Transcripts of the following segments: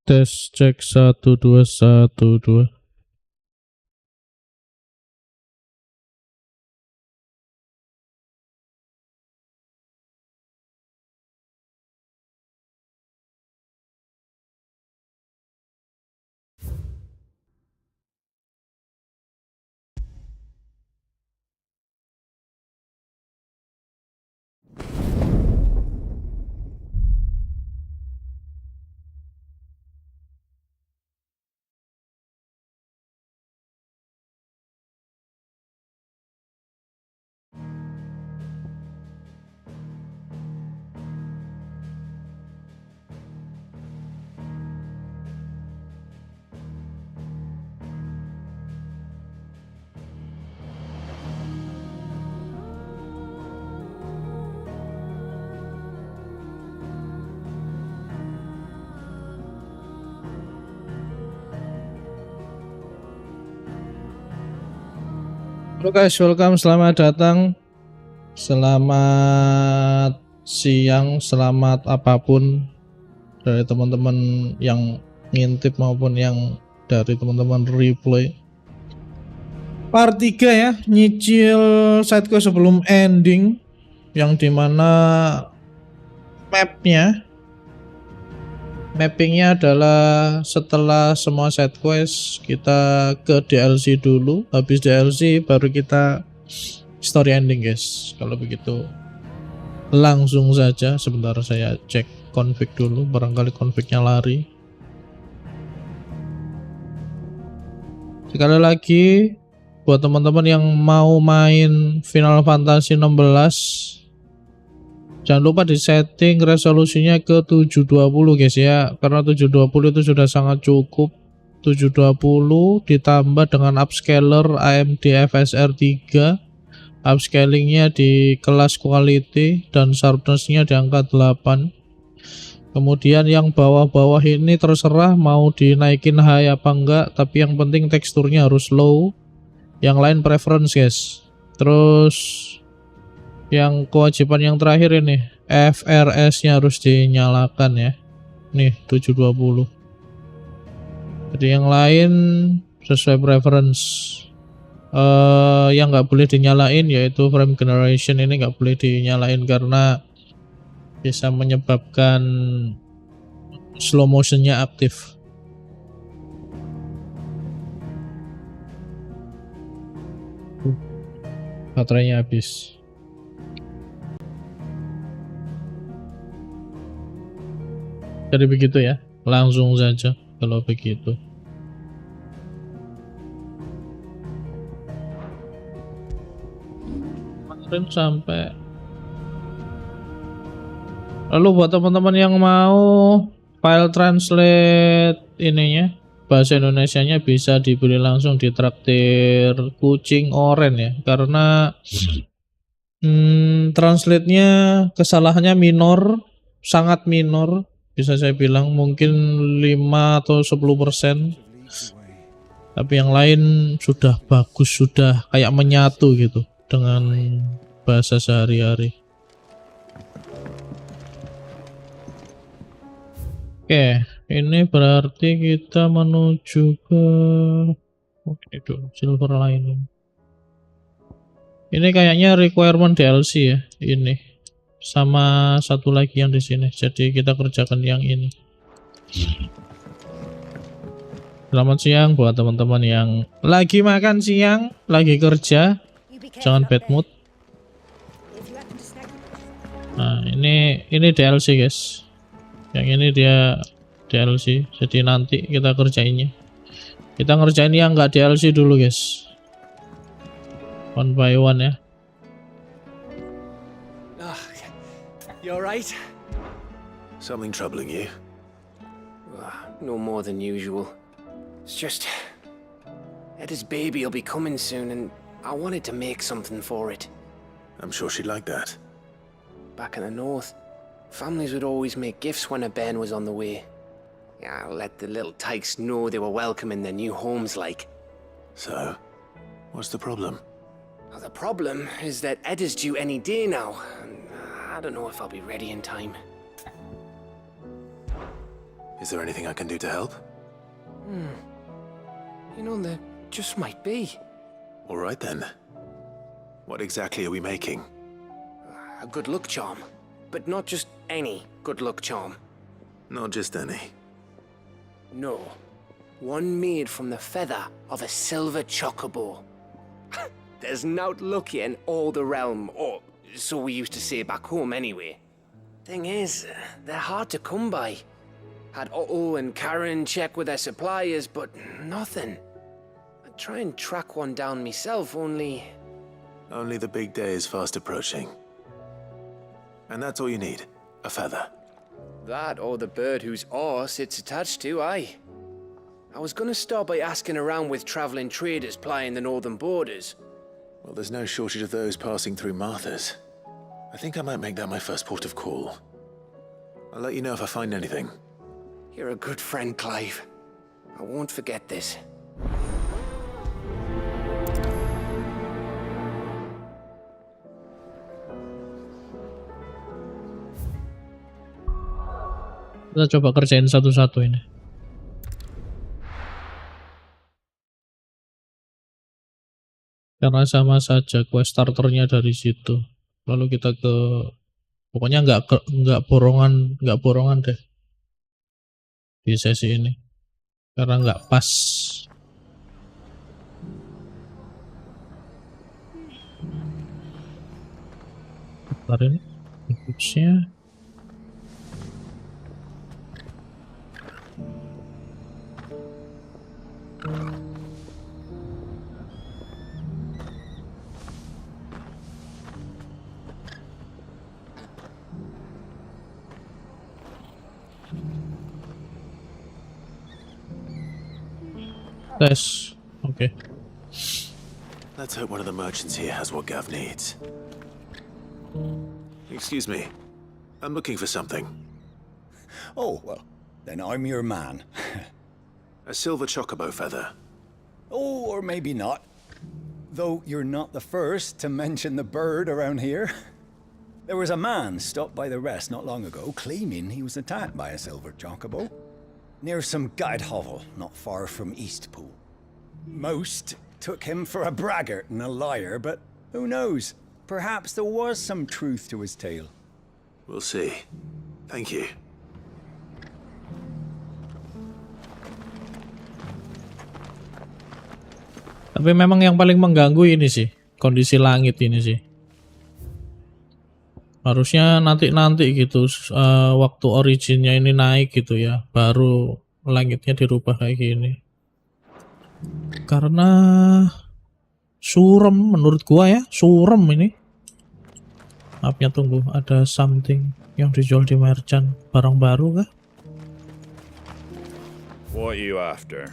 Tes cek 1 2 1 2. Halo guys, welcome, selamat datang, selamat siang, selamat apapun dari teman-teman yang ngintip maupun yang dari teman-teman replay. Part 3 ya, nyicil sidequest sebelum ending, yang dimana mappingnya adalah setelah semua sidequest kita ke DLC dulu, habis DLC baru kita story ending guys. Kalau begitu langsung saja, sebentar saya cek config dulu, barangkali confignya lari. Sekali lagi buat teman-teman yang mau main Final Fantasy 16, jangan lupa disetting resolusinya ke 720 guys ya, karena 720 itu sudah sangat cukup. 720 ditambah dengan upscaler AMD FSR 3, upscalingnya di kelas quality dan sharpnessnya di angka 8. Kemudian yang bawah-bawah ini terserah mau dinaikin high apa enggak, tapi yang penting teksturnya harus low. Yang lain preference guys. Terus yang kewajiban yang terakhir ini FRS nya harus dinyalakan ya, nih 720. Jadi yang lain sesuai preference. Yang nggak boleh dinyalain yaitu frame generation, ini nggak boleh dinyalain karena bisa menyebabkan slow motionnya aktif. Baterainya habis. Jadi begitu ya, langsung saja kalau begitu. Kemarin sampai. Lalu buat teman-teman yang mau file translate ininya, bahasa Indonesianya bisa dibeli langsung di traktir kucing oren ya, karena translate-nya kesalahannya minor, sangat minor. Bisa saya bilang mungkin 5 atau 10%, tapi yang lain sudah bagus, sudah kayak menyatu gitu dengan bahasa sehari-hari. Oke, ini berarti kita menuju ke itu silver lining. Ini kayaknya requirement DLC ya ini, sama satu lagi yang di sini. Jadi kita kerjakan yang ini. Selamat siang buat teman-teman yang lagi makan siang, lagi kerja, jangan bad mood. Nah, ini DLC guys. Yang ini dia DLC. Jadi nanti kita kerjainnya. Kita ngerjain yang nggak DLC dulu guys. One by one ya. You alright? Something troubling you? No more than usual. It's just... Eda's baby will be coming soon and I wanted to make something for it. I'm sure she'd like that. Back in the north, families would always make gifts when a bairn was on the way. Yeah, let the little tykes know they were welcome in their new homes like. So, what's the problem? Well, the problem is that Eda's due any day now, and I don't know if I'll be ready in time. Is there anything I can do to help? You know, there just might be. All right then. What exactly are we making? A good luck charm. But not just any good luck charm. Not just any. No. One made from the feather of a silver chocobo. There's naught luckier in all the realm, or so we used to say back home anyway. Thing is, they're hard to come by. Had Otto and Karen check with their suppliers, but nothing. I'd try and track one down myself, only... Only the big day is fast approaching. And that's all you need, a feather. That or the bird whose horse it's attached to, aye. I was gonna start by asking around with traveling traders plying the northern borders. Well, there's no shortage of those passing through Martha's. I think I might make that my first port of call. I'll let you know if I find anything. You're a good friend, Clive. I won't forget this. Kita coba kerjain satu-satu ini. Karena sama saja quest starternya dari situ. Lalu kita ke, pokoknya nggak borongan deh di sesi ini. Karena nggak pas. Bentar ini, tipsnya. Tes, okay. Let's hope one of the merchants here has what Gav needs. Excuse me. I'm looking for something. Oh, well, then I'm your man. A silver chocobo feather. Oh, or maybe not. Though you're not the first to mention the bird around here. There was a man stopped by the rest not long ago claiming he was attacked by a silver chocobo near some gutted hovel not far from Eastpool. Most took him for a braggart and a liar, but who knows? Perhaps there was some truth to his tale. We'll see. Thank you. Tapi memang yang paling mengganggu ini sih, kondisi langit ini sih. Harusnya nanti gitu, waktu originnya ini naik gitu ya, baru langitnya dirubah kayak gini. Karena surem menurut gua ya, surem ini. Maafnya tunggu, ada something yang dijual di merchant, barang baru kah? What are you after?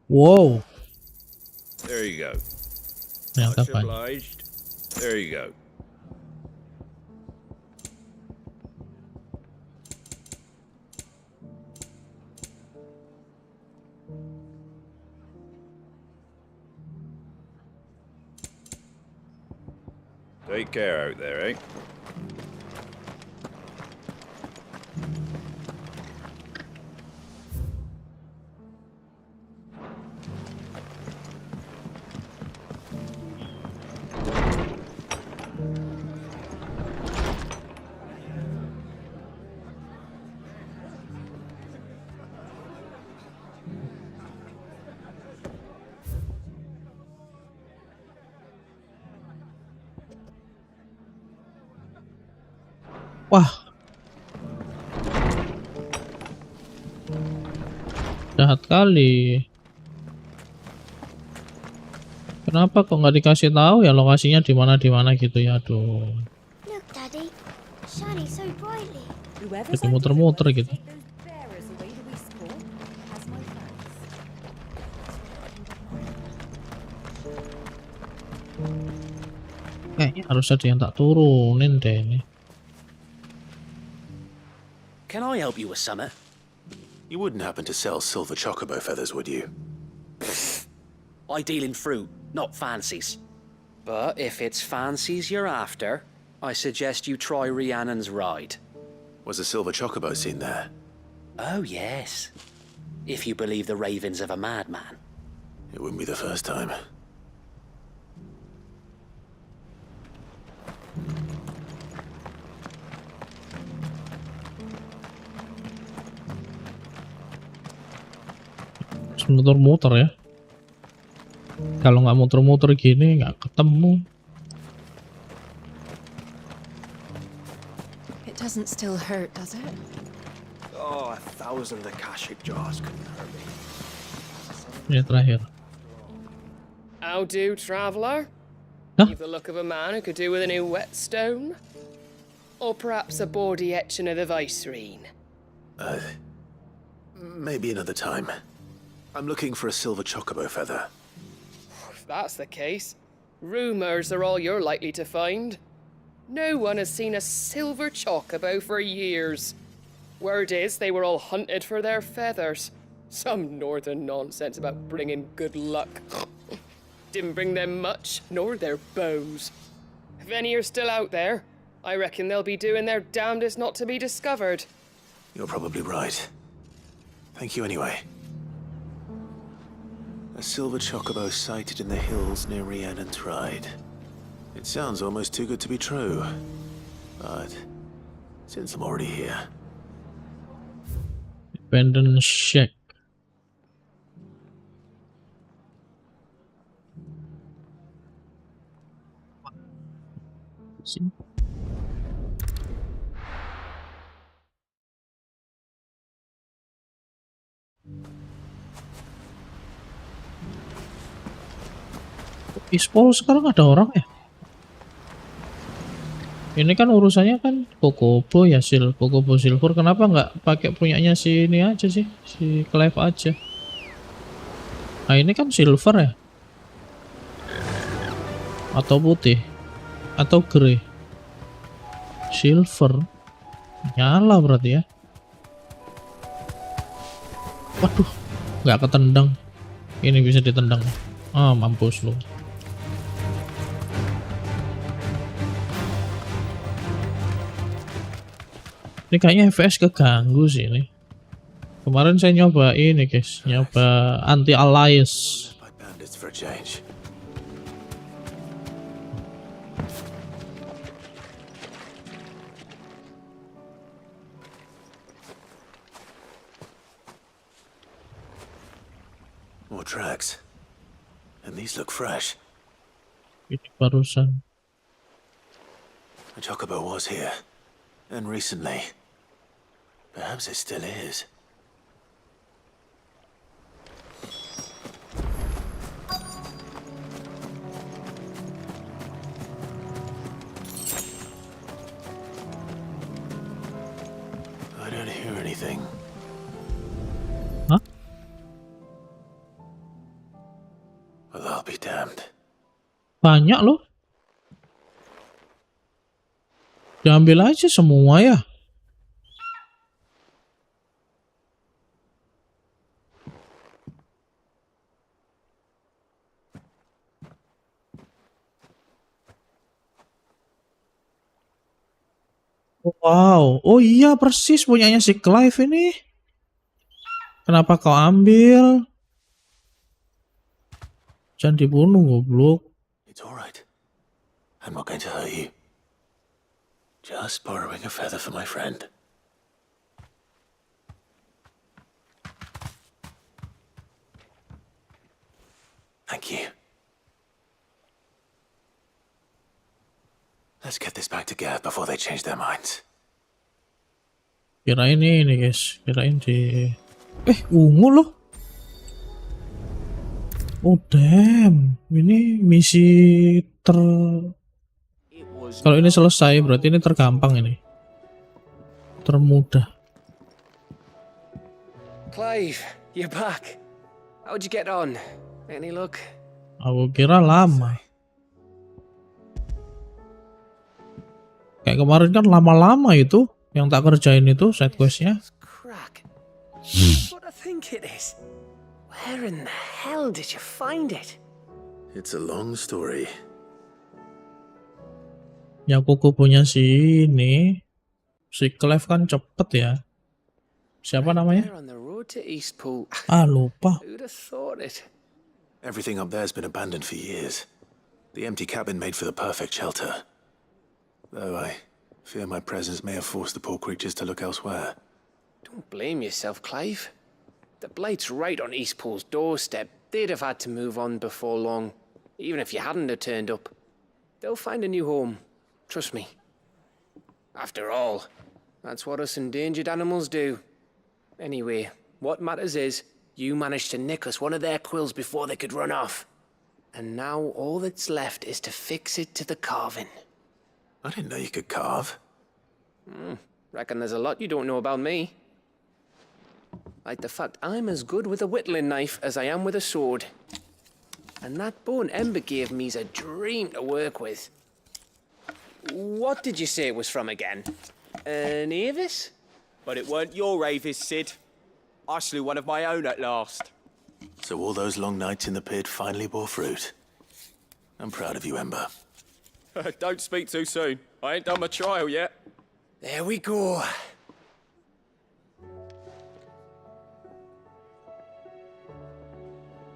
Wow. There you go. Ternyata Much banyak. obliged. There you go. Take care out there, eh? Wah. Jahat kali. Kenapa kok nggak dikasih tahu ya lokasinya di mana gitu ya, aduh. Look, Daddy, shining so brightly. Jadi muter-muter gitu. Kayaknya harus ada yang tak turunin deh ini. Can I help you with something? You wouldn't happen to sell silver chocobo feathers, would you? I deal in fruit, not fancies. But if it's fancies you're after, I suggest you try Rhiannon's ride. Was a silver chocobo seen there? Oh, yes. If you believe the ravings of a madman. It wouldn't be the first time. Muter-muter ya. Kalau nggak muter-muter gini nggak ketemu. It doesn't still hurt, does it? Oh, 1,000 Akashic jars couldn't hurt me. Ini terakhir. How do, traveller? Huh? You've the look of a man who could do with a new whetstone. Or perhaps a bawdy etching of the Vicerine. Maybe another time. I'm looking for a silver chocobo feather. If that's the case, rumours are all you're likely to find. No one has seen a silver chocobo for years. Word is they were all hunted for their feathers. Some northern nonsense about bringing good luck. Didn't bring them much, nor their bows. If any are still out there, I reckon they'll be doing their damnedest not to be discovered. You're probably right. Thank you anyway. A silver chocobo sighted in the hills near Rhiannon's Ride. It sounds almost too good to be true. But since I'm already here... Abandoned shack. See? Ispol sekarang ada orang ya? Ini kan urusannya kan Kokobo ya, Kokobo Silver. Kenapa nggak pakai punyanya si ini aja sih, si Clive aja? Nah ini kan silver ya? Atau putih? Atau grey? Silver. Nyala berarti ya? Waduh, nggak ketendang. Ini bisa ditendang. Ah, mampus lu. Ini kayaknya FPS keganggu sih ini. Kemarin saya nyoba ini guys, nyoba anti alias. More tracks. And these look fresh. Ini barusan. A chocobo was here. And recently. Perhaps it still is. I don't hear anything. Hah? Well, I'll be damned. Banyak loh. Diambil aja semua ya. Wow, oh iya persis punyanya si Clive ini. Kenapa kau ambil? Jangan dibunuh goblok. It's all right. I'm not going to hurt you. Just borrowing a feather for my friend. Thank you. Let's get this back to Gad before they change their minds. Kirain ini guys, kirain di... ungu loh. Oh damn, ini misi Kalau ini selesai berarti ini tergampang ini. Termudah. Clive, you're back. How'd you get on? Any luck? Aku kira lama. Kayak kemarin kan lama-lama itu yang tak kerjain itu side questnya. Crack. What I think it is. Where in the hell did you find it? It's a long story. Ya kuku-kukunya si ini, si Clive kan cepet ya. Siapa namanya? There on the road to Eastpool. Ah, lupa. Who'd have thought it? Everything up there's been abandoned for years. The empty cabin made for the perfect shelter. Though I fear my presence may have forced the poor creatures to look elsewhere. Don't blame yourself, Clive. The Blight's right on Eastpool's doorstep. They'd have had to move on before long, even if you hadn't have turned up. They'll find a new home. Trust me. After all, that's what us endangered animals do. Anyway, what matters is, you managed to nick us one of their quills before they could run off. And now all that's left is to fix it to the carving. I didn't know you could carve. Reckon there's a lot you don't know about me. Like the fact I'm as good with a whittling knife as I am with a sword. And that bone Ember gave me's a dream to work with. What did you say it was from again? An Avis? But it weren't your Avis, Sid. I slew one of my own at last. So all those long nights in the pit finally bore fruit. I'm proud of you, Ember. Don't speak too soon. I ain't done my trial yet. There we go.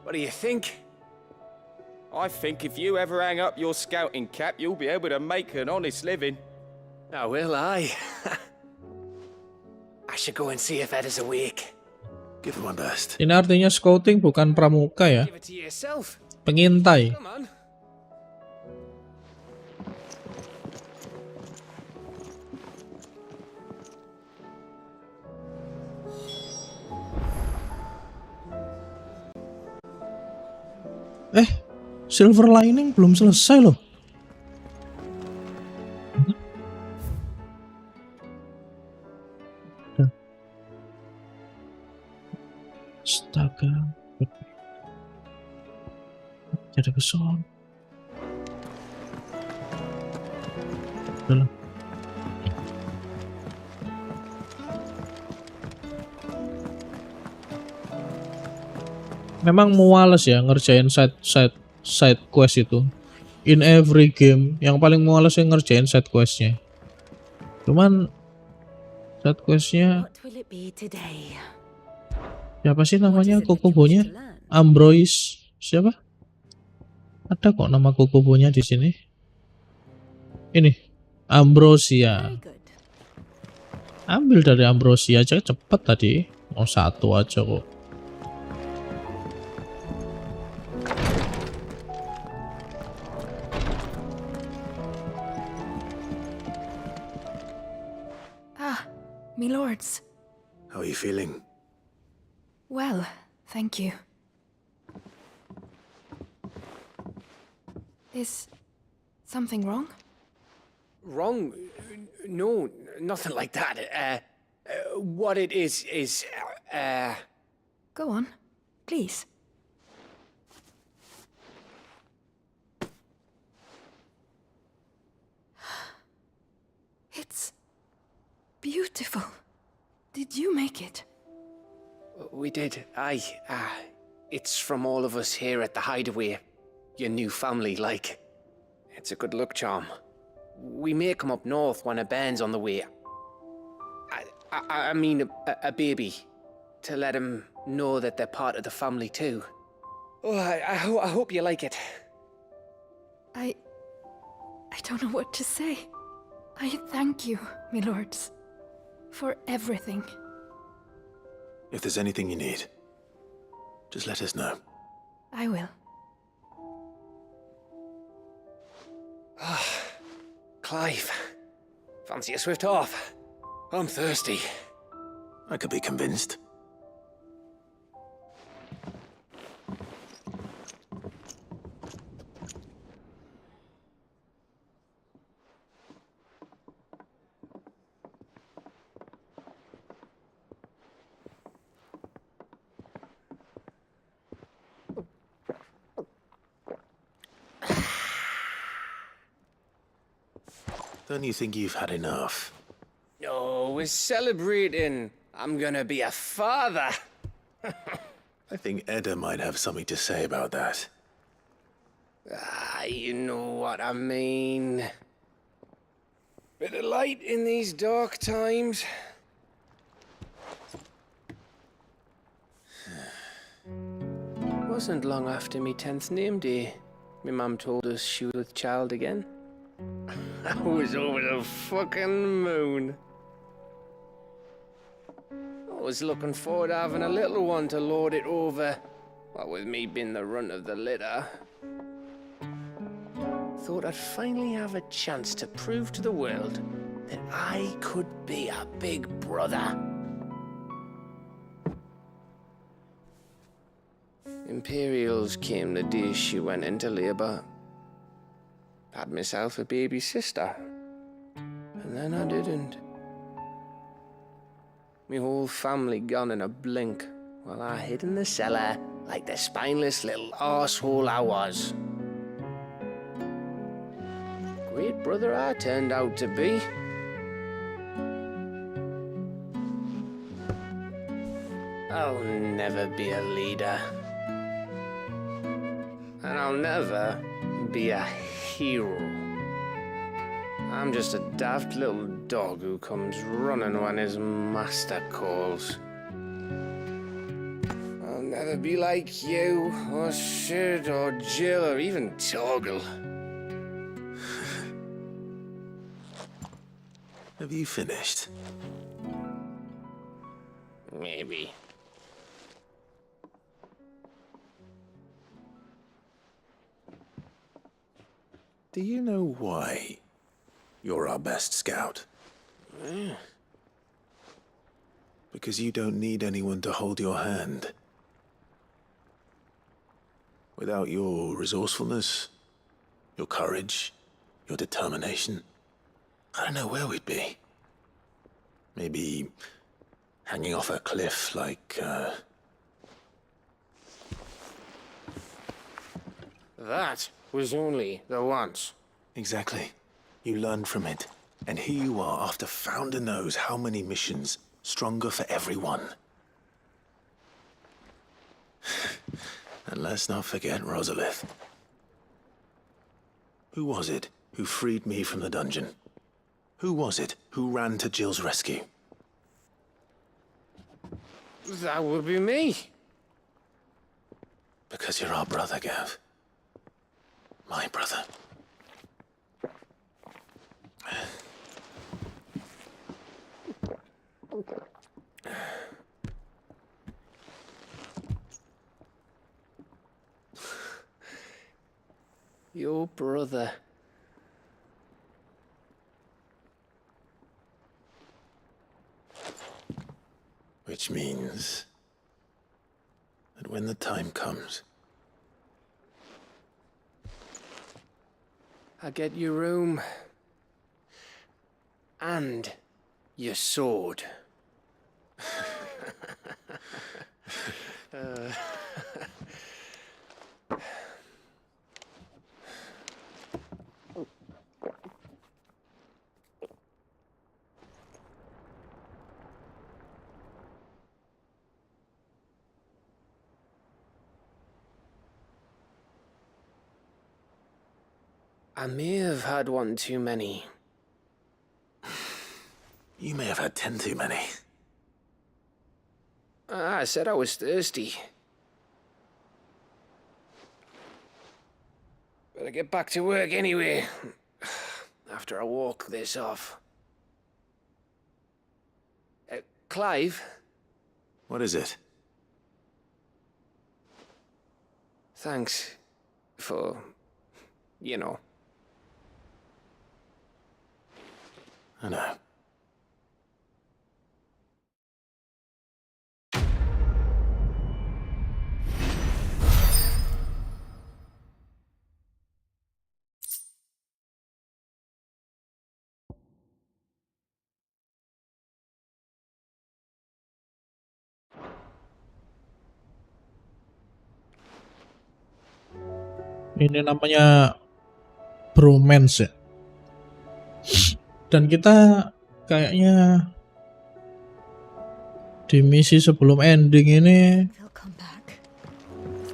What do you think? I think if you ever hang up your scouting cap, you'll be able to make an honest living. Oh, will I? I should go and see if Ed is awake. Give it my best. Ini artinya scouting bukan pramuka ya. Give it to yourself. Pengintai. Come on. Silver Lining belum selesai loh. Astaga. Jadi kesel. Udah lah. Memang muales ya ngerjain side quest itu. In every game yang paling muales yang ngerjain side questnya. Cuman side questnya What will it be today? siapa sih namanya kukubunya? Ambroise siapa? Ada kok nama kukubunya di sini. Ini Ambrosia. Very good. Ambil dari Ambrosia aja cepet tadi. Mau satu aja kok. Me lords. How are you feeling? Well, thank you. Is something wrong? Wrong? No, nothing like that. What it is, Go on, please. It's beautiful. Did you make it? We did. Aye. It's from all of us here at the Hideaway. Your new family, like. It's a good luck charm. We may come up north when a band's on the way. I mean a baby. To let him know that they're part of the family too. Oh, I hope you like it. I don't know what to say. I thank you, my lords, for everything. If there's anything you need, just let us know. I will. Clive, fancy a swift off? I'm thirsty. I could be convinced. Don't you think you've had enough? No, we're celebrating. I'm gonna be a father. I think Edda might have something to say about that. You know what I mean. Bit of light in these dark times. Wasn't long after me 10th name day, my mum told us she was with child again. I was over the fucking moon. I was looking forward to having a little one to lord it over, what with me being the runt of the litter. Thought I'd finally have a chance to prove to the world that I could be a big brother. Imperials came the day she went into labour. Had myself a baby sister, and then I didn't. My whole family gone in a blink, while I hid in the cellar like the spineless little arsehole I was. Great brother I turned out to be. I'll never be a leader. And I'll never be a hero. I'm just a daft little dog who comes running when his master calls. I'll never be like you, or Sid, or Jill, or even Torgal. Have you finished? Maybe. Do you know why you're our best scout? Because you don't need anyone to hold your hand. Without your resourcefulness, your courage, your determination, I don't know where we'd be. Maybe hanging off a cliff like, That was only the once. Exactly. You learned from it. And here you are after Founder knows how many missions, stronger for everyone. And let's not forget Rosalith. Who was it who freed me from the dungeon? Who was it who ran to Jill's rescue? That would be me. Because you're our brother, Gav. My brother. Your brother. Which means that when the time comes, I get your room. And your sword. I may have had one too many. you may have had 10 too many. I said I was thirsty. Better get back to work anyway. After I walk this off. Clive? What is it? Thanks for, you know. I know. Ini namanya bromance ya. Dan kita kayaknya di misi sebelum ending ini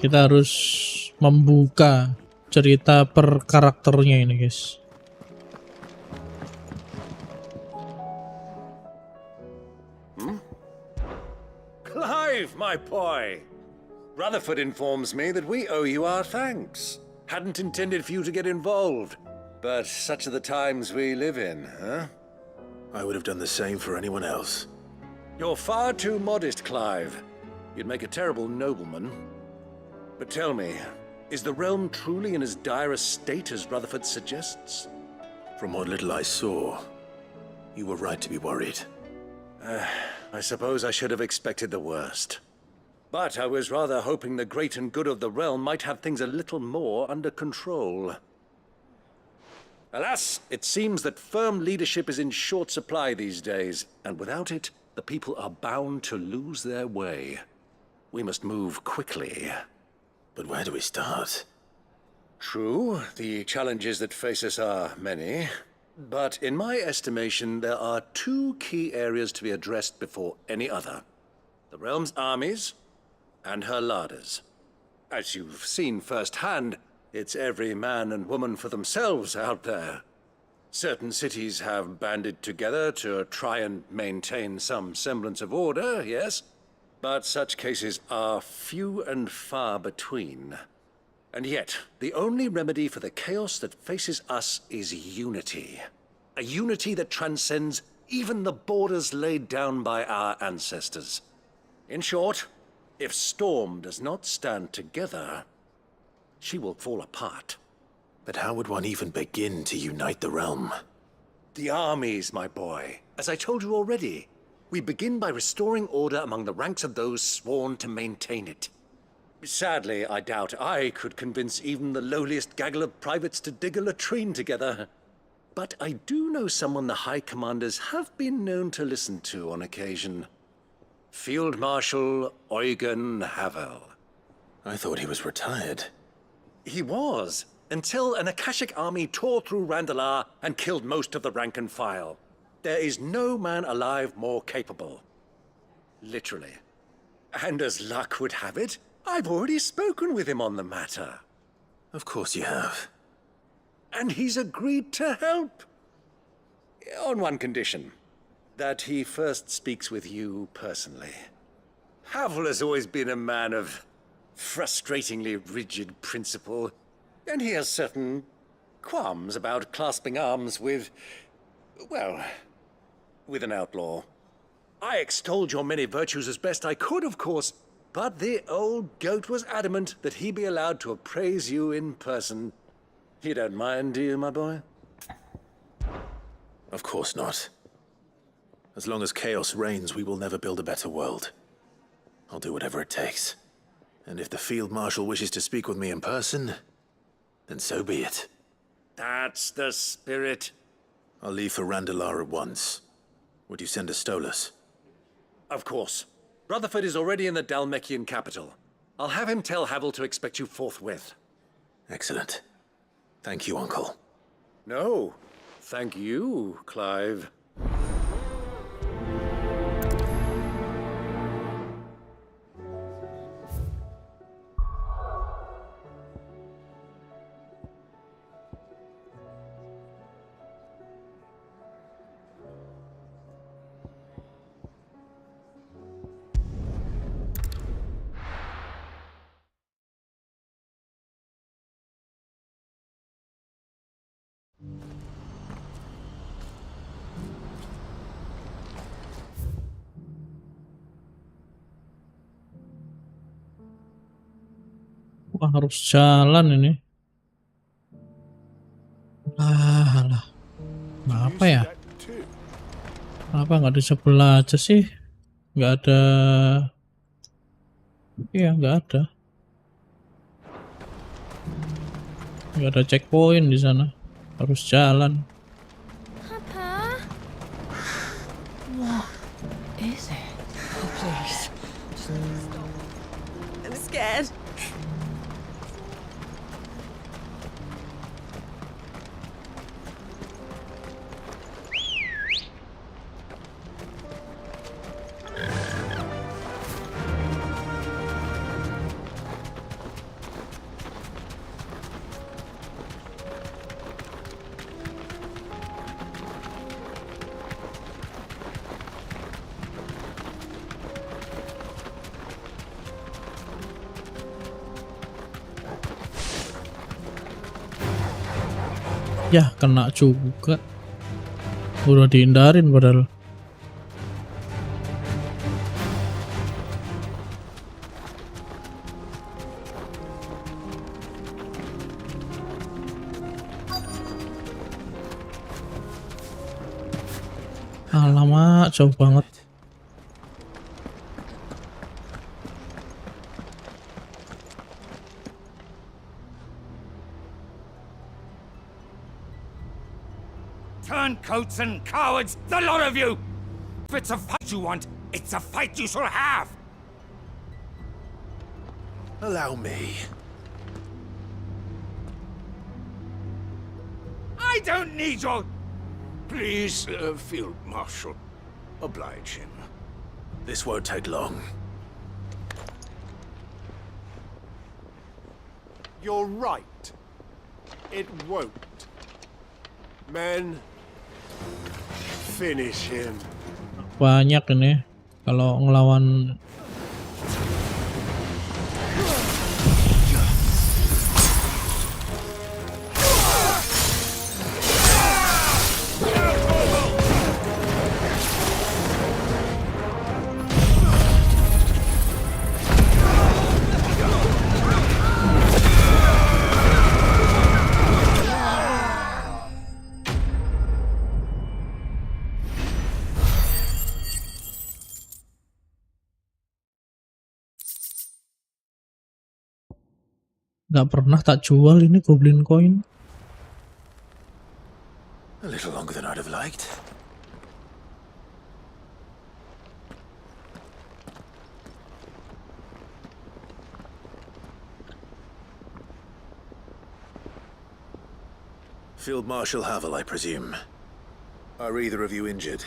kita harus membuka cerita per karakternya ini, guys. Clive, my boy! Rutherford informs me that we owe you our thanks. Hadn't intended for you to get involved, but such are the times we live in, huh? I would have done the same for anyone else. You're far too modest, Clive. You'd make a terrible nobleman. But tell me, is the realm truly in as dire a state as Rutherford suggests? From what little I saw, you were right to be worried. I suppose I should have expected the worst. But I was rather hoping the great and good of the realm might have things a little more under control. Alas, it seems that firm leadership is in short supply these days, and without it, the people are bound to lose their way. We must move quickly. But where do we start? True, the challenges that face us are many. But in my estimation, there are two key areas to be addressed before any other. The realm's armies and her larders. As you've seen firsthand, it's every man and woman for themselves out there. Certain cities have banded together to try and maintain some semblance of order, yes? But such cases are few and far between. And yet, the only remedy for the chaos that faces us is unity. A unity that transcends even the borders laid down by our ancestors. In short, if Storm does not stand together, she will fall apart. But how would one even begin to unite the realm? The armies, my boy. As I told you already, we begin by restoring order among the ranks of those sworn to maintain it. Sadly, I doubt I could convince even the lowliest gaggle of privates to dig a latrine together. But I do know someone the High Commanders have been known to listen to on occasion. Field Marshal Eugen Havel. I thought he was retired. He was, until an Akashic army tore through Randalar and killed most of the rank and file. There is no man alive more capable. Literally. And as luck would have it, I've already spoken with him on the matter. Of course you have. And he's agreed to help. On one condition. That he first speaks with you personally. Havel has always been a man of frustratingly rigid principle, and he has certain qualms about clasping arms with, well, with an outlaw. I extolled your many virtues as best I could, of course, but the old goat was adamant that he be allowed to appraise you in person. You don't mind, do you, my boy? Of course not. As long as chaos reigns, we will never build a better world. I'll do whatever it takes. And if the Field Marshal wishes to speak with me in person, then so be it. That's the spirit. I'll leave for Randalar at once. Would you send a Stolas? Of course. Rutherford is already in the Dalmekian capital. I'll have him tell Havel to expect you forthwith. Excellent. Thank you, Uncle. No, thank you, Clive. Wah, harus jalan ini. Alah. Kenapa ya? Kenapa nggak di sebelah aja sih? Nggak ada. Iya, nggak ada. Nggak ada checkpoint di sana. Harus jalan. Papa? What is it? Oh, please. I'm scared. Ya, kena juga. Udah dihindarin padahal. Alamak, jauh banget. Turncoats and cowards, the lot of you! If it's a fight you want, it's a fight you shall have! Allow me. I don't need your... Please, Field Marshal. Oblige him. This won't take long. You're right. It won't. Men, finish him. Banyak ini kalau ngelawan. Gak pernah tak jual ini goblin coin. A little longer than I'd have liked. Field Marshal Havel, I presume. Are either of you injured?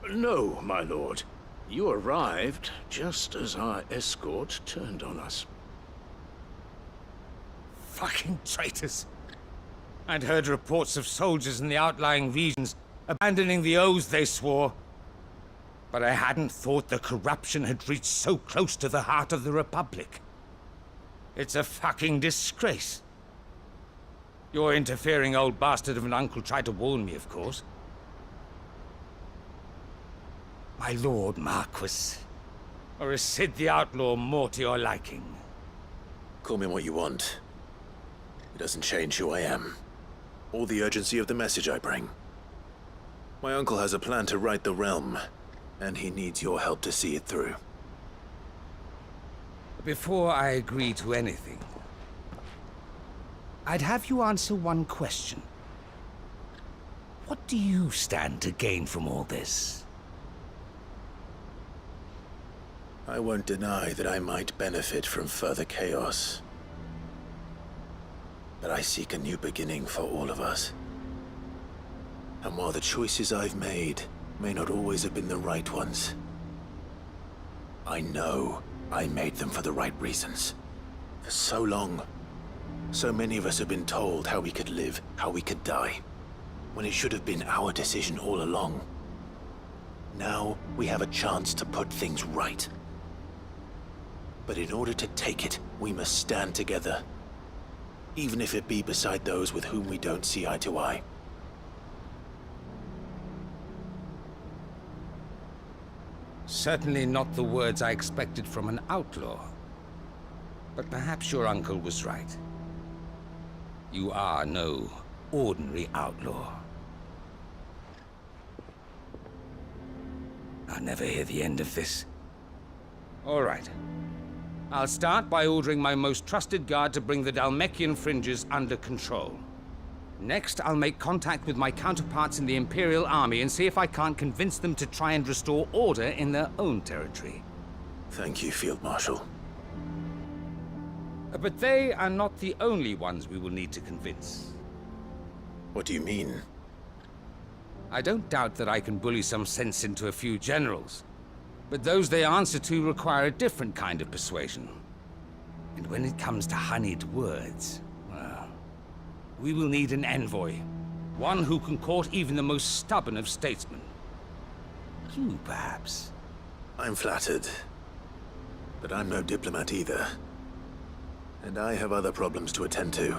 No, my lord. You arrived just as our escort turned on us. Fucking traitors. I'd heard reports of soldiers in the outlying regions abandoning the oaths they swore. But I hadn't thought the corruption had reached so close to the heart of the Republic. It's a fucking disgrace. Your interfering old bastard of an uncle tried to warn me, of course. My lord Marquis. Or is Sid the Outlaw more to your liking? Call me what you want. It doesn't change who I am, or the urgency of the message I bring. My uncle has a plan to right the realm, and he needs your help to see it through. Before I agree to anything, I'd have you answer one question. What do you stand to gain from all this? I won't deny that I might benefit from further chaos. But I seek a new beginning for all of us. And while the choices I've made may not always have been the right ones, I know I made them for the right reasons. For so long, so many of us have been told how we could live, how we could die, when it should have been our decision all along. Now we have a chance to put things right. But in order to take it, we must stand together. Even if it be beside those with whom we don't see eye to eye. Certainly not the words I expected from an outlaw. But perhaps your uncle was right. You are no ordinary outlaw. I'll never hear the end of this. All right. I'll start by ordering my most trusted guard to bring the Dalmekian fringes under control. Next, I'll make contact with my counterparts in the Imperial Army and see if I can't convince them to try and restore order in their own territory. Thank you, Field Marshal. But they are not the only ones we will need to convince. What do you mean? I don't doubt that I can bully some sense into a few generals. But those they answer to require a different kind of persuasion. And when it comes to honeyed words, well, we will need an envoy. One who can court even the most stubborn of statesmen. You, perhaps. I'm flattered. But I'm no diplomat either. And I have other problems to attend to.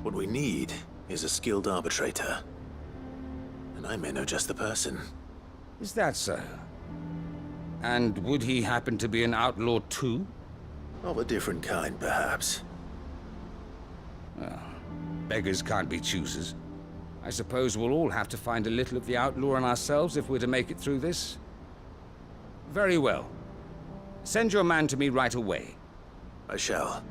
What we need is a skilled arbitrator. And I may know just the person. Is that so? And would he happen to be an outlaw too? Of a different kind, perhaps. Well, beggars can't be choosers. I suppose we'll all have to find a little of the outlaw in ourselves if we're to make it through this. Very well. Send your man to me right away. I shall.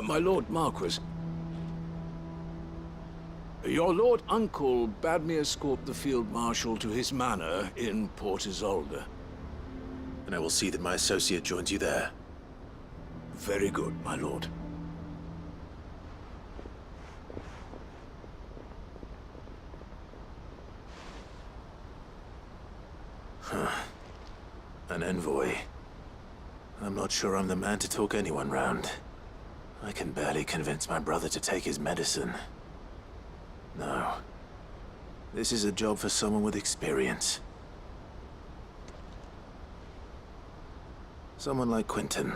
My Lord Marquis. Your Lord Uncle bade me escort the Field Marshal to his manor in Port Isolde. And I will see that my associate joins you there. Very good, my lord. An envoy. I'm not sure I'm the man to talk anyone round. I can barely convince my brother to take his medicine. No. This is a job for someone with experience. Someone like Quentin.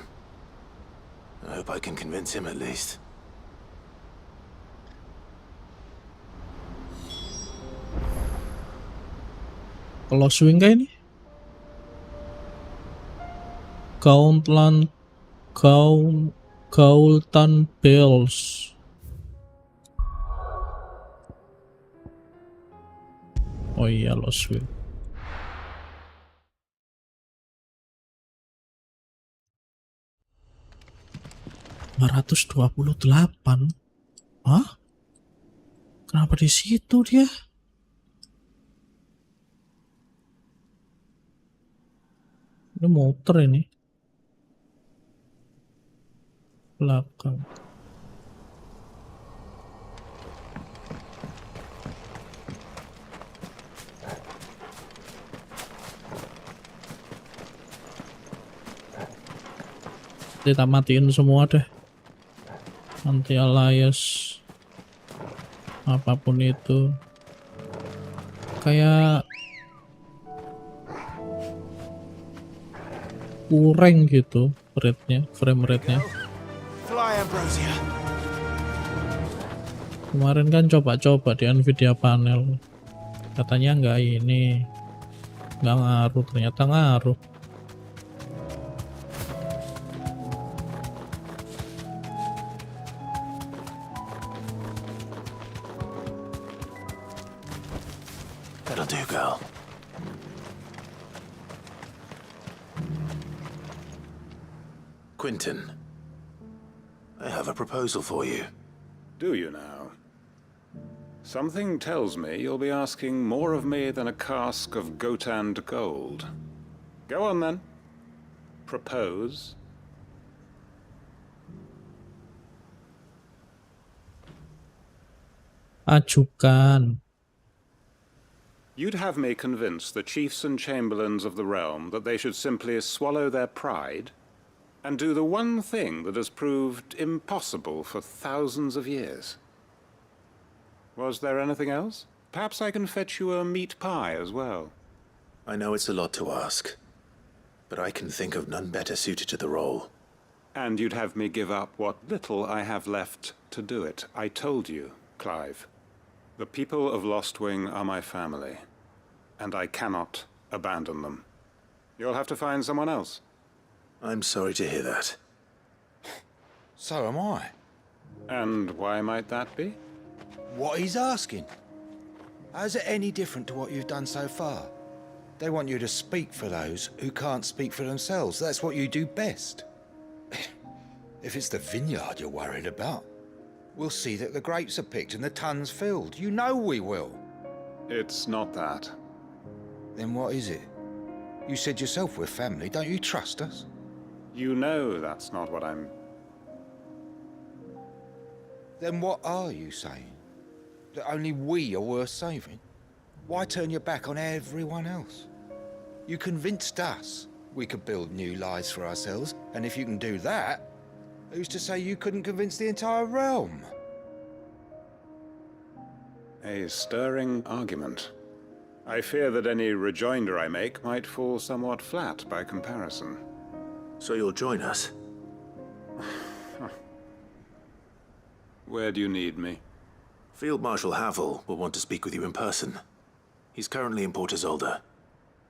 I hope I can convince him at least. Kalau swing kayak ini? Gaultan Bells. Oh iya, lo swing. $228. Hah? Kenapa di situ dia? Ini motor ini. Belakang. Kita matiin semua deh. Anti alias apapun itu. Kayak kurang gitu frame rate-nya. Kemarin kan coba-coba di Nvidia panel, katanya nggak ngaruh, ternyata ngaruh. That'll do, girl. Quentin, I have a proposal for you. Do you now? Something tells me you'll be asking more of me than a cask of Gotand gold. Go on then. Propose. Ajukan. You'd have me convince the chiefs and chamberlains of the realm that they should simply swallow their pride and do the one thing that has proved impossible for thousands of years. Was there anything else? Perhaps I can fetch you a meat pie as well. I know it's a lot to ask, but I can think of none better suited to the role. And you'd have me give up what little I have left to do it. I told you, Clive. The people of Lostwing are my family, and I cannot abandon them. You'll have to find someone else. I'm sorry to hear that. So am I. And why might that be? What he's asking. How's it any different to what you've done so far? They want you to speak for those who can't speak for themselves. That's what you do best. If it's the vineyard you're worried about, we'll see that the grapes are picked and the tons filled. You know we will. It's not that. Then what is it? You said yourself we're family. Don't you trust us? You know that's not what I'm... Then what are you saying? That only we are worth saving? Why turn your back on everyone else? You convinced us we could build new lives for ourselves, and if you can do that, who's to say you couldn't convince the entire realm? A stirring argument. I fear that any rejoinder I make might fall somewhat flat by comparison. So you'll join us? Where do you need me? Field Marshal Havel will want to speak with you in person. He's currently in Port Isolde.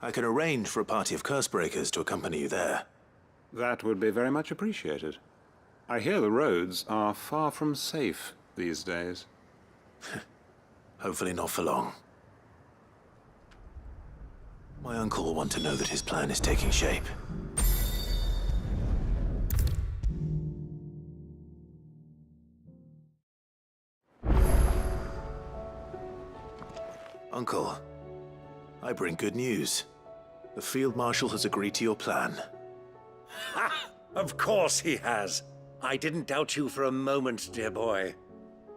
I can arrange for a party of Cursebreakers to accompany you there. That would be very much appreciated. I hear the roads are far from safe these days. Hopefully not for long. My uncle will want to know that his plan is taking shape. Uncle, I bring good news. The Field Marshal has agreed to your plan. Ha! Of course he has. I didn't doubt you for a moment, dear boy.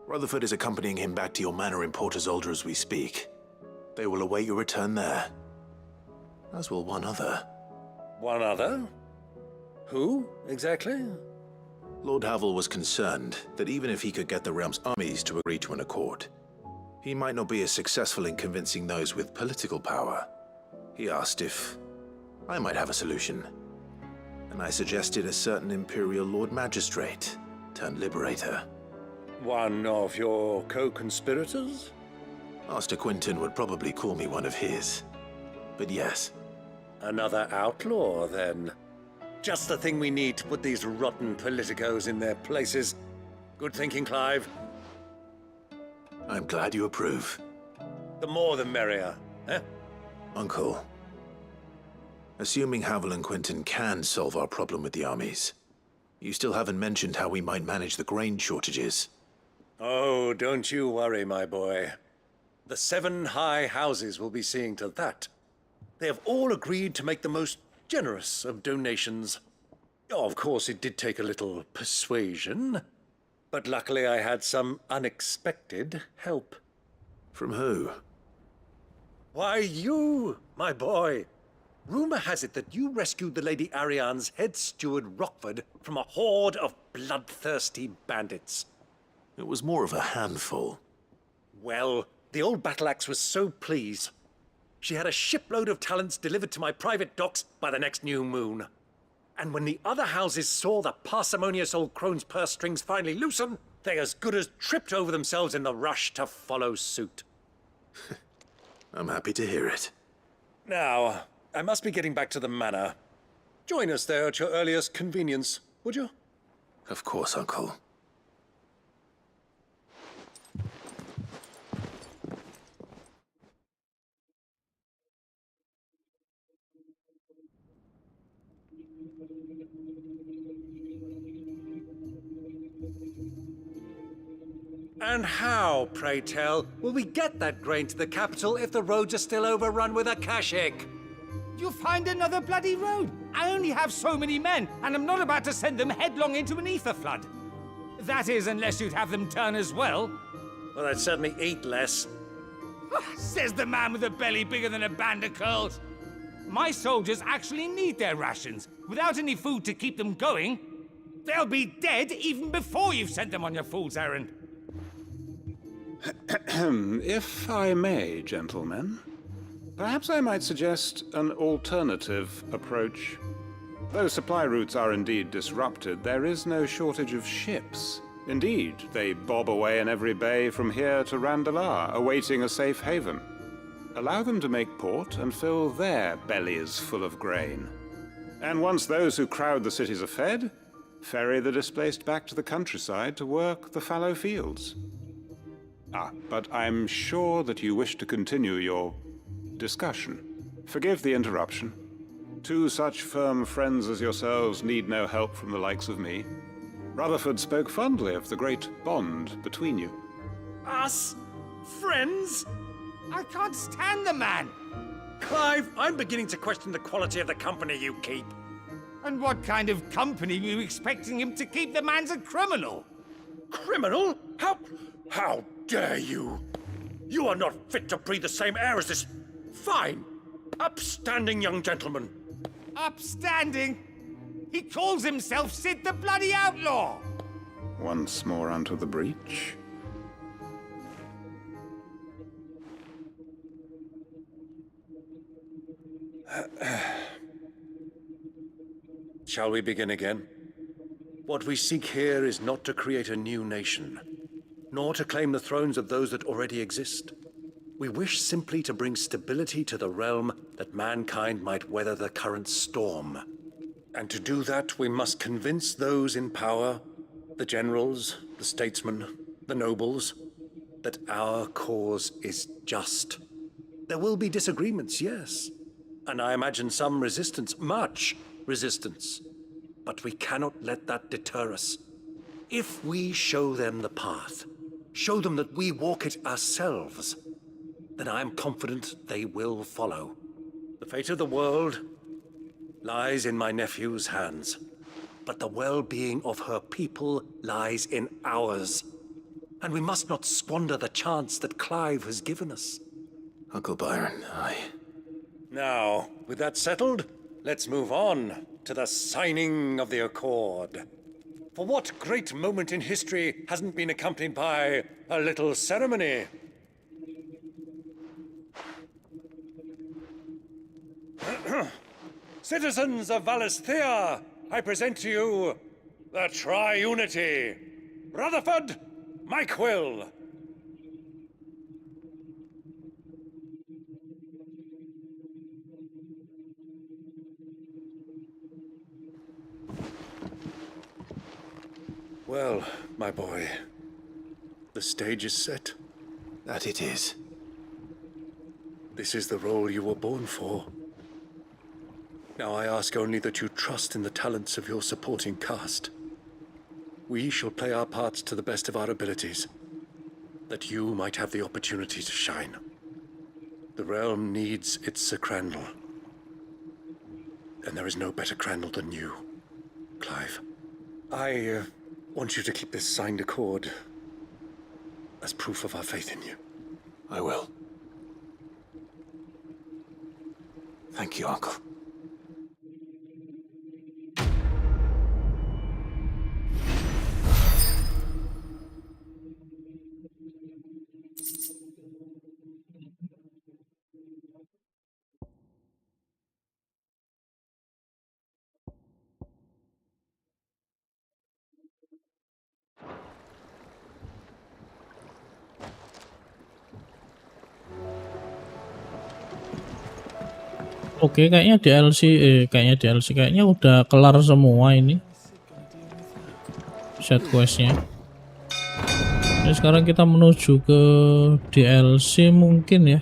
Rutherford is accompanying him back to your manor in Port Isolde as we speak. They will await your return there. As will one other. One other? Who, exactly? Lord Havel was concerned that even if he could get the realm's armies to agree to an accord, he might not be as successful in convincing those with political power. He asked if I might have a solution, and I suggested a certain Imperial Lord Magistrate turned Liberator. One of your co-conspirators? Master Quinton would probably call me one of his, but yes. Another outlaw, then. Just the thing we need to put these rotten politicos in their places. Good thinking, Clive. I'm glad you approve. The more the merrier, eh? Uncle, assuming Havel and Quinton can solve our problem with the armies, you still haven't mentioned how we might manage the grain shortages. Oh, don't you worry, my boy. The 7 high houses will be seeing to that. They have all agreed to make the most generous of donations. Oh, of course, it did take a little persuasion, but luckily I had some unexpected help. From who? Why, you, my boy. Rumor has it that you rescued the Lady Ariane's head steward Rockford from a horde of bloodthirsty bandits. It was more of a handful. Well, the old battle axe was so pleased. She had a shipload of talents delivered to my private docks by the next new moon. And when the other houses saw the parsimonious old crone's purse strings finally loosen, they as good as tripped over themselves in the rush to follow suit. I'm happy to hear it. Now, I must be getting back to the manor. Join us there at your earliest convenience, would you? Of course, Uncle. And how, pray tell, will we get that grain to the capital if the roads are still overrun with akashic? You find another bloody road. I only have so many men, and I'm not about to send them headlong into an ether flood. That is, unless you'd have them turn as well. Well, I'd certainly eat less. Says the man with a belly bigger than a band of curls. My soldiers actually need their rations. Without any food to keep them going, they'll be dead even before you've sent them on your fool's errand. If I may, gentlemen, perhaps I might suggest an alternative approach. Though supply routes are indeed disrupted, there is no shortage of ships. Indeed, they bob away in every bay from here to Randalar, awaiting a safe haven. Allow them to make port and fill their bellies full of grain. And once those who crowd the cities are fed, ferry the displaced back to the countryside to work the fallow fields. But I'm sure that you wish to continue your discussion. Forgive the interruption. 2 such firm friends as yourselves need no help from the likes of me. Rutherford spoke fondly of the great bond between you. Us? Friends? I can't stand the man! Clive, I'm beginning to question the quality of the company you keep. And what kind of company were you expecting him to keep? The man's a criminal! Criminal? How dare you? You are not fit to breathe the same air as this fine, upstanding young gentleman. Upstanding? He calls himself Sid the Bloody Outlaw! Once more unto the breach. Shall we begin again? What we seek here is not to create a new nation, nor to claim the thrones of those that already exist. We wish simply to bring stability to the realm that mankind might weather the current storm. And to do that, we must convince those in power, the generals, the statesmen, the nobles, that our cause is just. There will be disagreements, yes, and I imagine some resistance, much resistance. But we cannot let that deter us. If we show them the path, show them that we walk it ourselves, then I am confident they will follow. The fate of the world lies in my nephew's hands, but the well-being of her people lies in ours. And we must not squander the chance that Clive has given us. Uncle Byron, Now, with that settled, let's move on to the signing of the Accord. For what great moment in history hasn't been accompanied by a little ceremony? Citizens of Valisthea, I present to you the Triunity. Rutherford, Mike Will. Well, my boy, the stage is set. That it is. This is the role you were born for. Now I ask only that you trust in the talents of your supporting cast. We shall play our parts to the best of our abilities, that you might have the opportunity to shine. The realm needs its Sir Crandall, and there is no better Crandall than you, Clive. I want you to keep this signed accord as proof of our faith in you. I will. Thank you, Uncle. Oke, kayaknya kayaknya udah kelar semua ini sidequestnya. Jadi sekarang kita menuju ke DLC mungkin ya.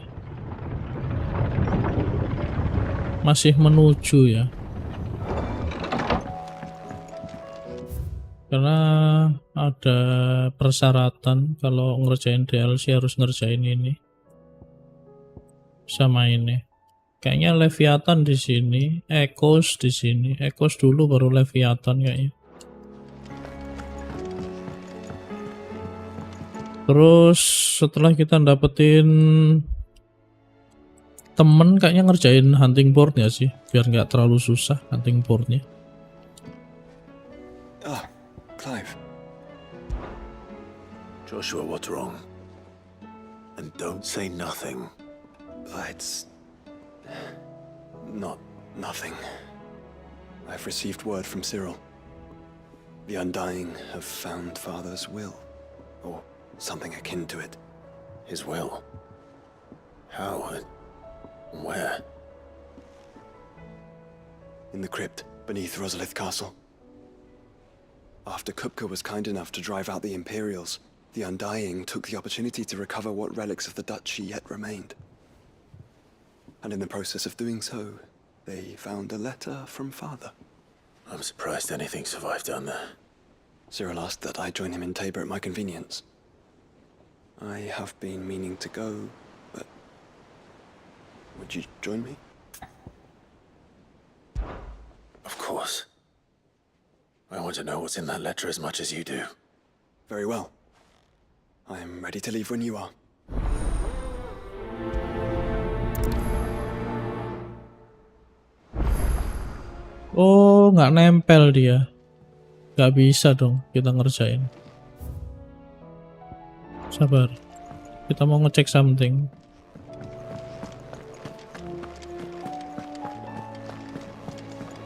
Masih menuju ya. Karena ada persyaratan kalau ngerjain DLC harus ngerjain ini sama ini. Kayaknya Leviathan di sini, Echoes di sini, Echoes dulu baru Leviathan kayaknya. Terus setelah kita dapetin temen, kayaknya ngerjain hunting board ya sih, biar nggak terlalu susah hunting boardnya. Clive. Joshua, what's wrong? And don't say nothing. It's nothing. I've received word from Cyril. The Undying have found Father's will, or something akin to it. His will? How? Where? In the crypt beneath Rosalith Castle. After Kupka was kind enough to drive out the Imperials, the Undying took the opportunity to recover what relics of the duchy yet remained. And in the process of doing so, they found a letter from Father. I'm surprised anything survived down there. Cyril asked that I join him in Tabor at my convenience. I have been meaning to go, but would you join me? Of course. I want to know what's in that letter as much as you do. Very well. I am ready to leave when you are. Oh, nggak nempel dia. Nggak bisa dong kita ngerjain. Sabar. Kita mau ngecek something.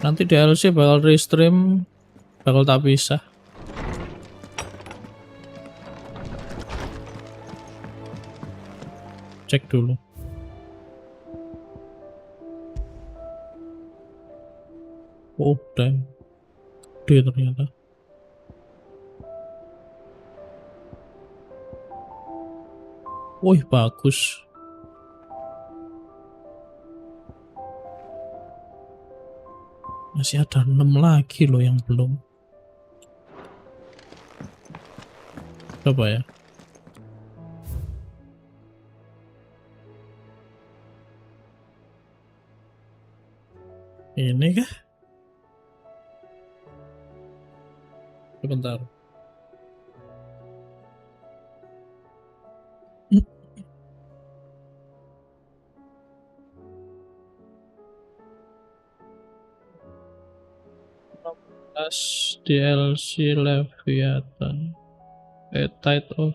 Nanti DLC bakal restream, bakal tak bisa. Cek dulu. Oh, damn. Gede ternyata. Wih, bagus. Masih ada 6 lagi loh yang belum. Coba ya. Ini kah? Sebentar. DLC Leviathan, A Tide of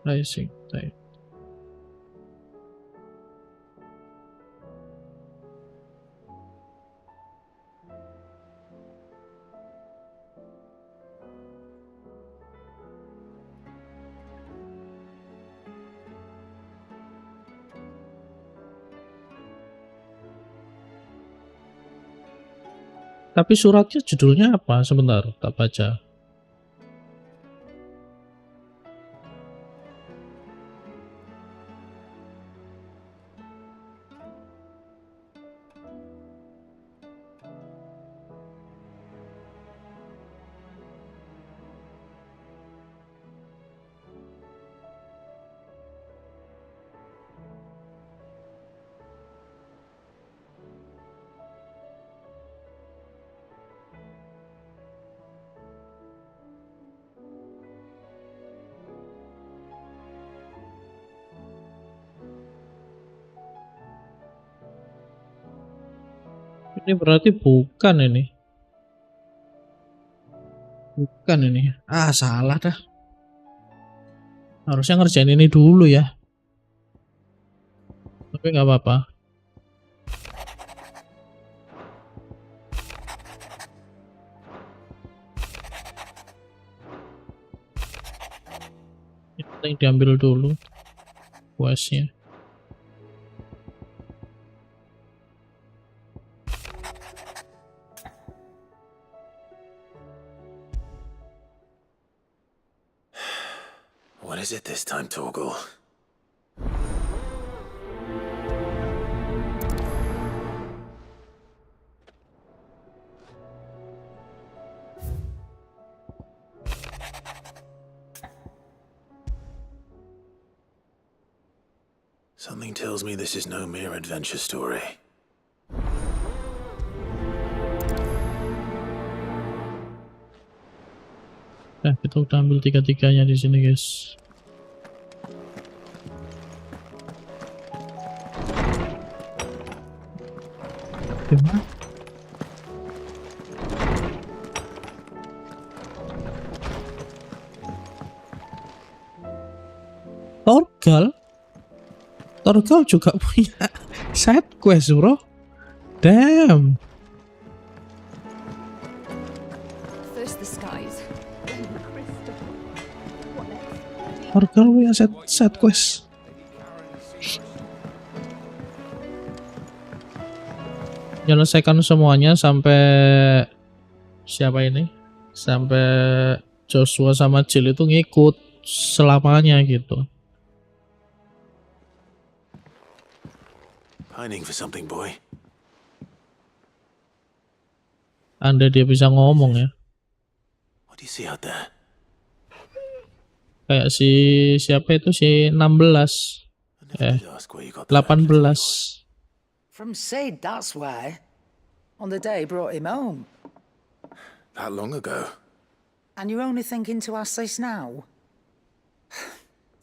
Rising Tide. Tapi suratnya judulnya apa? Sebentar, tak baca. Ini berarti bukan ini. Bukan ini. Ah, salah dah. Harusnya ngerjain ini dulu ya. Tapi nggak apa-apa. Yang penting diambil dulu questnya. What is it this time, Torgal? Something tells me this is no mere adventure story. Nah, kita udah ambil tiga-tiganya di sini, guys. Gimana? Torgal juga punya side quest, bro. Damn. First the skies. Torgal punya side quest. Menyelesaikan semuanya sampai siapa ini? Sampai Joshua sama Jill itu ngikut selamanya gitu. Pining for something, boy. Anda dia bisa ngomong ya. What do you see out there? Kayak si siapa itu si 16. 18. From Sid, that's why. On the day he brought him home. That long ago? And you're only thinking to ask this now?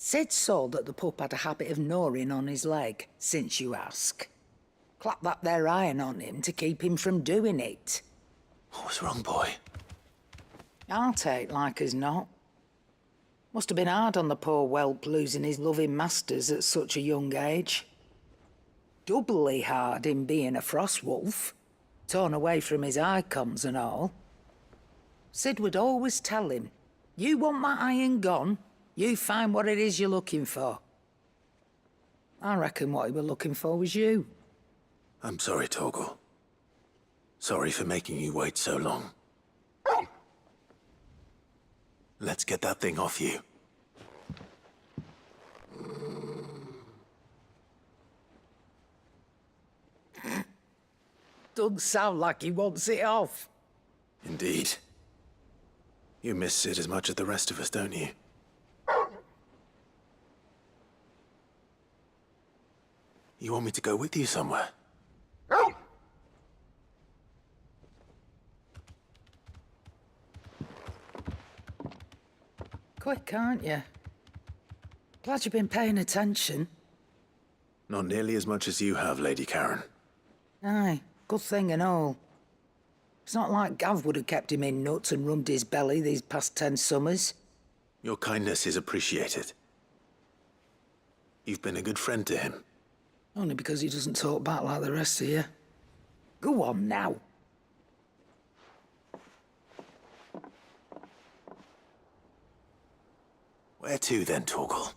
Sid saw that the pup had a habit of gnawing on his leg, since you ask. Clap that there iron on him to keep him from doing it. What was wrong, boy? I'll take like as not. Must have been hard on the poor whelp losing his loving masters at such a young age. Doubly hard in being a frost wolf. torn away from his icons and all. Sid would always tell him, you want that iron gone, you find what it is you're looking for. I reckon what he was looking for was you. I'm sorry, Torgal. Sorry for making you wait so long. Let's get that thing off you. Doesn't sound like he wants it off. Indeed. You miss Sid as much as the rest of us, don't you? You want me to go with you somewhere? Quick, aren't you? Glad you've been paying attention. Not nearly as much as you have, Lady Karen. Aye, good thing and all. It's not like Gav would have kept him in nuts and rubbed his belly these past 10 summers. Your kindness is appreciated. You've been a good friend to him. Only because he doesn't talk back like the rest of you. Go on now. Where to then, Torgal?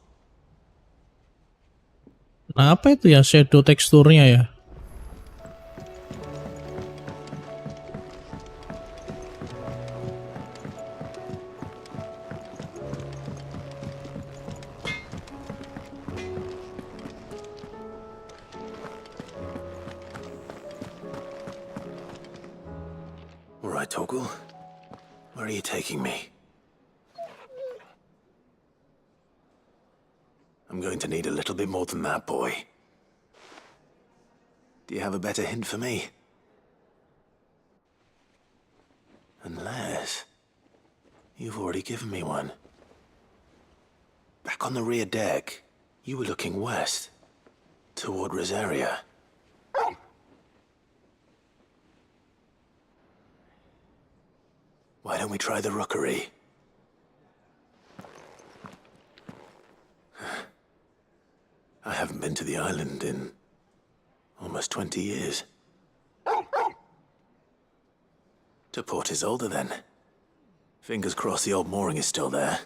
Nah, apa itu ya shadow teksturnya ya? All right, Torgal. Where are you taking me? I'm going to need a little bit more than that, boy. Do you have a better hint for me? Unless you've already given me one. Back on the rear deck, you were looking west, toward Rosaria. Why don't we try the rookery? I haven't been to the island in almost 20 years. To Port Isolde, then. Fingers crossed the old mooring is still there.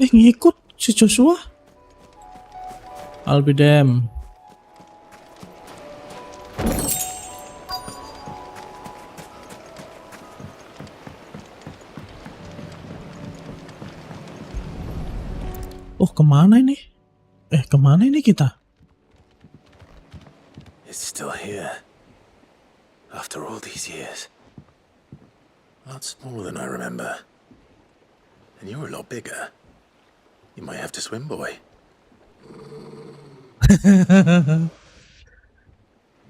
Ngikut si Joshua. I'll be damned. Oh, kemana ini? Kemana ini kita? It's still here. After all these years. A lot smaller than I remember. And you're a lot bigger. You might have to swim, boy.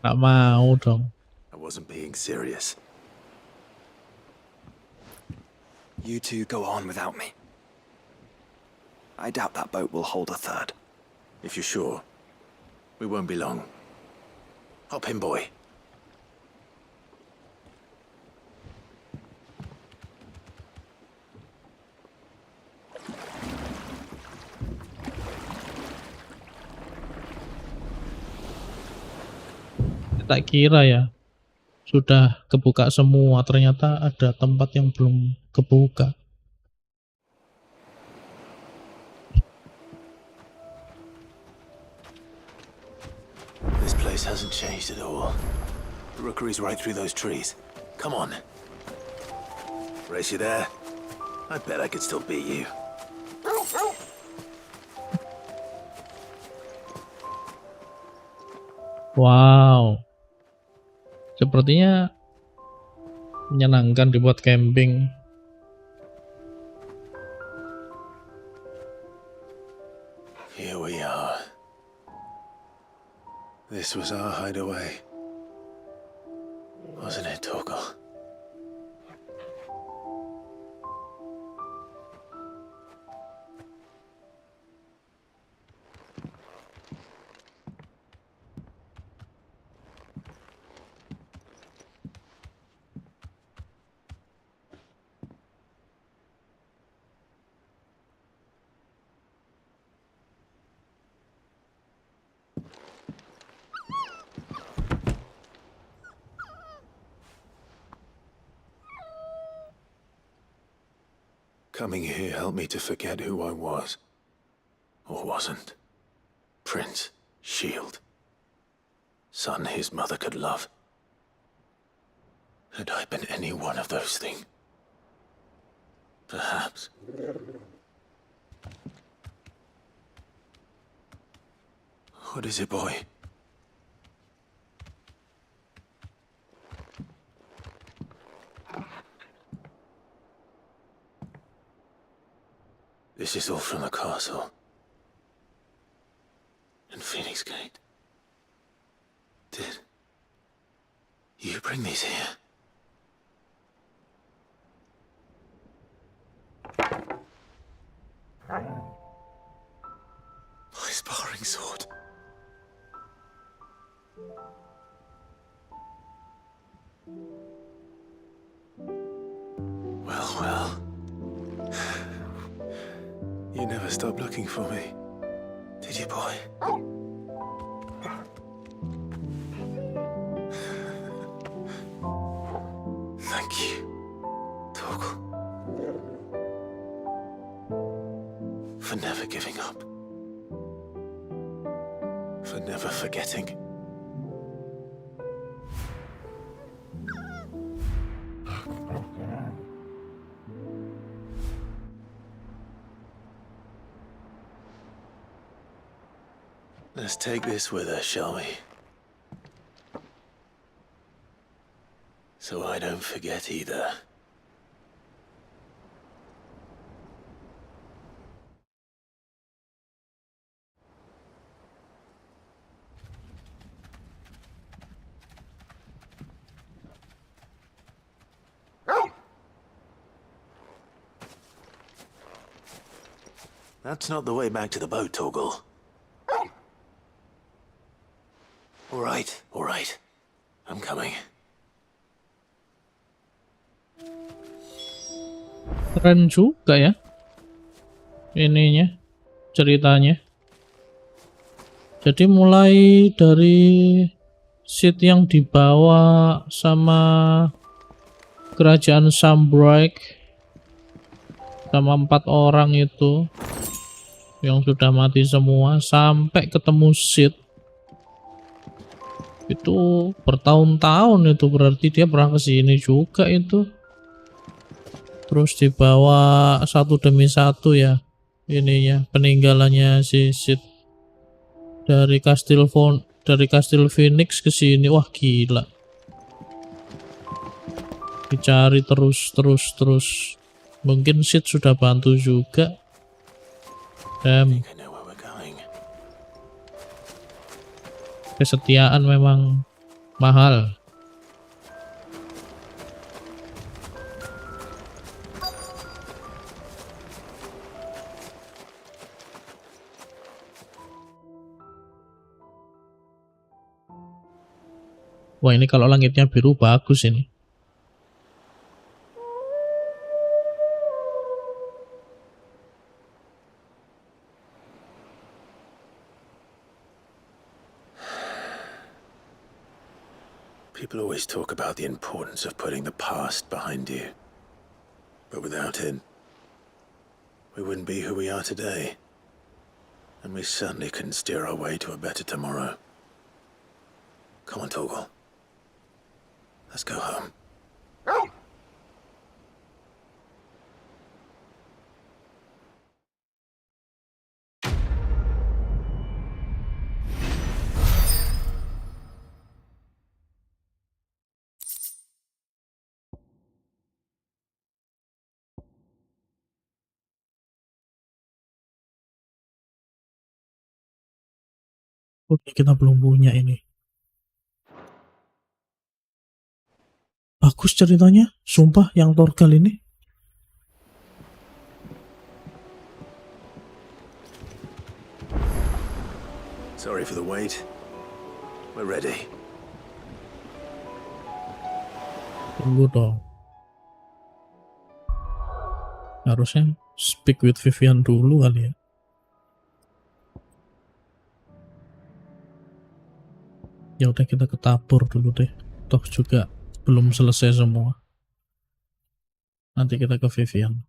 Nggak mau dong. I wasn't being serious. You two go on without me. I doubt that boat will hold a third. If you're sure, we won't be long. Hop in, boy. Tak kira ya sudah kebuka semua, ternyata ada tempat yang belum kebuka. This place hasn't changed at all. The rookery's right through those trees. Come on. Race you there? I bet I could still beat you. Wow. Sepertinya menyenangkan dibuat camping. Here we are. This was our hideaway. Wasn't it, Torgal? Coming here helped me to forget who I was. Or wasn't. Prince, shield. Son his mother could love. Had I been any one of those things? Perhaps. What is it, boy? This is all from the castle. And Phoenix Gate. Did you bring these here? My sparring sword. Well, well. You never stopped looking for me, did you, boy? Thank you, Torgal, for never giving up, for never forgetting. Let's take this with us, shall we? So I don't forget either. That's not the way back to the boat, Torgal. All right. I'm coming. Keren juga ya ininya, ceritanya. Jadi mulai dari seat yang dibawa sama kerajaan Sunbreak sama 4 orang itu yang sudah mati semua sampai ketemu seat itu bertahun-tahun, itu berarti dia pernah kesini juga itu. Terus dibawa satu demi satu ya ininya, peninggalannya si Sid dari Kastil Phoenix ke sini. Wah gila, dicari terus. Mungkin Sid sudah bantu juga. Kesetiaan memang mahal. Wah ini kalau langitnya biru bagus ini. People always talk about the importance of putting the past behind you. But without it, we wouldn't be who we are today. And we certainly couldn't steer our way to a better tomorrow. Come on, Torgal. Let's go home. Oke, kita belum punya ini. Bagus ceritanya, sumpah yang Torgal ini. Sorry for the wait. We're ready. Tunggu dong. Harusnya speak with Vivian dulu kali ya. Ya udah kita ketabur dulu deh. Toh juga belum selesai semua. Nanti kita ke Vivian.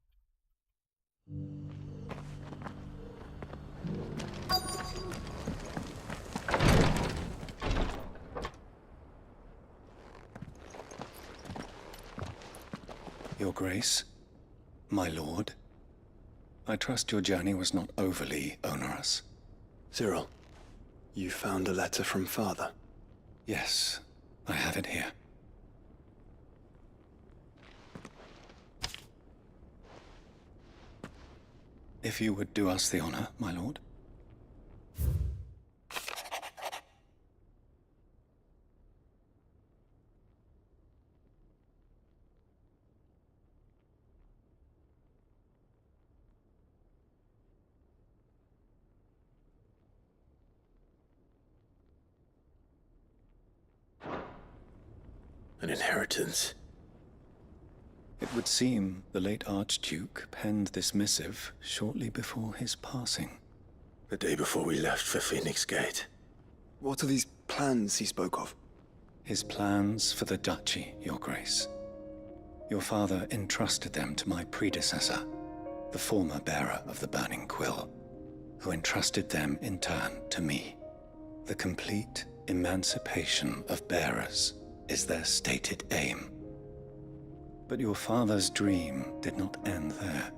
Your Grace, my lord. I trust your journey was not overly onerous. Cyril, you found a letter from Father? Yes, I have it here. If you would do us the honor, my lord. An inheritance. It would seem the late Archduke penned this missive shortly before his passing. The day before we left for Phoenix Gate. What are these plans he spoke of? His plans for the duchy, Your Grace. Your father entrusted them to my predecessor, the former bearer of the Burning Quill, who entrusted them in turn to me. The complete emancipation of bearers is their stated aim. But your father's dream did not end there.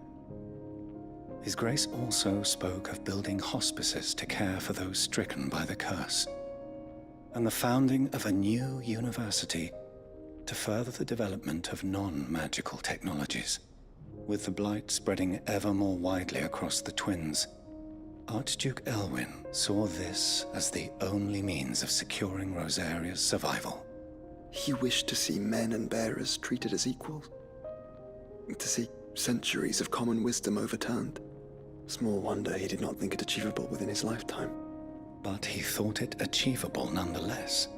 His Grace also spoke of building hospices to care for those stricken by the curse, and the founding of a new university to further the development of non-magical technologies. With the blight spreading ever more widely across the twins, Archduke Elwyn saw this as the only means of securing Rosaria's survival. He wished to see men and bearers treated as equals. To see centuries of common wisdom overturned. Small wonder he did not think it achievable within his lifetime. But he thought it achievable nonetheless.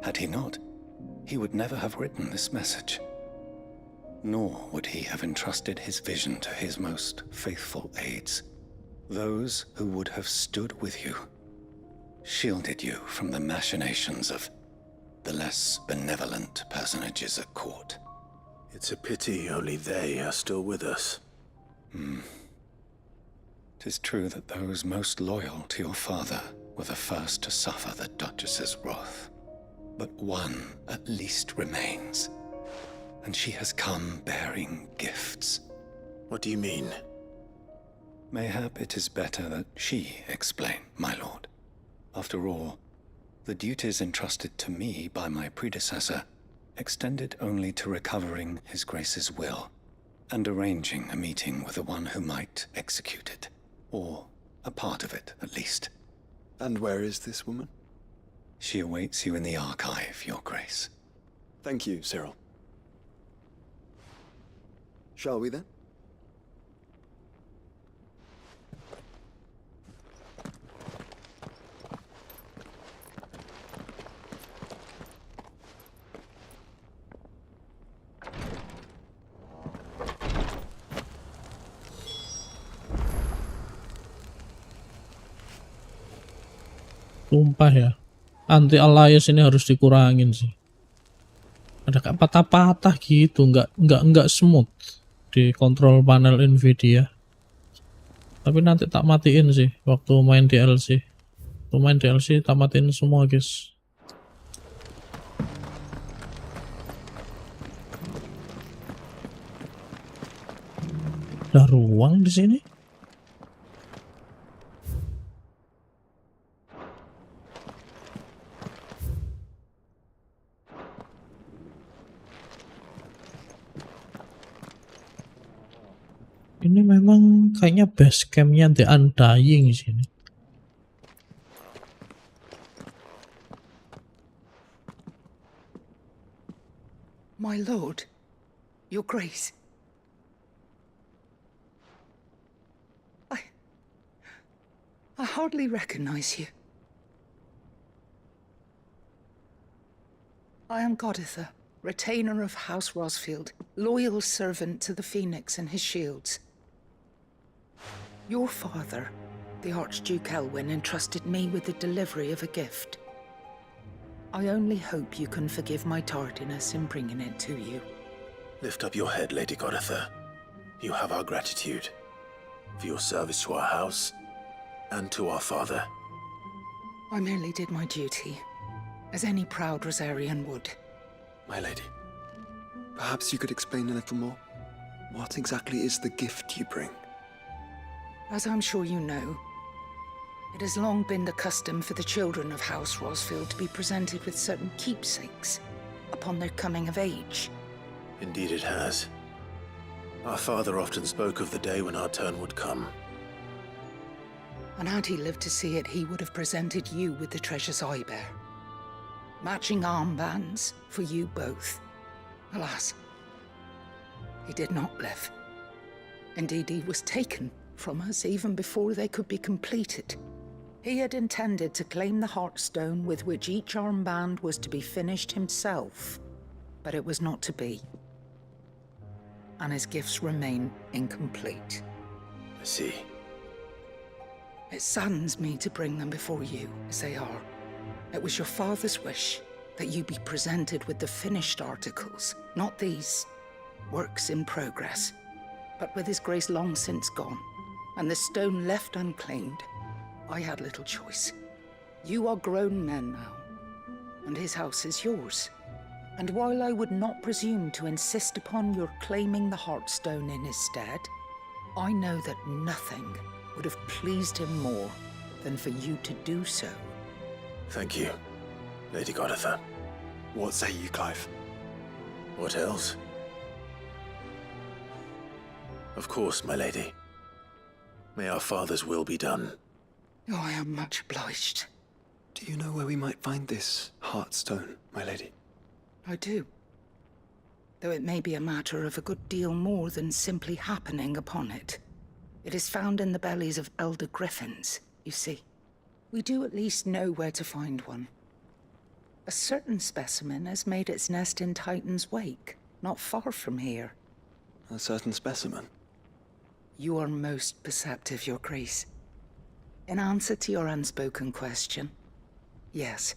Had he not, he would never have written this message. Nor would he have entrusted his vision to his most faithful aides, those who would have stood with you, shielded you from the machinations of the less benevolent personages at court. It's a pity only they are still with us. 'Tis true that those most loyal to your father were the first to suffer the Duchess's wrath. But one at least remains, and she has come bearing gifts. What do you mean? Mayhap it is better that she explain, my lord. After all, the duties entrusted to me by my predecessor extended only to recovering His Grace's will and arranging a meeting with the one who might execute it, or a part of it at least. And where is this woman? She awaits you in the archive, Your Grace. Thank you, Cyril. Shall we then? Sumpah ya, anti alias ini harus dikurangin sih. Ada kayak patah-patah gitu, nggak smooth di kontrol panel Nvidia. Tapi nanti tak matiin sih waktu main DLC. Waktu main DLC tak matiin semua guys. Ada ruang di sini. Ini memang kayaknya base campnya The Undying sini. My lord, Your Grace. I hardly recognize you. I am Goditha, retainer of House Rosfield, loyal servant to the Phoenix and his shields. Your father, the Archduke Elwyn, entrusted me with the delivery of a gift. I only hope you can forgive my tardiness in bringing it to you. Lift up your head, Lady Goditha. You have our gratitude for your service to our house and to our father. I merely did my duty, as any proud Rosarian would. My lady, perhaps you could explain a little more? What exactly is the gift you bring? As I'm sure you know, it has long been the custom for the children of House Rosfield to be presented with certain keepsakes upon their coming of age. Indeed it has. Our father often spoke of the day when our turn would come. And had he lived to see it, he would have presented you with the treasures I bear. Matching armbands for you both. Alas, he did not live. Indeed, he was taken from us even before they could be completed. He had intended to claim the Heartstone with which each armband was to be finished himself, but it was not to be. And his gifts remain incomplete. I see. It saddens me to bring them before you, as they are. It was your father's wish that you be presented with the finished articles, not these works in progress. But with his grace long since gone, and the stone left unclaimed, I had little choice. You are grown men now, and his house is yours. And while I would not presume to insist upon your claiming the Heartstone in his stead, I know that nothing would have pleased him more than for you to do so. Thank you, Lady Goditha. What say you, Clive? What else? Of course, my lady. May our father's will be done. Oh, I am much obliged. Do you know where we might find this Heartstone, my lady? I do. Though it may be a matter of a good deal more than simply happening upon it. It is found in the bellies of elder griffins, you see. We do at least know where to find one. A certain specimen has made its nest in Titan's Wake, not far from here. A certain specimen? You are most perceptive, Your Grace. In answer to your unspoken question, yes.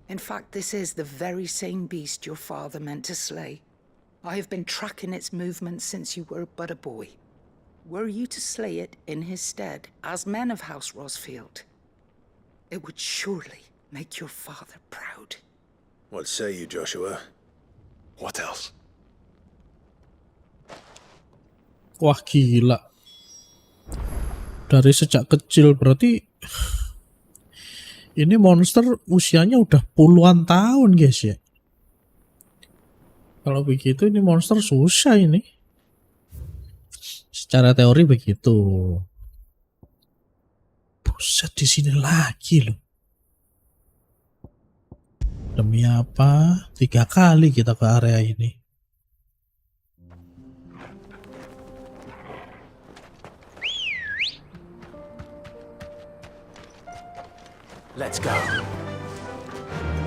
In fact, this is the very same beast your father meant to slay. I have been tracking its movements since you were but a boy. Were you to slay it in his stead, as men of House Rosfield, it would surely make your father proud. What say you, Joshua? What else? Wah, gila. Dari sejak kecil berarti ini monster usianya udah puluhan tahun, guys ya. Kalau begitu ini monster susah ini. Secara teori begitu. Buset, di sini lagi loh. Demi apa? 3 kali kita ke area ini. Let's go.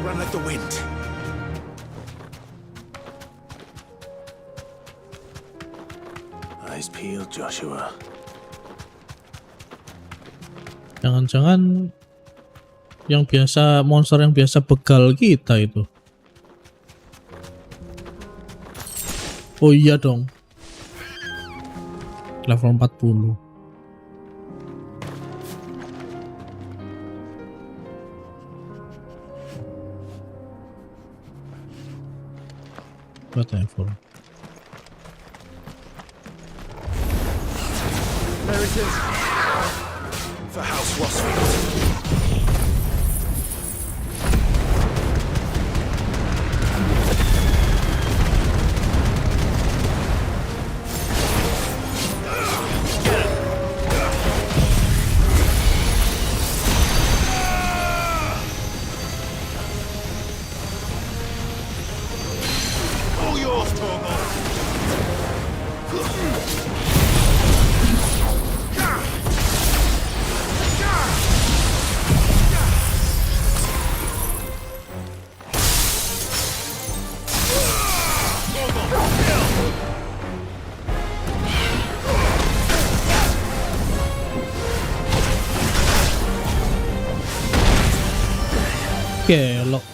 Run like the wind. Eyes peeled, Joshua. Jangan-jangan yang biasa, monster yang biasa begal kita itu. Oh iya dong. Level 40. Whatever. There it is. For House Rosfield. Kelok.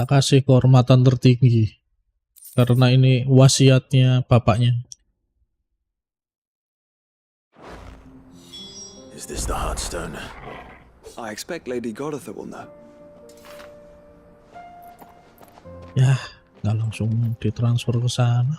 Tak kasih kehormatan tertinggi. Karena ini wasiatnya bapaknya. Is this the Heartstone? I expect Lady Goritha will know. Ya, nggak langsung ditransfer ke sana.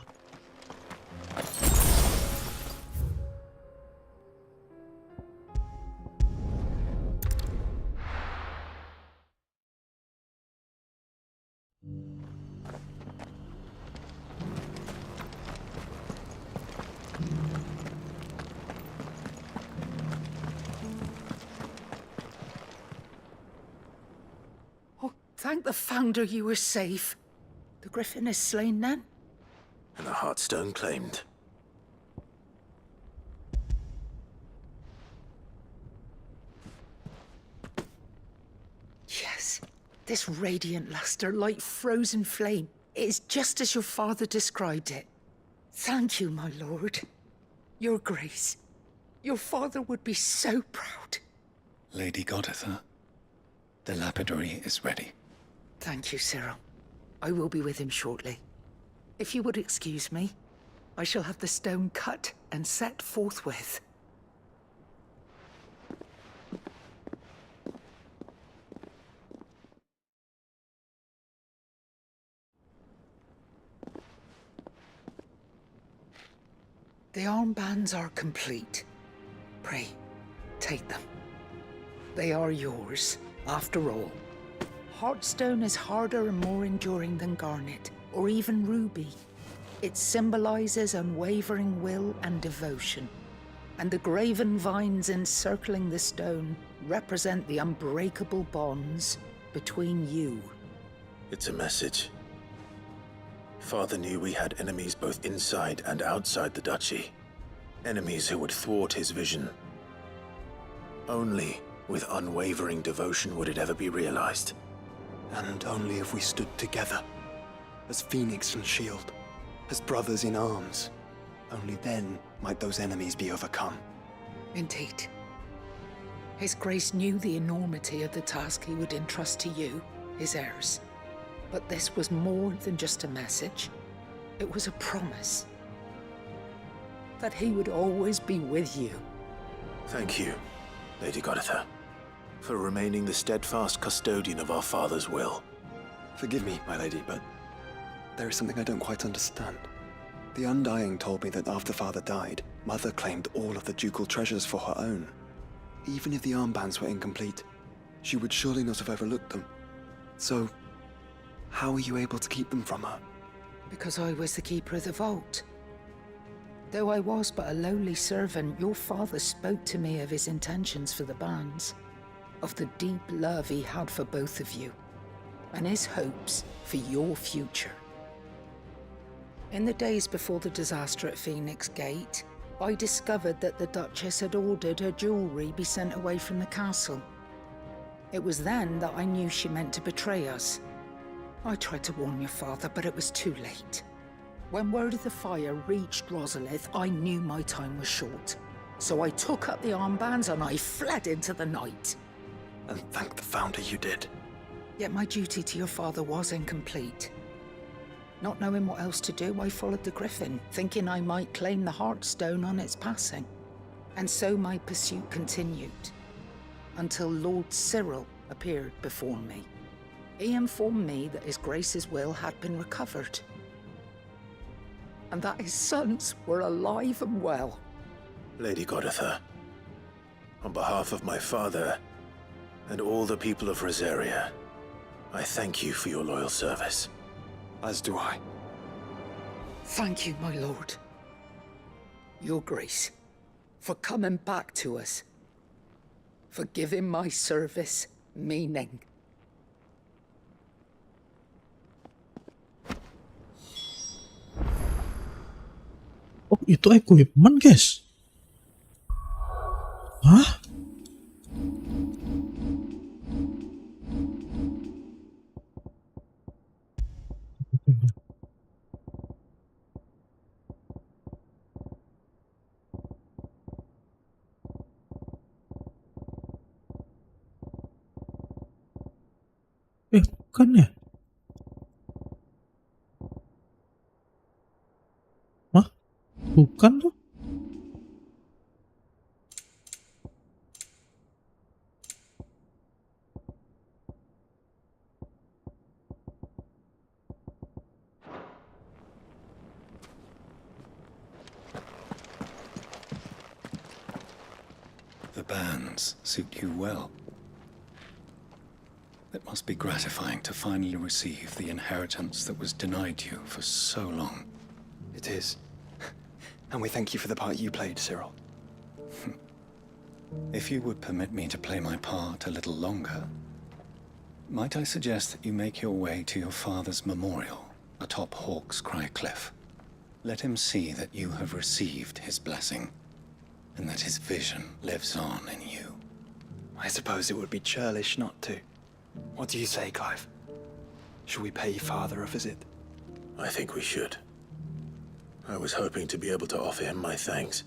Thank the Founder you were safe. The Griffin is slain then? And the Heartstone claimed. Yes. This radiant luster like frozen flame. It is just as your father described it. Thank you, my lord. Your grace. Your father would be so proud. Lady Goritha, the lapidary is ready. Thank you, Cyril. I will be with him shortly. If you would excuse me, I shall have the stone cut and set forthwith. The armbands are complete. Pray, take them. They are yours, after all. Heartstone is harder and more enduring than garnet, or even ruby. It symbolizes unwavering will and devotion. And the graven vines encircling the stone represent the unbreakable bonds between you. It's a message. Father knew we had enemies both inside and outside the duchy. Enemies who would thwart his vision. Only with unwavering devotion would it ever be realized. And only if we stood together, as Phoenix and Shield, as brothers in arms, only then might those enemies be overcome. Indeed. His Grace knew the enormity of the task he would entrust to you, his heirs. But this was more than just a message. It was a promise. That he would always be with you. Thank you, Lady Goritha, for remaining the steadfast custodian of our father's will. Forgive me, my lady, but there is something I don't quite understand. The Undying told me that after Father died, Mother claimed all of the ducal treasures for her own. Even if the armbands were incomplete, she would surely not have overlooked them. So, how were you able to keep them from her? Because I was the keeper of the vault. Though I was but a lowly servant, your father spoke to me of his intentions for the bands, of the deep love he had for both of you, and his hopes for your future. In the days before the disaster at Phoenix Gate, I discovered that the Duchess had ordered her jewelry be sent away from the castle. It was then that I knew she meant to betray us. I tried to warn your father, but it was too late. When word of the fire reached Rosalith, I knew my time was short. So I took up the armbands and I fled into the night. And thank the Founder you did. Yet my duty to your father was incomplete. Not knowing what else to do, I followed the Griffin, thinking I might claim the Heartstone on its passing. And so my pursuit continued, until Lord Cyril appeared before me. He informed me that His Grace's will had been recovered, and that his sons were alive and well. Lady Goritha, on behalf of my father and all the people of Rosaria, I thank you for your loyal service. As do I. Thank you, my lord. Your Grace, for coming back to us, for giving my service meaning. Oh, itu equipment, guys. Hah? Bukan ya? bukan tuh. The bands suit you well. It must be gratifying to finally receive the inheritance that was denied you for so long. It is. And we thank you for the part you played, Cyril. If you would permit me to play my part a little longer, might I suggest that you make your way to your father's memorial atop Hawk's Cry Cliff? Let him see that you have received his blessing, and that his vision lives on in you. I suppose it would be churlish not to. What do you say, Clive? Should we pay Father a visit? I think we should. I was hoping to be able to offer him my thanks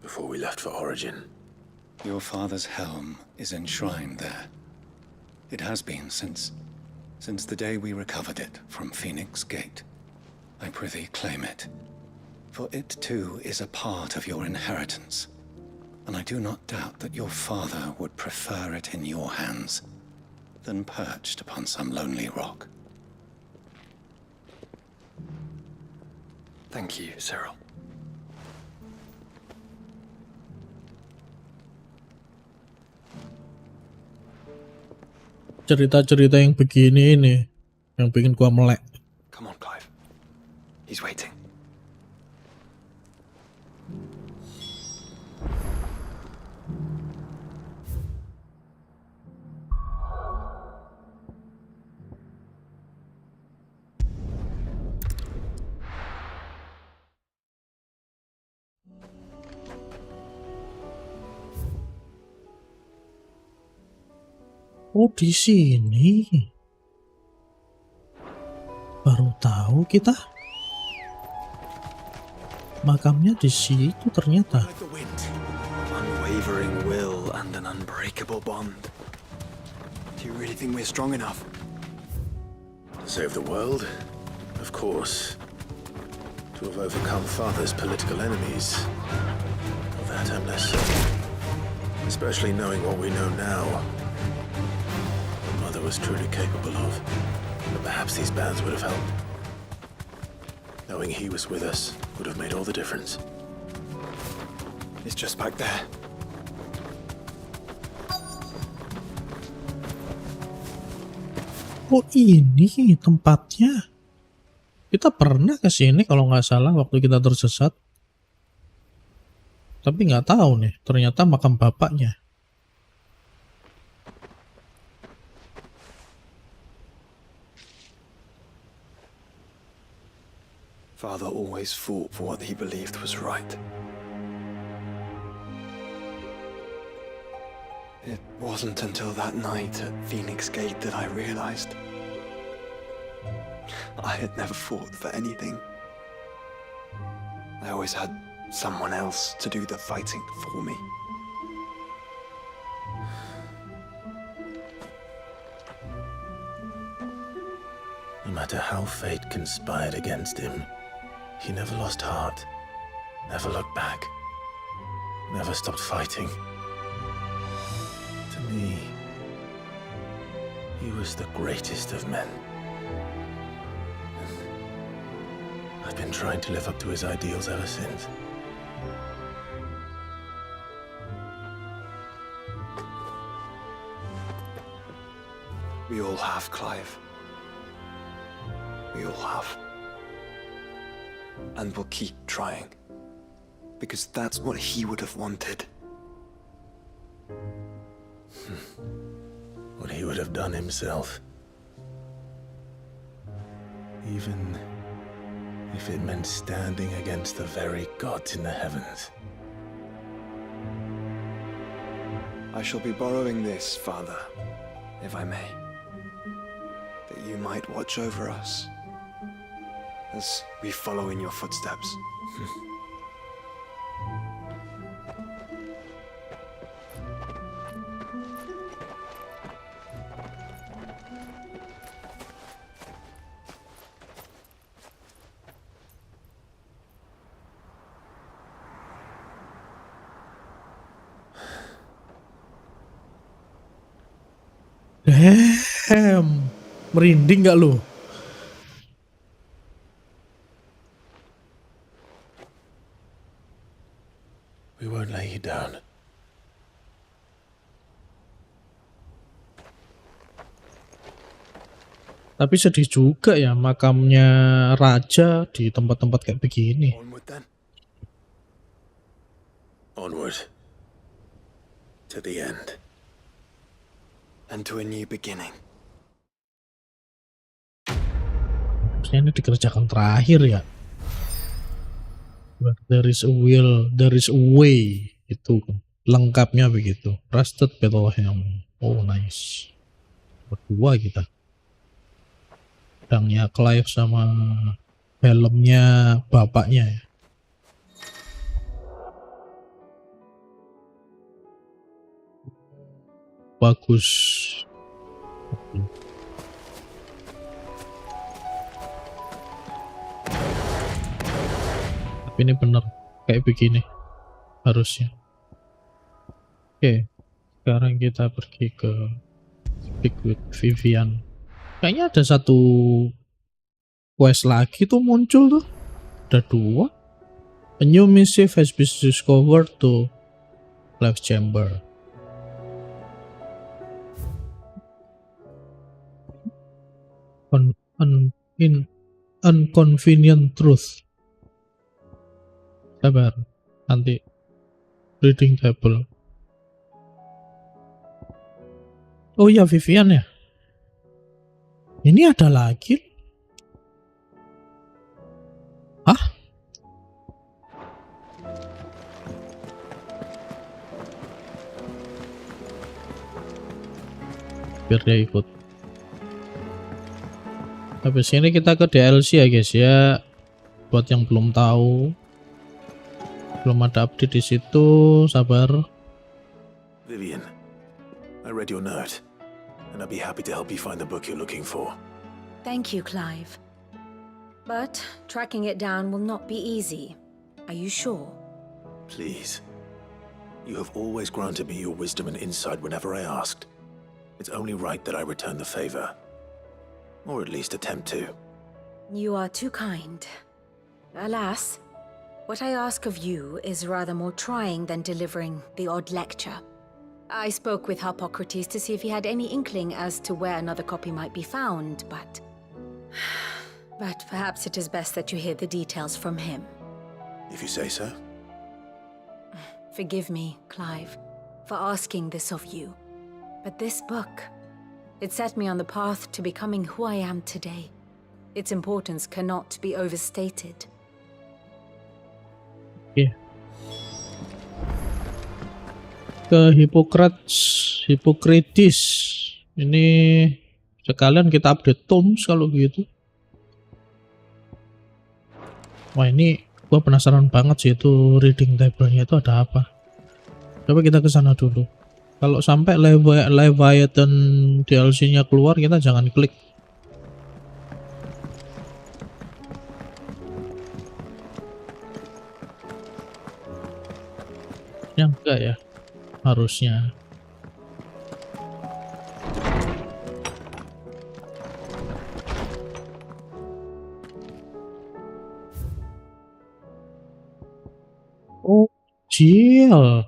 before we left for Origin. Your father's helm is enshrined there. It has been since the day we recovered it from Phoenix Gate. I prithee claim it, for it too is a part of your inheritance, and I do not doubt that your father would prefer it in your hands than perched upon some lonely rock. Thank you, Cyril. Cerita-cerita yang begini ini yang bikin gua melek. Come on, Clive. He's waiting. Oh, di sini. Baru tahu kita. Makamnya di situ ternyata. Unwavering will and an unbreakable bond. Do you really think we're strong enough? Save the world? Of course. To have overcome Father's political enemies. Of that I'm less certain. Especially knowing what we know now. What Mother was truly capable of. But perhaps these bands would have helped. Knowing he was with us would have made all the difference. It's just back there. Oh, ini tempatnya. Kita pernah ke sini kalau nggak salah waktu kita tersesat. Tapi nggak tahu nih, ternyata makam bapaknya. Father always fought for what he believed was right. It wasn't until that night at Phoenix Gate that I realized I had never fought for anything. I always had someone else to do the fighting for me. No matter how fate conspired against him, he never lost heart, never looked back, never stopped fighting. To me, he was the greatest of men. I've been trying to live up to his ideals ever since. We all have, Clive. We all have. And we'll keep trying. Because that's what he would have wanted. What he would have done himself. Even if it meant standing against the very gods in the heavens. I shall be borrowing this, Father, if I may. That you might watch over us as we follow in your footsteps. Damn. Merinding gak lu? We won't lay you down. Tapi sedih juga ya makamnya raja di tempat-tempat kayak begini. Onward then. Onward. To the end. And to a new beginning. Harusnya ini dikerjakan terakhir ya. Where there is a will, there is a way. Itu lengkapnya begitu. Rusted Bethlehem. Oh nice. Berdua kita. Pedangnya Clive sama helmnya bapaknya ya. Bagus. Tapi ini bener kayak begini harusnya. Oke, sekarang kita pergi ke Speak with Vivian. Kayaknya ada satu quest lagi tuh muncul tuh. Ada 2. A new missive has been discovered to Clive's chamber. Inconvenient truth. Sabar, nanti reading table. Oh iya Vivian ya. Ini ada lagi. Hah? Biar dia ikut. Habis ini kita ke DLC ya guys ya. Buat yang belum tahu, belum ada update di situ, sabar. Vivian, I read your note, and I'd be happy to help you find the book you're looking for. Thank you, Clive. But tracking it down will not be easy. Are you sure? Please. You have always granted me your wisdom and insight whenever I asked. It's only right that I return the favor. Or at least attempt to. You are too kind. Alas, what I ask of you is rather more trying than delivering the odd lecture. I spoke with Harpocrates to see if he had any inkling as to where another copy might be found, but perhaps it is best that you hear the details from him. If you say so. Forgive me, Clive, for asking this of you. But this book, it set me on the path to becoming who I am today. Its importance cannot be overstated. Oke. Ke Hippocrates. Ini sekalian kita update tomes kalau gitu. Wah ini gua penasaran banget sih itu reading table-nya itu ada apa. Coba kita ke sana dulu. Kalau sampai Leviathan DLC-nya keluar, kita jangan klik. Ya enggak ya, harusnya. Oh, Jill.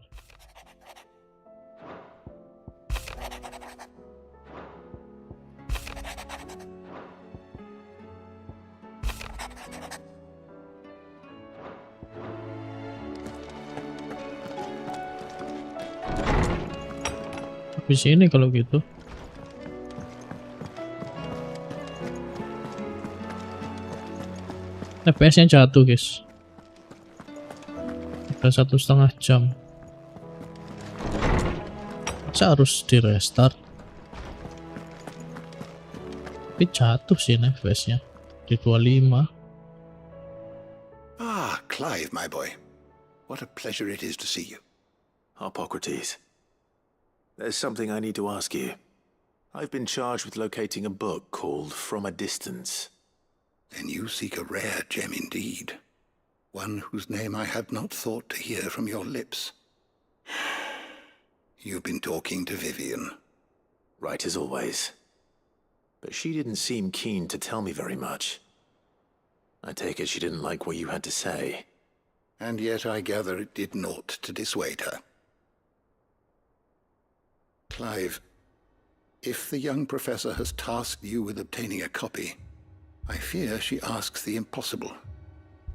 Di sini kalau gitu. FPS-nya jatuh guys. Udah 1,5 jam. Masa harus di restart? Tapi jatuh sih FPS-nya di 25. Ah, Clive, my boy. What a pleasure it is to see you. Harpocrates. There's something I need to ask you. I've been charged with locating a book called From a Distance. Then you seek a rare gem indeed. One whose name I had not thought to hear from your lips. You've been talking to Vivian. Right as always. But she didn't seem keen to tell me very much. I take it she didn't like what you had to say. And yet I gather it did naught to dissuade her. Clive, if the young professor has tasked you with obtaining a copy, I fear she asks the impossible.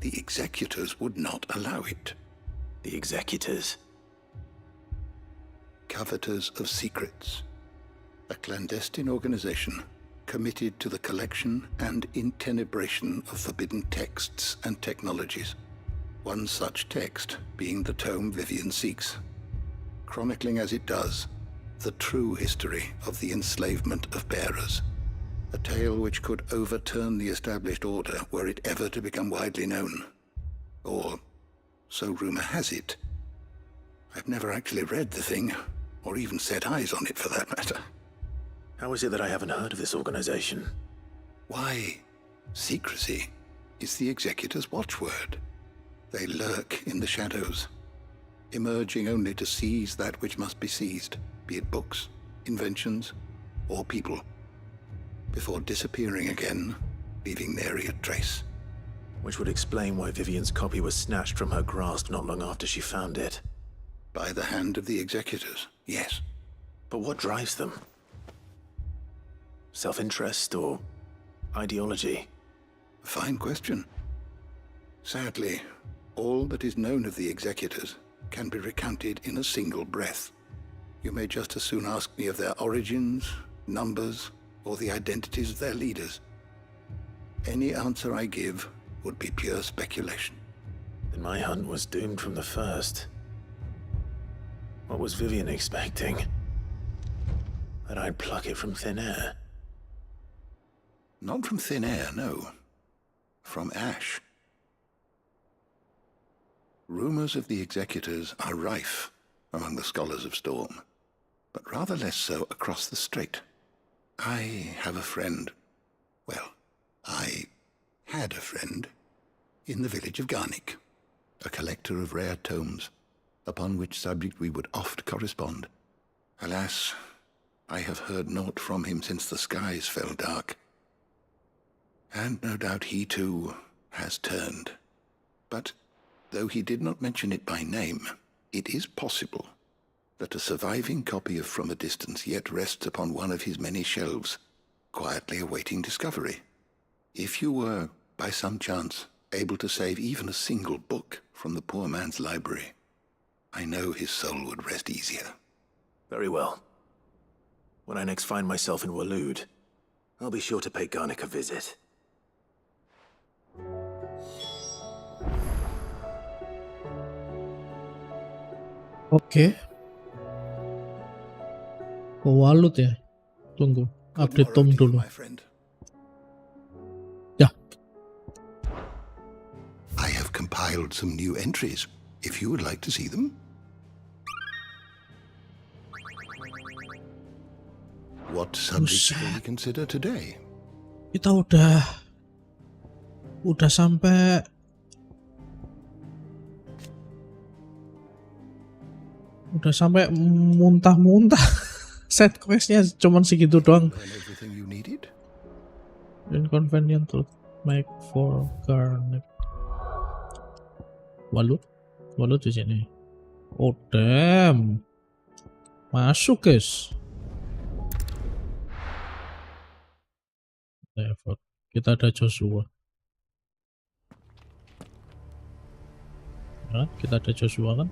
The executors would not allow it. The executors? Coveters of secrets. A clandestine organization committed to the collection and intenebration of forbidden texts and technologies. One such text being the tome Vivian seeks, chronicling as it does the true history of the enslavement of bearers. A tale which could overturn the established order were it ever to become widely known. Or, so rumor has it. I've never actually read the thing, or even set eyes on it for that matter. How is it that I haven't heard of this organization? Why, secrecy is the executor's watchword. They lurk in the shadows, emerging only to seize that which must be seized, be it books, inventions, or people, before disappearing again, leaving nary a trace. Which would explain why Vivian's copy was snatched from her grasp not long after she found it. By the hand of the executors, yes. But what drives them? Self-interest or ideology? A fine question. Sadly, all that is known of the executors can be recounted in a single breath. You may just as soon ask me of their origins, numbers, or the identities of their leaders. Any answer I give would be pure speculation. Then my hunt was doomed from the first. What was Vivian expecting? That I'd pluck it from thin air? Not from thin air, no. From ash. Rumors of the executors are rife among the scholars of Storm, but rather less so across the strait. I have a friend. Well, I had a friend in the village of Garnick, a collector of rare tomes, upon which subject we would oft correspond. Alas, I have heard naught from him since the skies fell dark. And no doubt he too has turned. But though he did not mention it by name, it is possible that a surviving copy of From a Distance yet rests upon one of his many shelves, quietly awaiting discovery. If you were, by some chance, able to save even a single book from the poor man's library, I know his soul would rest easier. Very well. When I next find myself in Waloed, I'll be sure to pay Garnick a visit. Oke. Ke Walut ya. Tunggu. Update Tom dulu. Ya. I have compiled some new entries, if you would like to see them. What subject will we consider today? Kita udah sampai muntah-muntah. Set questnya cuman segitu doang. Inconvenient to make for Garnet. Walut di sini. Oh damn, masuk guys. Effort. Kita ada Joshua. Nah, kita ada Joshua kan?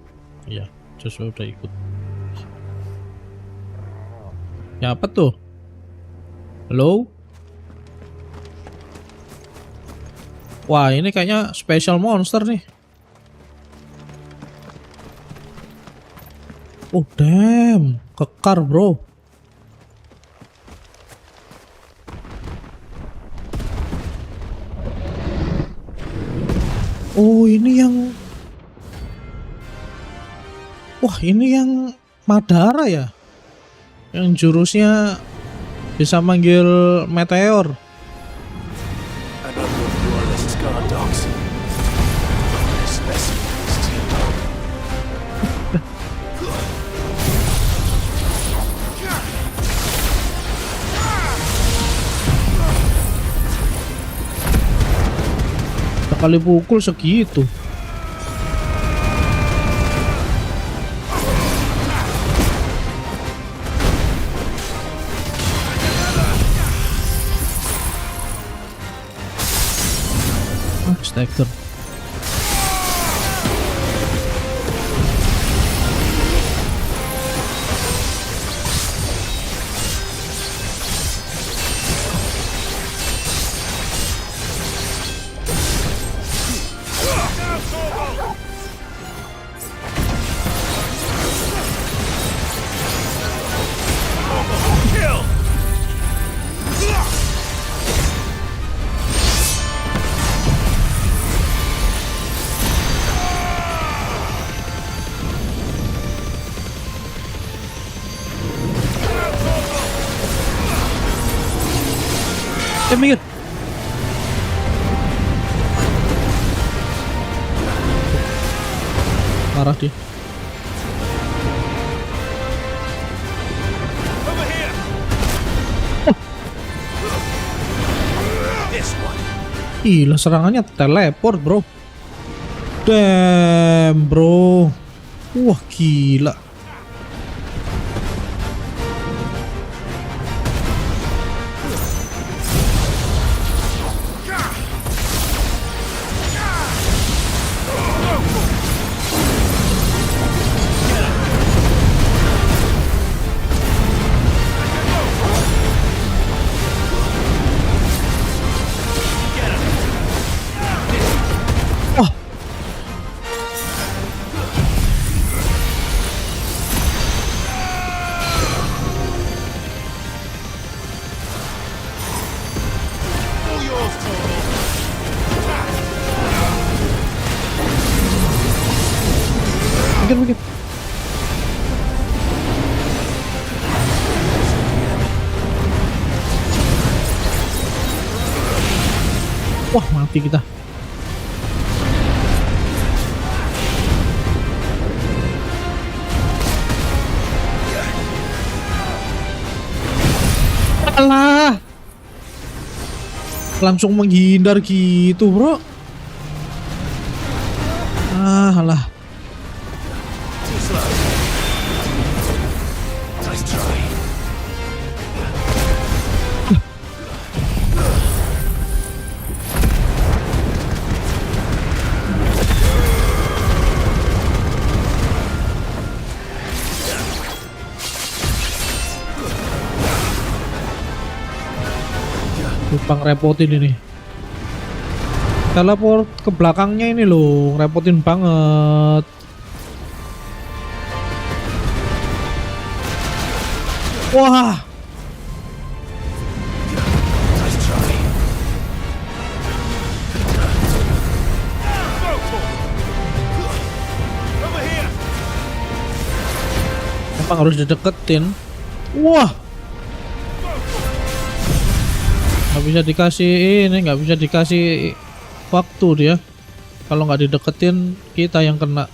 Iya, Joshua udah ikut. Ya apa tuh? Halo? Wah, ini kayaknya special monster nih. Oh damn, kekar bro. Oh ini yang, wah ini yang Madara ya, yang jurusnya bisa manggil meteor. Sekali pukul segitu. Stagger. Minggir. Marah dia. Gila, serangannya teleport, bro. Damn, bro. Wah, gila. Mungkin. Wah, mati kita. Alah. Langsung menghindar gitu, bro. Alah. Bang repotin ini. Teleport ke belakangnya ini loh, repotin banget. Wah. Emang harus dideketin. Wah. Nggak bisa dikasih ini, nggak bisa dikasih waktu dia. Kalau nggak dideketin, kita yang kena.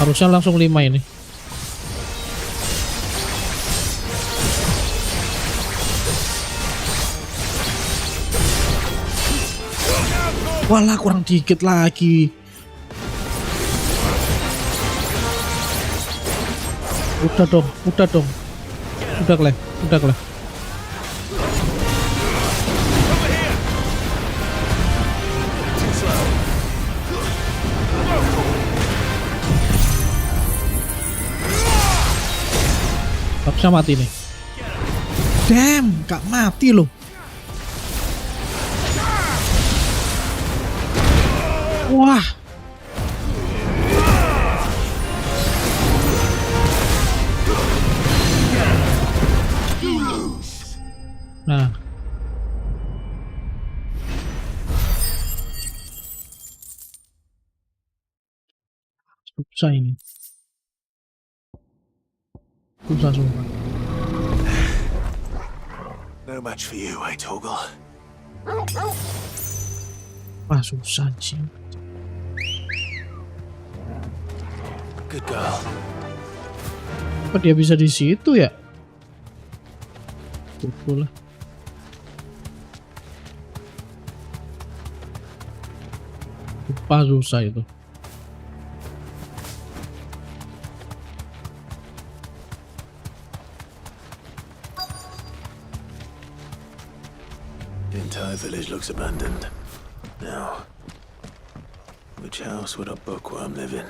Harusnya langsung 5 ini. Walah, kurang dikit lagi. Udah dong. Udah kleh. Bisa mati nih. Damn, gak mati loh. Wah. Nah. Susah ini. Susah sumpah. No match for you, eh, Toggle? Wah, susah sih. Good girl. Kok dia bisa di situ ya? Pukul lah. Lupa susah itu. The entire village looks abandoned. Now, which house would a bookworm live in?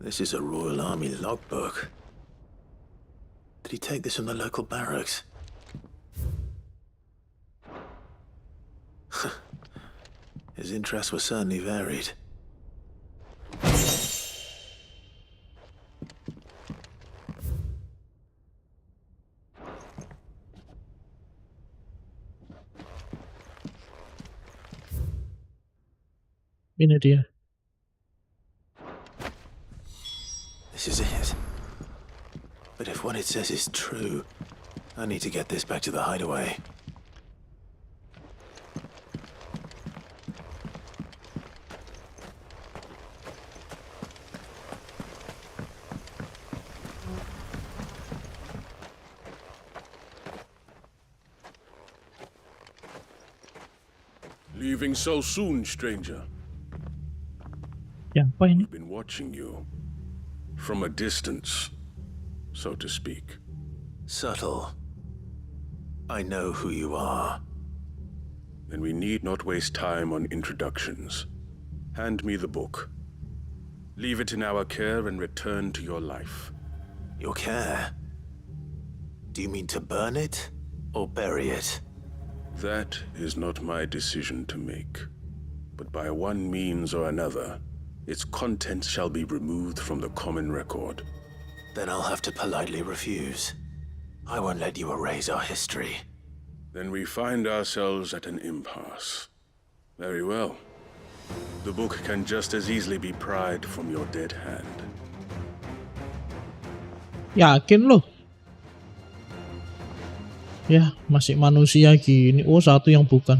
This is a Royal Army logbook. Did he take this from the local barracks? His interests were certainly varied. Ini dia. This is it. But if what it says is true, I need to get this back to the hideaway. Leaving so soon, stranger? Ya, apa ini? I've been watching you. From a distance, so to speak. Subtle. I know who you are. Then we need not waste time on introductions. Hand me the book. Leave it in our care and return to your life. Your care? Do you mean to burn it or bury it? That is not my decision to make. But by one means or another, its contents shall be removed from the common record. Then I'll have to politely refuse. I won't let you erase our history. Then we find ourselves at an impasse. Very well. The book can just as easily be pried from your dead hand. Yakin loh? Ya, masih manusia gini. Oh, satu yang bukan.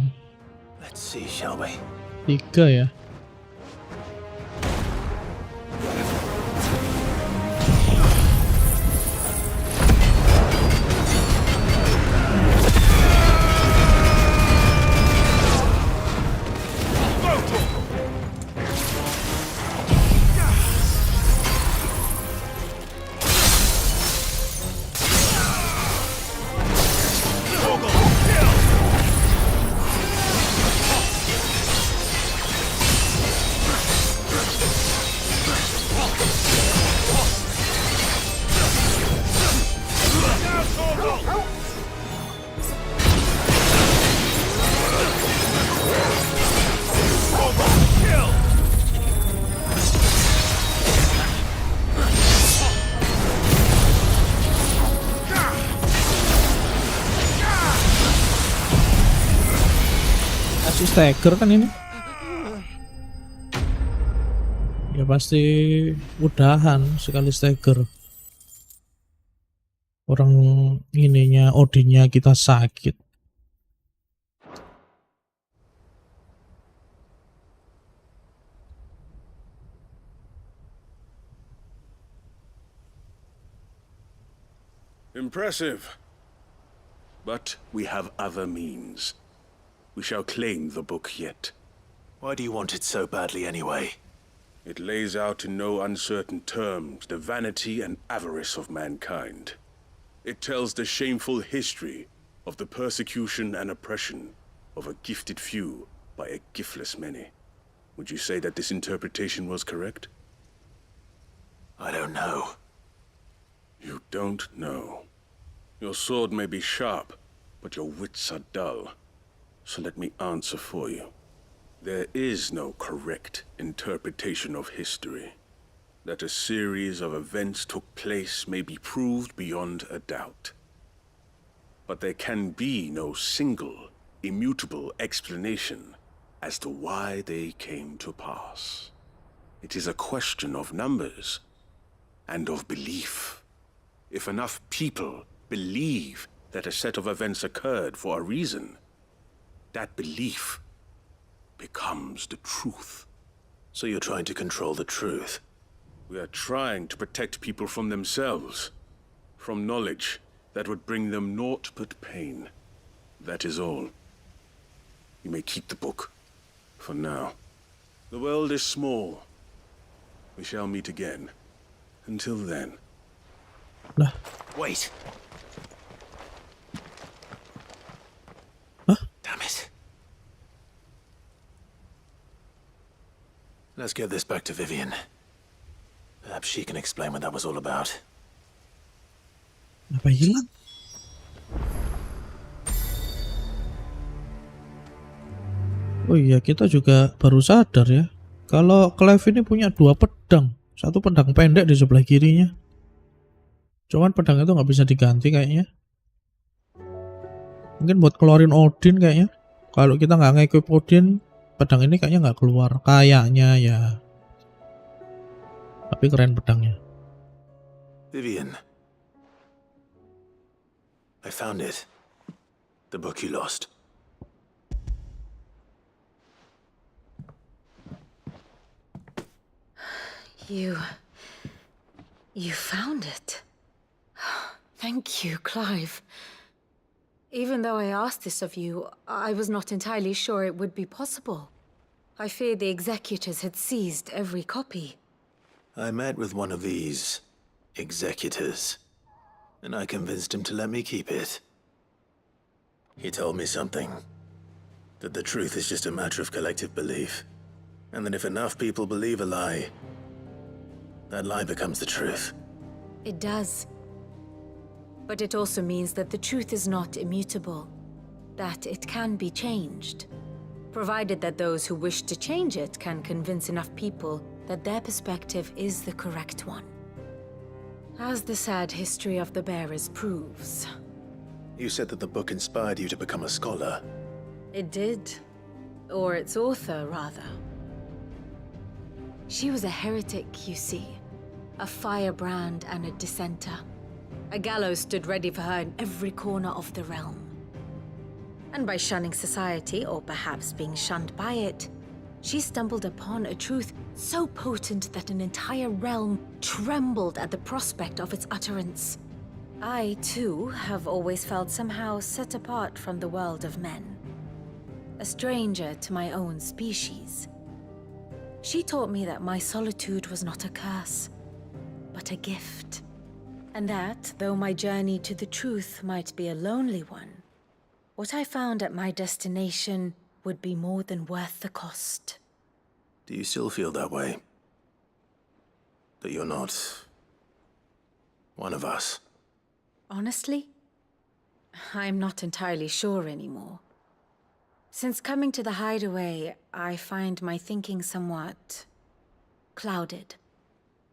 Let's see, shall we? 3 ya. Stagger kan ini ya, pasti udahan sekali stagger. Orang ininya Odinnya kita sakit. Impressive. But we have other means. We shall claim the book yet. Why do you want it so badly anyway? It lays out in no uncertain terms the vanity and avarice of mankind. It tells the shameful history of the persecution and oppression of a gifted few by a giftless many. Would you say that this interpretation was correct? I don't know. You don't know. Your sword may be sharp, but your wits are dull. So let me answer for you. There is no correct interpretation of history. That a series of events took place may be proved beyond a doubt. But there can be no single, immutable explanation as to why they came to pass. It is a question of numbers and of belief. If enough people believe that a set of events occurred for a reason, that belief becomes the truth. So you're trying to control the truth? We are trying to protect people from themselves, from knowledge that would bring them naught but pain. That is all. You may keep the book, for now. The world is small. We shall meet again. Until then. Wait. Huh? Damn it. Let's get this back to Vivian. Perhaps she can explain what that was all about. Apa hilang? Oh iya, kita juga baru sadar ya, kalau Clive ini punya 2 pedang. Satu pedang pendek di sebelah kirinya. Cuman pedang itu nggak bisa diganti kayaknya. Mungkin buat keluarin Odin kayaknya. Kalau kita nggak nge-equip Odin, pedang ini kayaknya nggak keluar. Kayaknya ya. Tapi keren pedangnya. Vivian. I found it. The book you lost. You found it. Thank you, Clive. Even though I asked this of you, I was not entirely sure it would be possible. I feared the executors had seized every copy. I met with one of these executors, and I convinced him to let me keep it. He told me something. That the truth is just a matter of collective belief. And that if enough people believe a lie, that lie becomes the truth. It does. But it also means that the truth is not immutable. That it can be changed. Provided that those who wish to change it can convince enough people that their perspective is the correct one. As the sad history of the bearers proves. You said that the book inspired you to become a scholar. It did. Or its author, rather. She was a heretic, you see. A firebrand and a dissenter. A gallows stood ready for her in every corner of the realm. And by shunning society, or perhaps being shunned by it, she stumbled upon a truth so potent that an entire realm trembled at the prospect of its utterance. I, too, have always felt somehow set apart from the world of men. A stranger to my own species. She taught me that my solitude was not a curse, but a gift. And that, though my journey to the truth might be a lonely one, what I found at my destination would be more than worth the cost. Do you still feel that way? That you're not one of us? Honestly, I'm not entirely sure anymore. Since coming to the hideaway, I find my thinking somewhat clouded.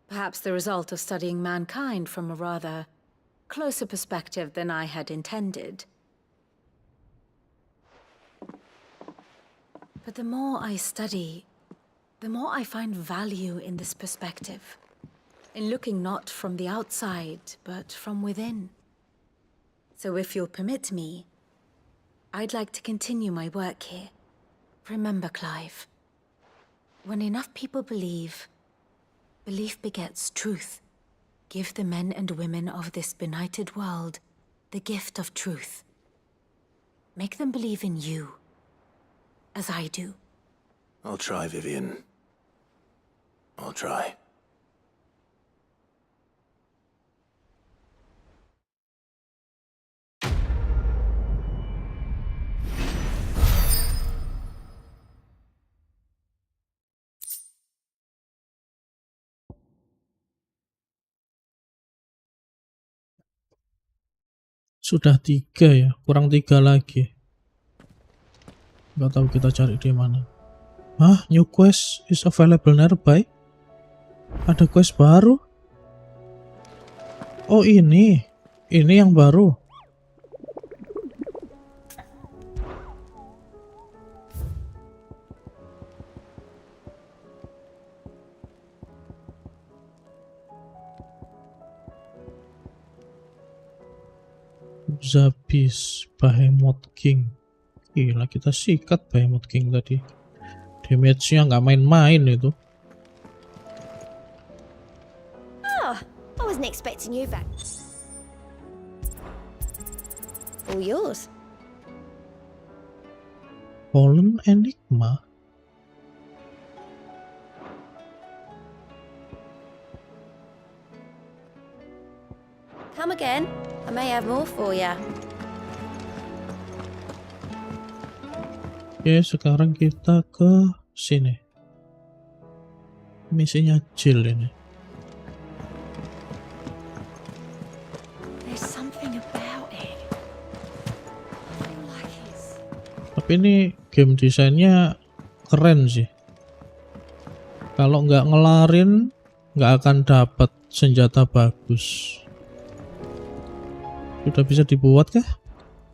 Perhaps the result of studying mankind from a rather closer perspective than I had intended. But the more I study, the more I find value in this perspective. In looking not from the outside, but from within. So if you'll permit me, I'd like to continue my work here. Remember, Clive, when enough people believe, belief begets truth. Give the men and women of this benighted world the gift of truth. Make them believe in you, as I do. I'll try, Vivian. I'll try. Sudah 3 ya, kurang 3 lagi. Nggak tahu kita cari di mana. Hah, new quest is available nearby. Ada quest baru. Oh ini yang baru. Zabis Behemoth King. Gila, kita sikat Behemoth King tadi. Damage-nya nggak main-main itu. Oh, I wasn't expecting you back. All yours. Fallen Enigma. Come again. I may have more for ya. Oke, sekarang kita ke sini. Misinya Jill ini. There's something about it. I feel like it's... Tapi ini game desainnya keren sih. Kalau nggak ngelarin, nggak akan dapat senjata bagus. Sudah bisa dibuat kah?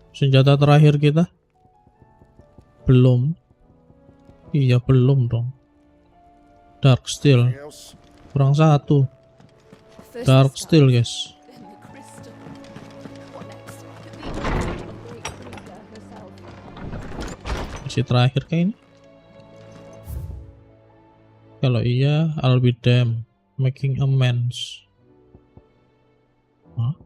Senjata terakhir kita? Belum. Iya, belum dong. Dark Steel. Kurang satu. Dark Steel, guys. Misi terakhir kayak ini. Kalau iya, I'll be damned. Making amends. Hah?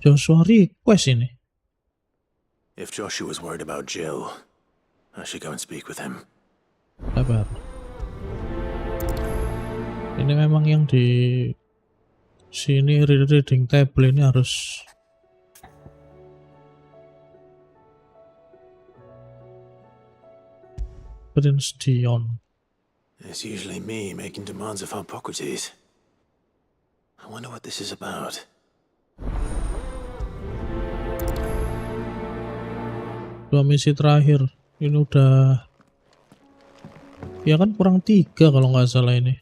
Joshua request ini. If Joshua was worried about Jill, I should go and speak with him. Sabar. Ini memang yang di sini reading table ini harus Prince Dion. It's usually me making demands of Hippocrates. I wonder what this is about. Dua misi terakhir ini udah ya kan kurang 3 kalau nggak salah ini.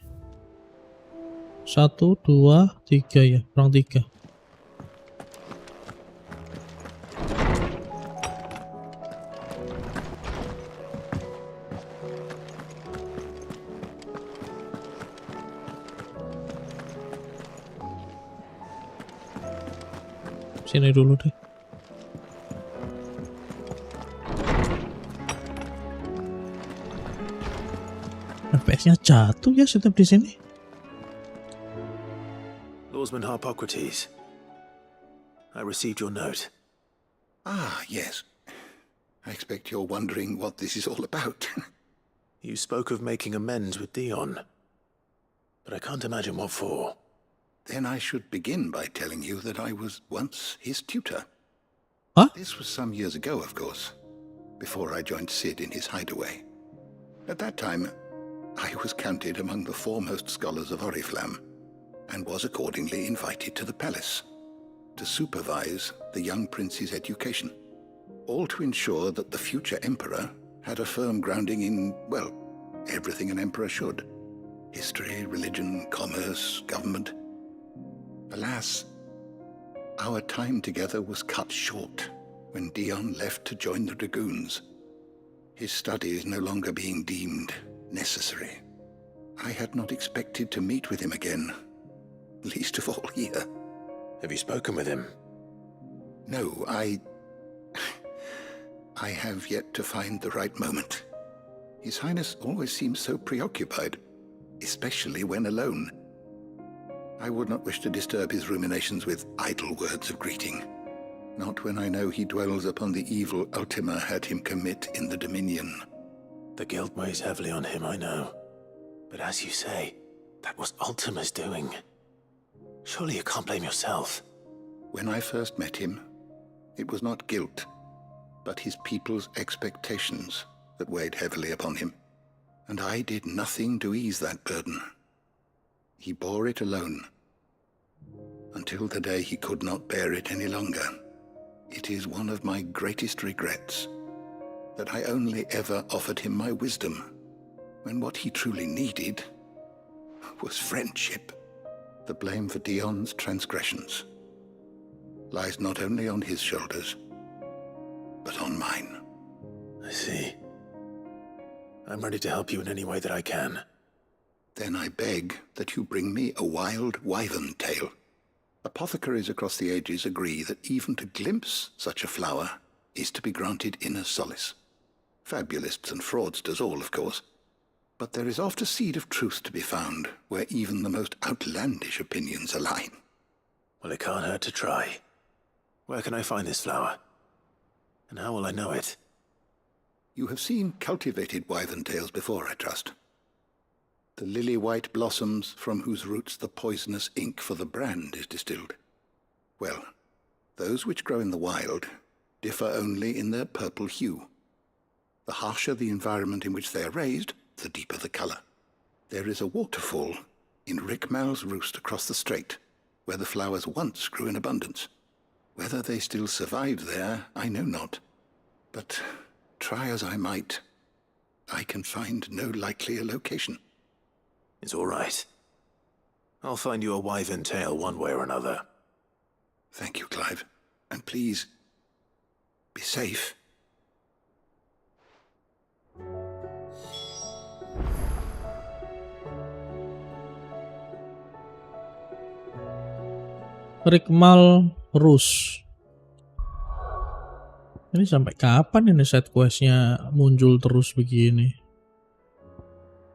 1, 2, 3 ya, kurang 3. Sini dulu deh. FPS-nya jatuh ya setiap di sini. Lawsman Hippocrates, I received your note. Ah, yes. I expect you're wondering what this is all about. You spoke of making amends with Dion, but I can't imagine what for. Then I should begin by telling you that I was once his tutor. Huh? This was some years ago, of course, before I joined Sid in his hideaway. At that time, I was counted among the foremost scholars of Oriflamme, and was accordingly invited to the palace to supervise the young prince's education, all to ensure that the future emperor had a firm grounding in, well, everything an emperor should. History, religion, commerce, government. Alas, our time together was cut short when Dion left to join the Dragoons, his studies no longer being deemed necessary. I had not expected to meet with him again, least of all here. Have you spoken with him? No, I have yet to find the right moment. His Highness always seems so preoccupied, especially when alone. I would not wish to disturb his ruminations with idle words of greeting, not when I know he dwells upon the evil Ultima had him commit in the Dominion. The guilt weighs heavily on him, I know. But as you say, that was Ultima's doing. Surely you can't blame yourself. When I first met him, it was not guilt, but his people's expectations that weighed heavily upon him. And I did nothing to ease that burden. He bore it alone, until the day he could not bear it any longer. It is one of my greatest regrets that I only ever offered him my wisdom, when what he truly needed was friendship. The blame for Dion's transgressions lies not only on his shoulders, but on mine. I see. I'm ready to help you in any way that I can. Then I beg that you bring me a wild wyvern tail. Apothecaries across the ages agree that even to glimpse such a flower is to be granted inner solace. Fabulists and fraudsters all, of course. But there is oft a seed of truth to be found where even the most outlandish opinions align. Well, it can't hurt to try. Where can I find this flower? And how will I know it? You have seen cultivated wyvern tails before, I trust. The lily-white blossoms from whose roots the poisonous ink for the brand is distilled. Well, those which grow in the wild differ only in their purple hue. The harsher the environment in which they are raised, the deeper the colour. There is a waterfall in Rickmal's roost across the strait, where the flowers once grew in abundance. Whether they still survive there, I know not. But try as I might, I can find no likelier location. It's all right. I'll find you a wyvern tail one way or another. Thank you, Clive. And please, be safe. Rickmal Rus. Ini sampai kapan ini side questnya muncul terus begini?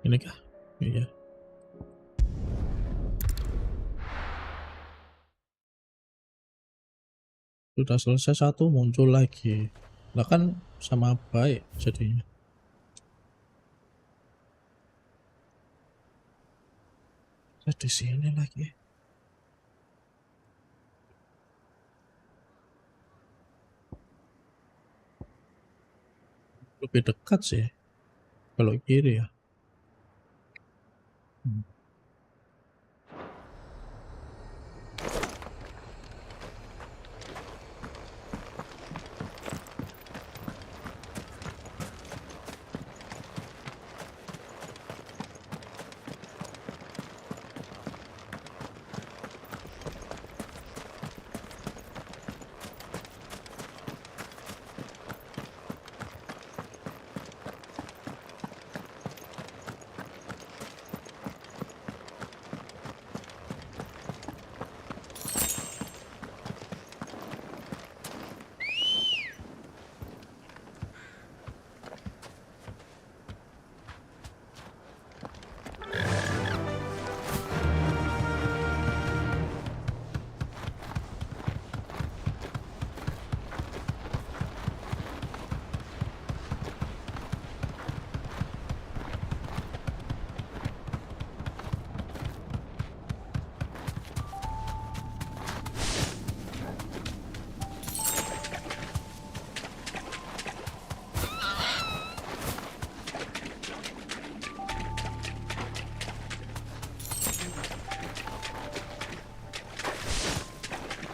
Ini kah? Iya. Sudah selesai satu muncul lagi. Lah kan sama baik jadinya. Di sini lagi. Lebih dekat sih kalau kiri ya.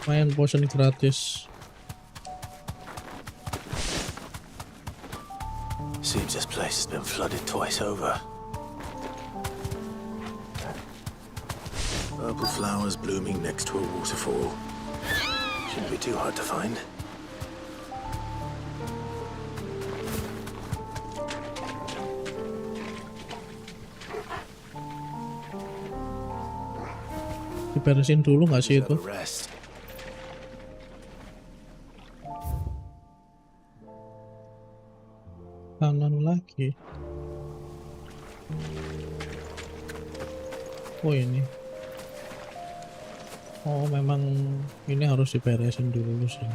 Main potion gratis. Seems this place has been flooded twice over. Purple flowers blooming next to a waterfall. Shouldn't be too hard to find. Diberesin dulu nggak sih itu? Kanan lagi. Oh ini. Oh memang ini harus diberesin dulu sih.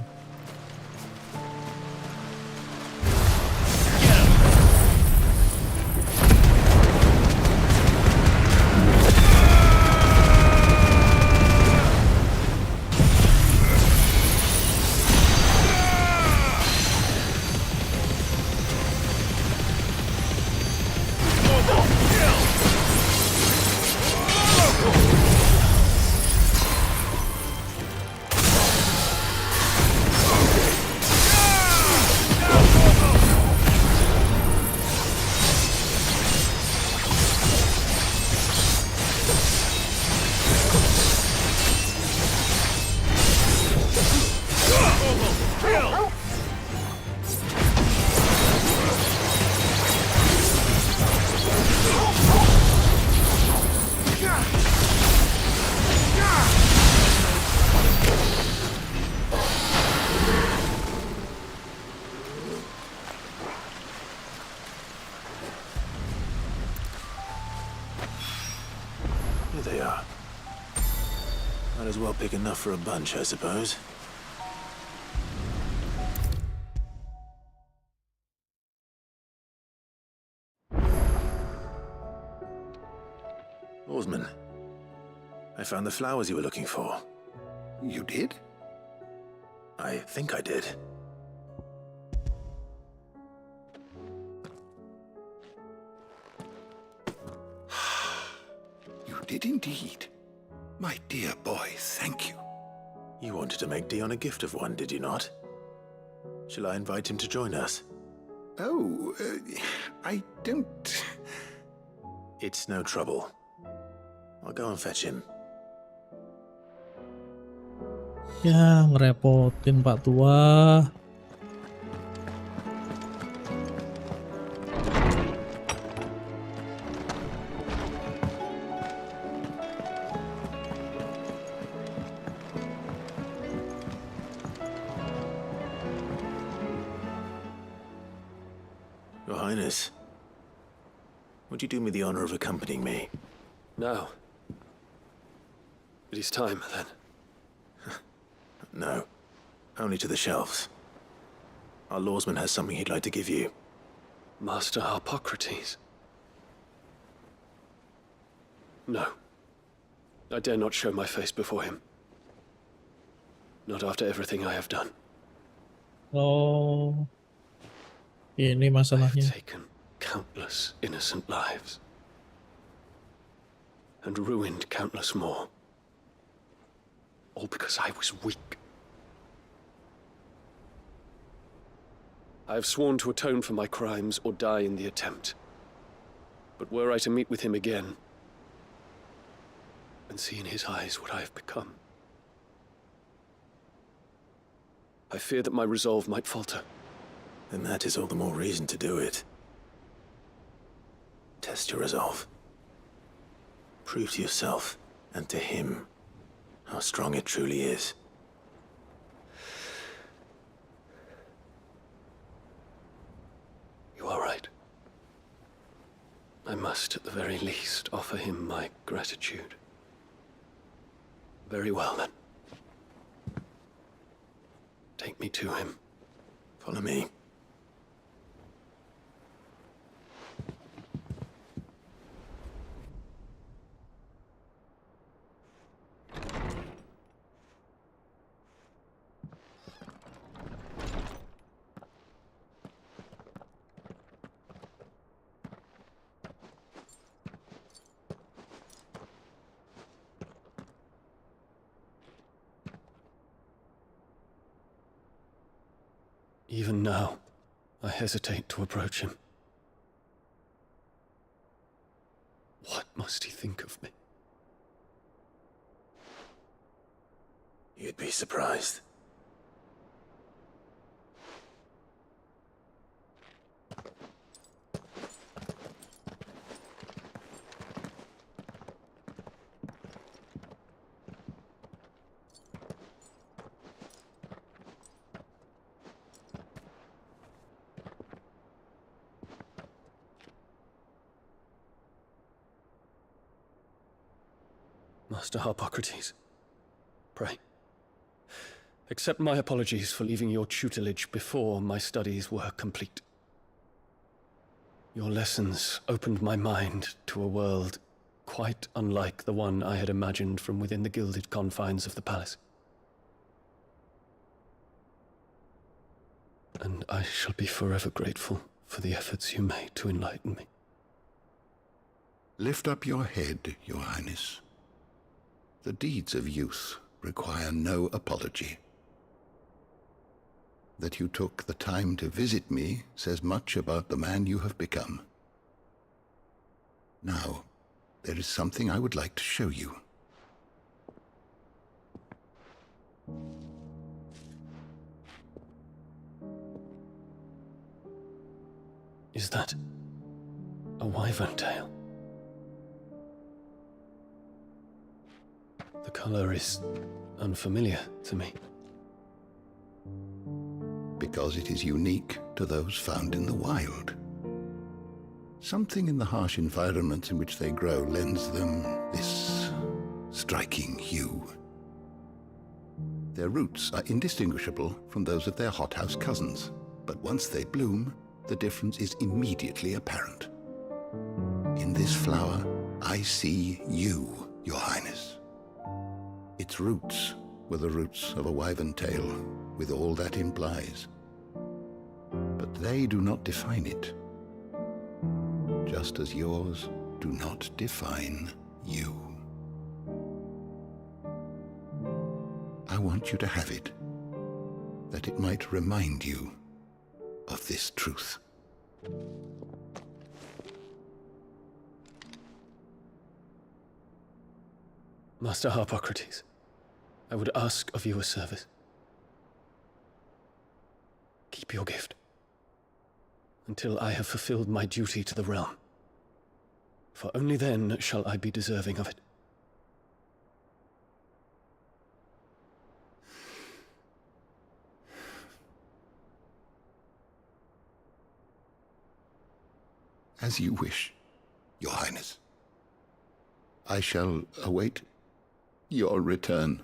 Might as well pick enough for a bunch, I suppose. Oarsman, I found the flowers you were looking for. You did? I think I did. You did indeed. My dear boy, thank you. You wanted to make Dion a gift of one, did you not? Shall I invite him to join us? Oh, I don't... It's no trouble. I'll go and fetch him. Ya, ngerepotin Pak Tua. Your Highness, would you do me the honor of accompanying me? No. It is time, then. No, only to the shelves. Our lawsman has something he'd like to give you. Master Harpocrates. No. I dare not show my face before him. Not after everything I have done. Oh, ini masalahnya. I have taken countless innocent lives. And ruined countless more. All because I was weak. I have sworn to atone for my crimes or die in the attempt. But were I to meet with him again, and see in his eyes what I have become, I fear that my resolve might falter. Then that is all the more reason to do it. Test your resolve. Prove to yourself, and to him, how strong it truly is. You are right. I must, at the very least, offer him my gratitude. Very well, then. Take me to him. Follow me. Even now, I hesitate to approach him. What must he think of me? You'd be surprised. Master Harpocrates, pray, accept my apologies for leaving your tutelage before my studies were complete. Your lessons opened my mind to a world quite unlike the one I had imagined from within the gilded confines of the palace. And I shall be forever grateful for the efforts you made to enlighten me. Lift up your head, Your Highness. The deeds of youth require no apology. That you took the time to visit me says much about the man you have become. Now, there is something I would like to show you. Is that a wyvern tail? The color is unfamiliar to me. Because it is unique to those found in the wild. Something in the harsh environment in which they grow lends them this striking hue. Their roots are indistinguishable from those of their hothouse cousins, but once they bloom, the difference is immediately apparent. In this flower, I see you, Your Highness. Its roots were the roots of a wyvern tail, with all that implies. But they do not define it, just as yours do not define you. I want you to have it, that it might remind you of this truth. Master Harpocrates, I would ask of you a service. Keep your gift until I have fulfilled my duty to the realm, for only then shall I be deserving of it. As you wish, Your Highness. I shall await your return.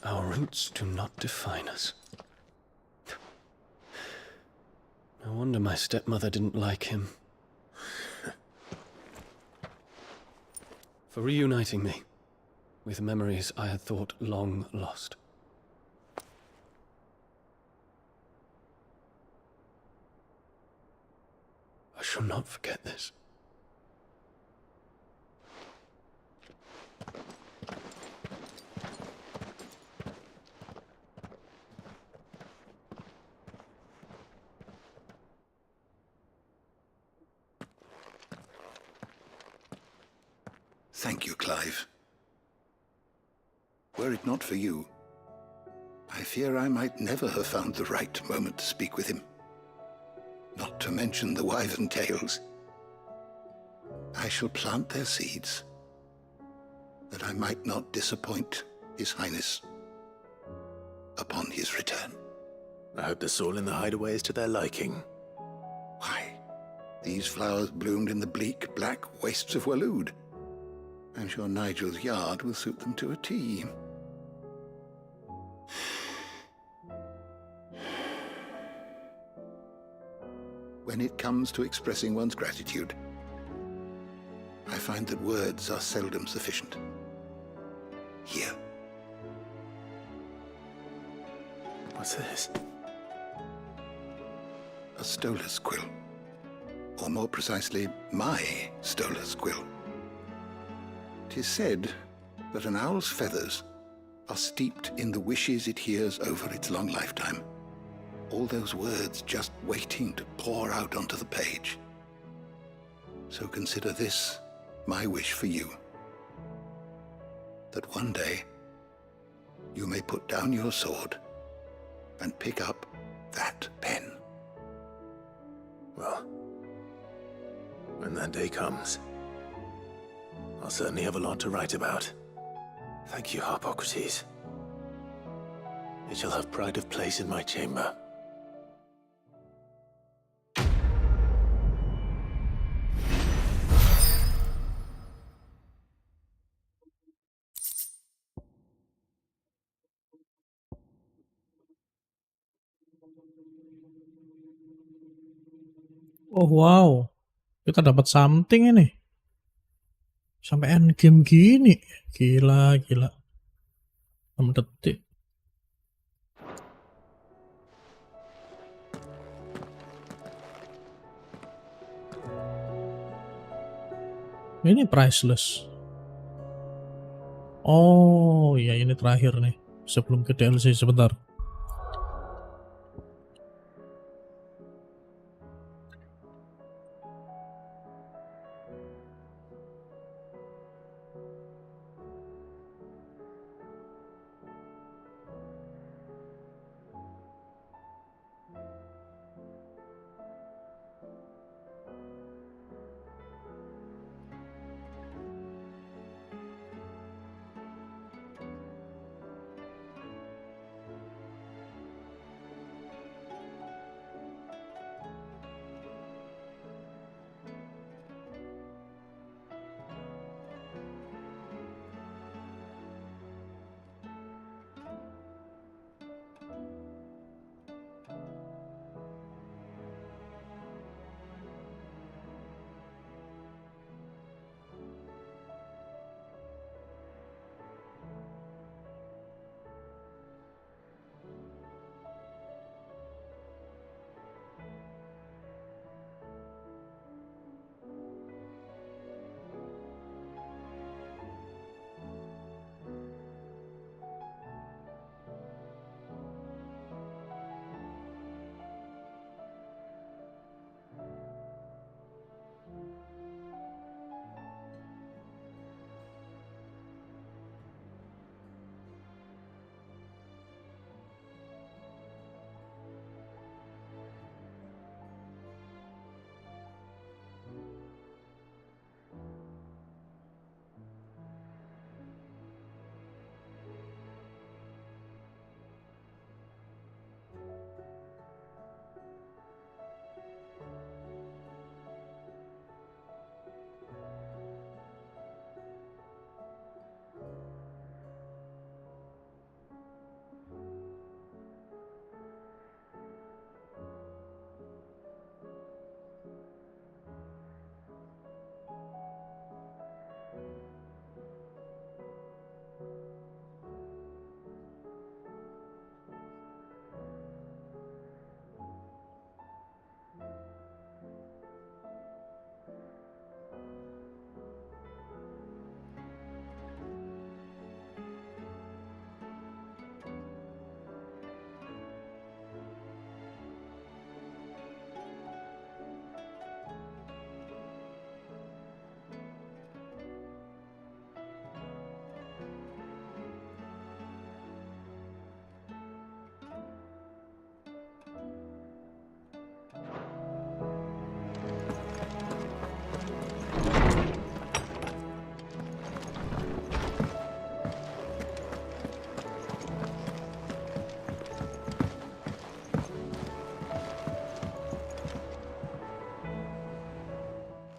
Our roots do not define us. No wonder my stepmother didn't like him. For reuniting me with memories I had thought long lost. I shall not forget this. Thank you, Clive. Were it not for you, I fear I might never have found the right moment to speak with him. Not to mention the wyvern tales. I shall plant their seeds, that I might not disappoint His Highness upon his return. I hope the soil in the hideaway is to their liking. Why, these flowers bloomed in the bleak, black wastes of Waloed. I'm sure Nigel's yard will suit them to a T. When it comes to expressing one's gratitude, I find that words are seldom sufficient. Here. What's this? A stolas quill. Or more precisely, my stolas quill. 'Tis said that an owl's feathers are steeped in the wishes it hears over its long lifetime. All those words just waiting to pour out onto the page. So consider this my wish for you. That one day you may put down your sword and pick up that pen. Well, when that day comes, I'll certainly have a lot to write about. Thank you, Harpocrates. It shall have pride of place in my chamber. Oh wow, kita dapat something ini. Sampai end game gini. Gila, gila. 6 detik. Ini priceless. Oh, ya ini terakhir nih. Sebelum ke DLC sebentar.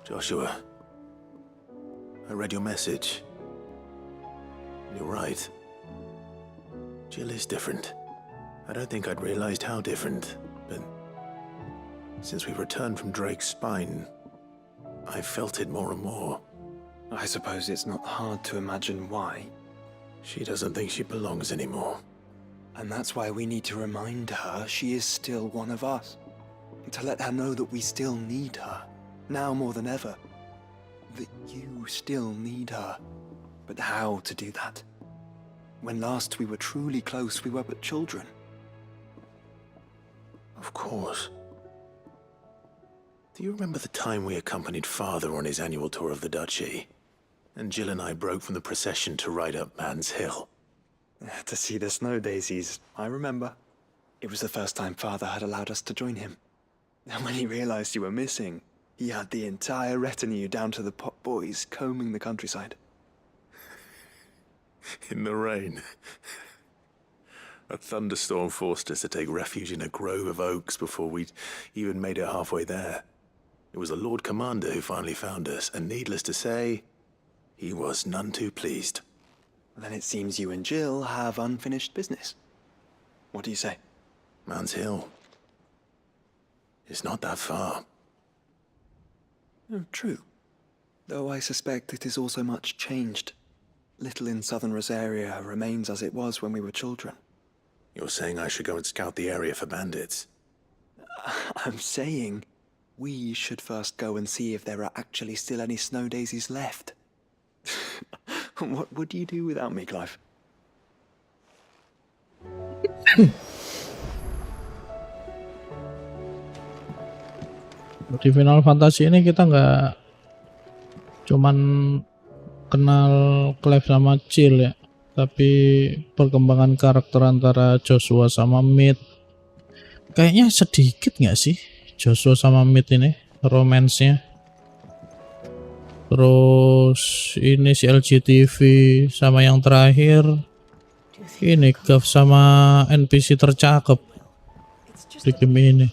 Joshua, I read your message. You're right. Jill is different. I don't think I'd realized how different, but since we returned from Drake's spine, I felt it more and more. I suppose it's not hard to imagine why. She doesn't think she belongs anymore. And that's why we need to remind her she is still one of us. To let her know that we still need her, now more than ever. That you still need her. But how to do that? When last we were truly close, we were but children. Of course. Do you remember the time we accompanied Father on his annual tour of the Duchy? And Jill and I broke from the procession to ride up Man's Hill. To see the snow daisies, I remember. It was the first time Father had allowed us to join him. And when he realized you were missing, he had the entire retinue down to the pot boys combing the countryside. In the rain. A thunderstorm forced us to take refuge in a grove of oaks before we'd even made it halfway there. It was the Lord Commander who finally found us, and needless to say, he was none too pleased. Then it seems you and Jill have unfinished business. What do you say? Man's Hill. It's not that far. Oh, true. Though I suspect it is also much changed. Little in southern Rosaria remains as it was when we were children. You're saying I should go and scout the area for bandits? I'm saying we should first go and see if there are actually still any snow daisies left. What would you do without me, Clive? Di Final Fantasy ini kita nggak cuman kenal Clive sama Jill ya, tapi perkembangan karakter antara Joshua sama Mid kayaknya sedikit nggak sih? Joshua sama Mid ini romance-nya. Terus ini si LGTV sama yang terakhir ini Gav sama NPC tercakep di game ini.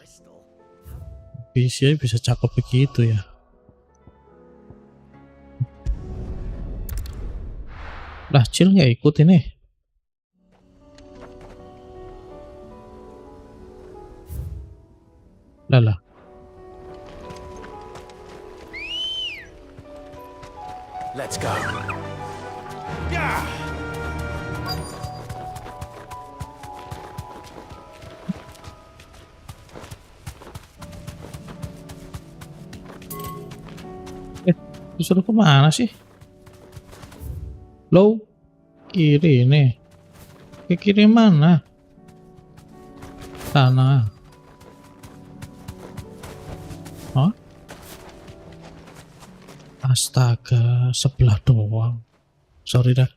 NPC bisa cakep begitu ya. Lah Jill nggak ikut ini. Lah. Let's go. Yeah. Disuruh kemana sih? Low kiri nih. Ke kiri mana? Sana. Hah? Astaga, sebelah doang. Sorry dah.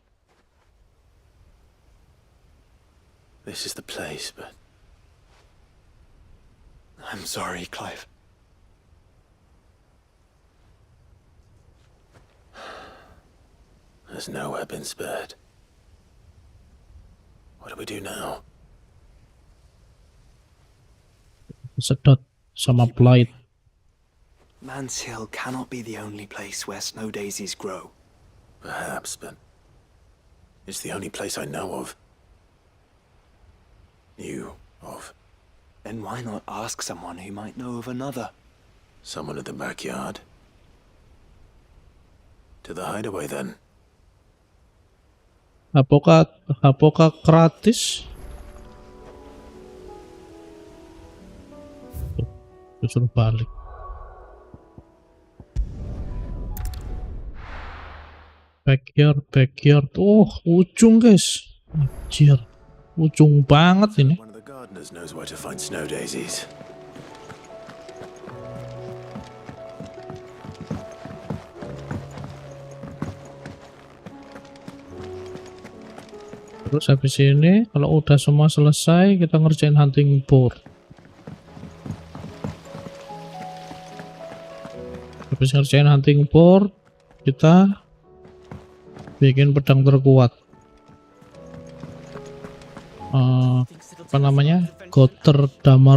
This is the place, but I'm sorry, Clive. There's nowhere been spared. What do we do now? Sedot sama Blight. Man's Hill cannot be the only place where snow daisies grow. Perhaps, but it's the only place I know of. Knew of. Then why not ask someone who might know of another? Someone in the backyard. To the hideaway then. Apakah gratis? Suruh balik. Backyard. Oh, ujung guys. Anjir. Ujung banget ini. One of the gardeners knows where to find snow daisies. Terus habis ini kalau udah semua selesai kita ngerjain hunting board. Habis ngerjain hunting board kita bikin pedang terkuat. Apa namanya? Gotterdama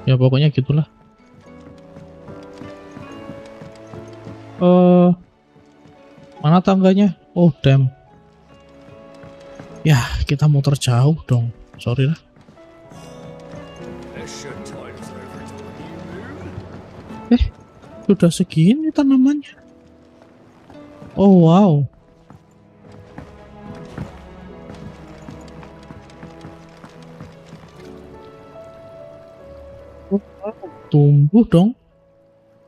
Ya pokoknya gitulah. Mana tangganya? Oh damn. Ya kita muter jauh dong. Sorry lah. Sudah segini tanamannya. Oh wow. Tumbuh dong.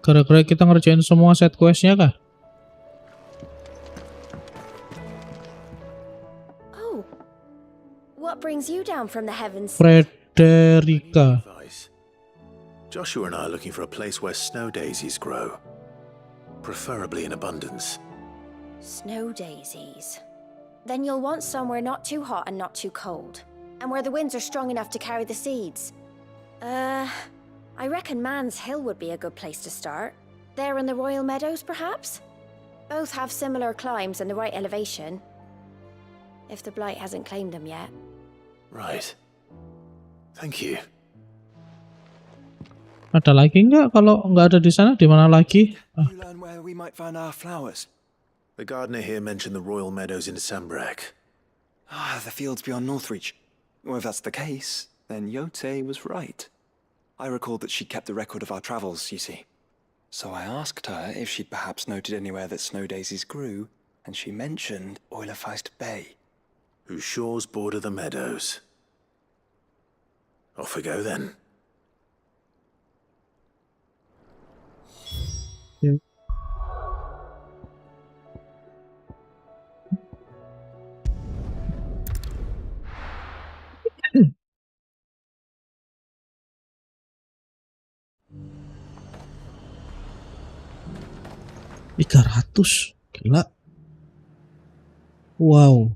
Gara-gara kita ngerjain semua side questnya kah? Oh, what brings you down from the heavens? Frederica. Joshua and I are looking for a place where snow daisies grow, preferably in abundance. Snow daisies. Then you'll want somewhere not too hot and not too cold, and where the winds are strong enough to carry the seeds. I reckon Man's Hill would be a good place to start. There in the Royal Meadows, perhaps? Both have similar climbs and the right elevation. If the Blight hasn't claimed them yet. Right. Thank you. Ada lagi nggak? Kalau nggak ada di sana, di mana lagi? You learn where we might find our flowers. The gardener here mentioned the Royal Meadows in Sambrak. The fields beyond Northreach. Well, if that's the case, then Yote was right. I recalled that she kept the record of our travels, you see. So I asked her if she'd perhaps noted anywhere that snow daisies grew, and she mentioned Eulerfeist Bay. Whose shores border the meadows. Off we go then. Yeah. 300, gila. Wow.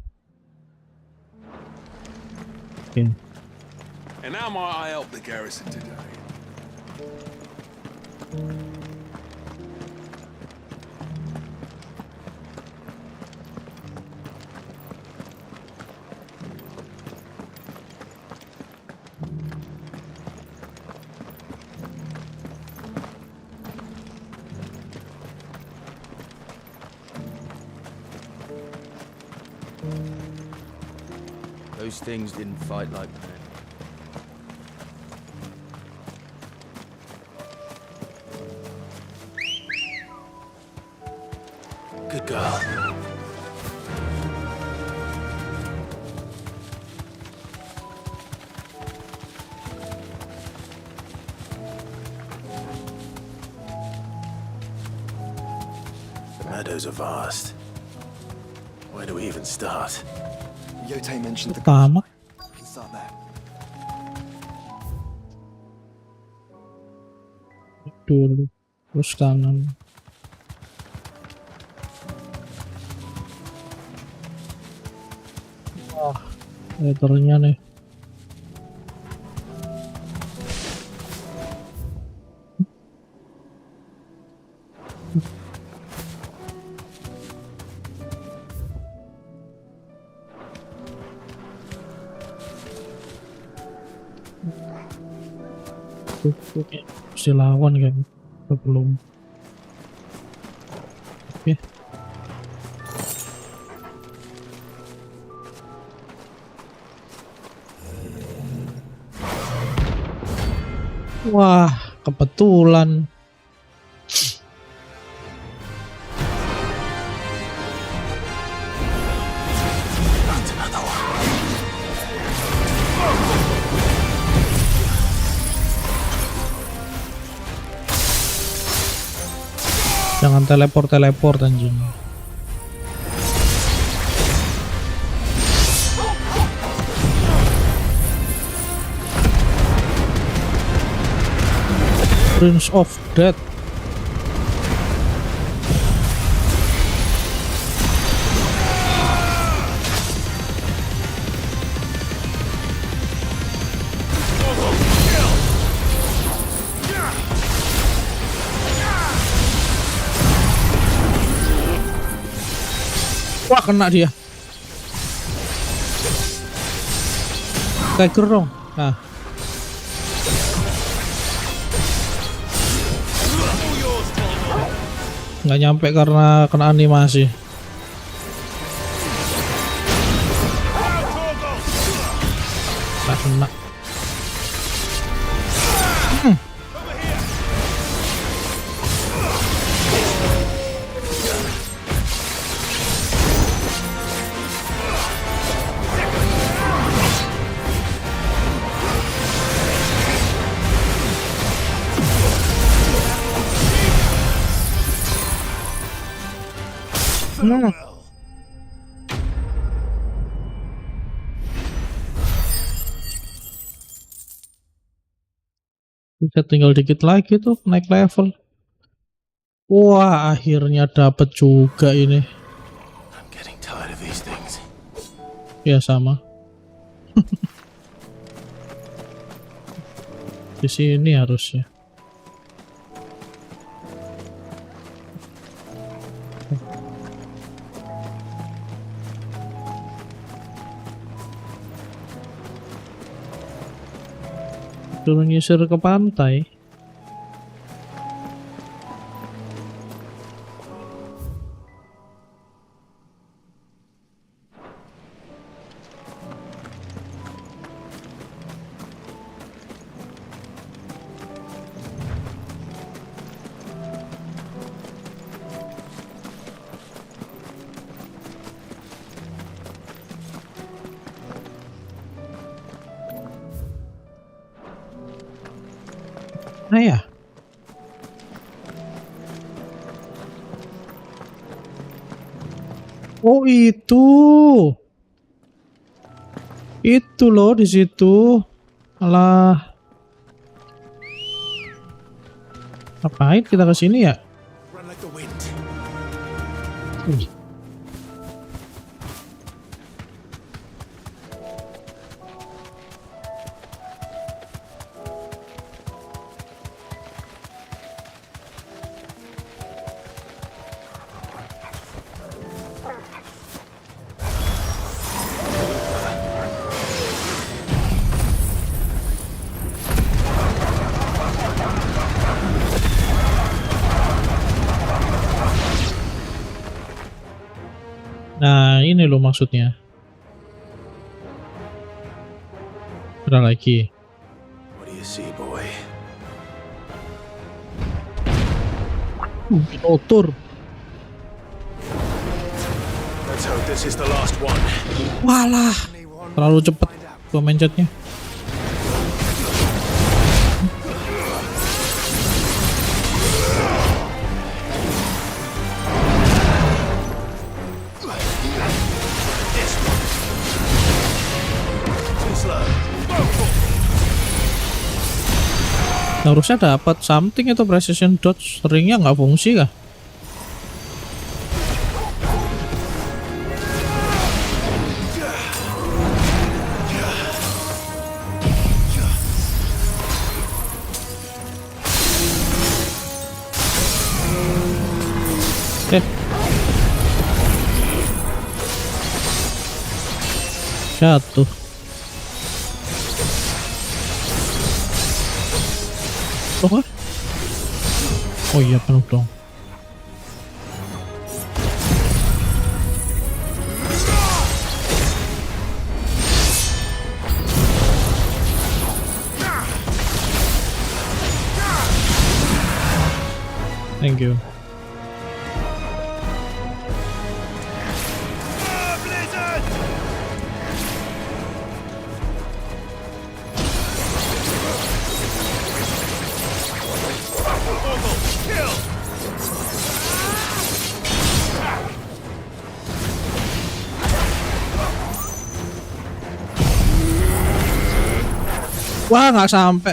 Okay. And how might I help the garrison today? Those things didn't fight like men. Good girl. The meadows are vast. Where do we even start? Yote mentioned the Pertama. We can start there. Dulu, terus kanan. Wah, letternya nih. Oke, mesti lawan kan sebelum. Oke. Wah, kebetulan. Jangan teleport anjing. Prince of Death. Wah, kena dia. Tiger dong. Nah. Nggak nyampe karena kena animasi. Nggak kena. Bisa tinggal dikit lagi tuh naik level. Wah, akhirnya dapet juga ini. Getting tired of these things. Ya sama. Di sini harusnya. Turun nyisir ke pantai. Nah ya. Oh itu. Itu loh di situ. Alah. Ngapain kita ke sini ya? Nah, ini loh maksudnya. Ada lagi. What do you see, boy? Otur. Let's hope this is the last one. Walah, terlalu cepet gua mencetnya. Harusnya dapat something itu precision dodge, ringnya nggak fungsi kah? Jatuh. Oh iya penuh dong. Thank you. Wah, nggak sampai.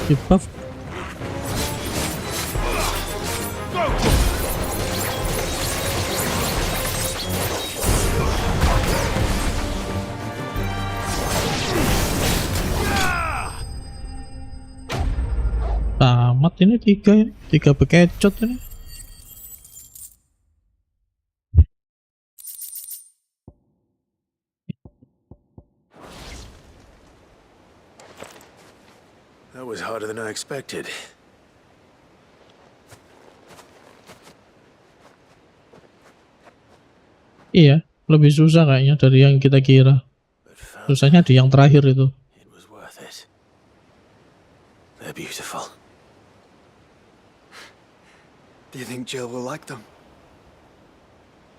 Di buff. Tamat ini 3 bekecot ini. That was harder than I expected. Iya, lebih susah kayaknya dari yang kita kira. Susahnya di yang terakhir itu. It was worth it. They're beautiful. Do you think Jill will like them?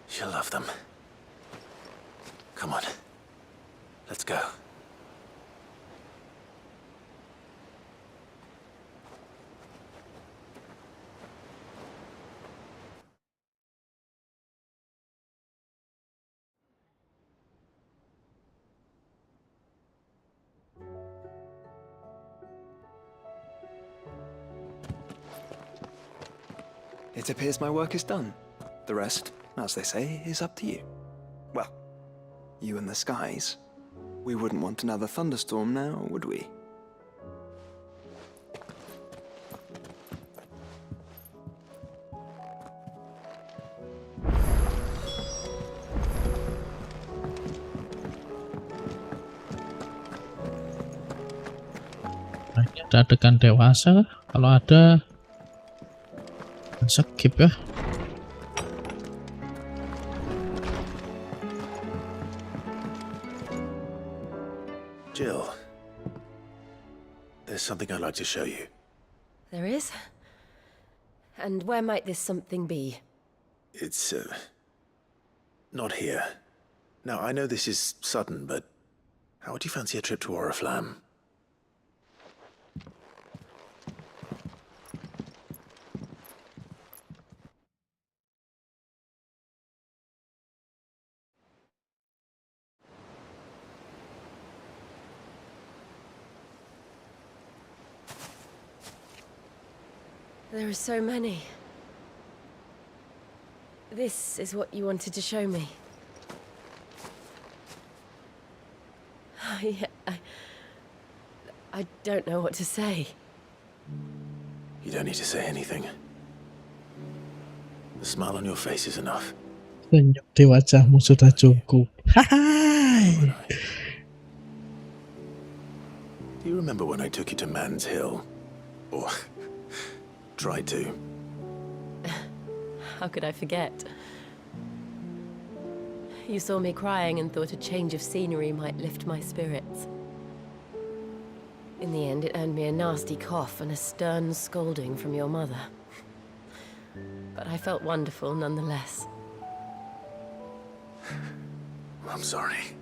She'll love them. Come on. Let's go. It appears my work is done. The rest, as they say, is up to you. Well, you and the skies. We wouldn't want another thunderstorm now, would we? Nah, ini ada adegan dewasa. Kalau ada, skip ya. Jill, there's something I'd like to show you. There is? And where might this something be? It's, not here. Now, I know this is sudden, but how would you fancy a trip to Oriflamme? There are so many. This is what you wanted to show me. I don't know what to say. You don't need to say anything. The smile on your face is enough. Senyum di wajahmu sudah cukup. Hai. Do you remember when I took you to Man's Hill? Or tried to? How could I forget? You saw me crying and thought a change of scenery might lift my spirits. In the end, it earned me a nasty cough and a stern scolding from your mother. But I felt wonderful nonetheless. I'm sorry.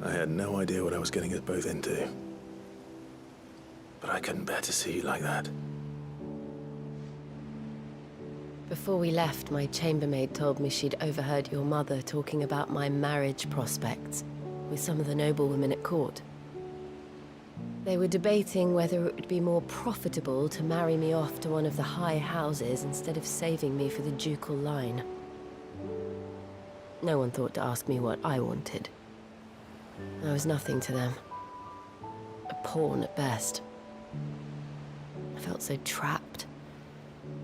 I had no idea what I was getting us both into. But I couldn't bear to see you like that. Before we left, my chambermaid told me she'd overheard your mother talking about my marriage prospects with some of the noblewomen at court. They were debating whether it would be more profitable to marry me off to one of the high houses instead of saving me for the ducal line. No one thought to ask me what I wanted. I was nothing to them. A pawn at best. I felt so trapped,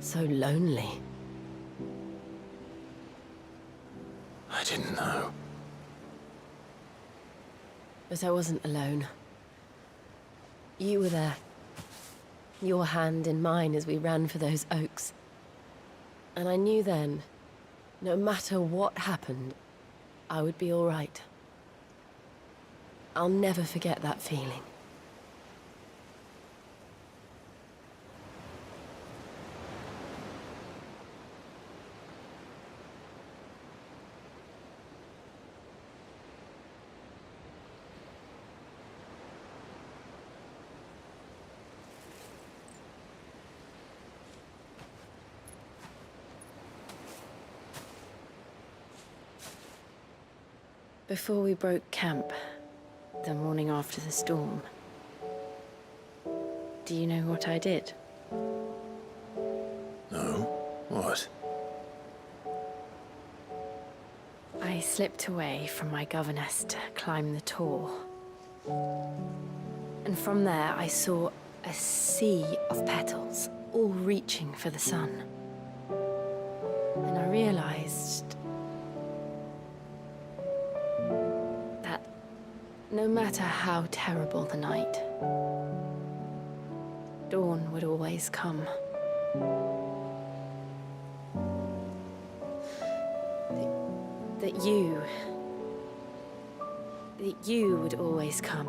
so lonely. I didn't know. But I wasn't alone. You were there. Your hand in mine as we ran for those oaks. And I knew then, no matter what happened, I would be all right. I'll never forget that feeling. Before we broke camp, the morning after the storm, do you know what I did? No? What? I slipped away from my governess to climb the tor. And from there I saw A sea of petals, all reaching for the sun. And I realized that no matter how terrible the night, dawn would always come. That you would always come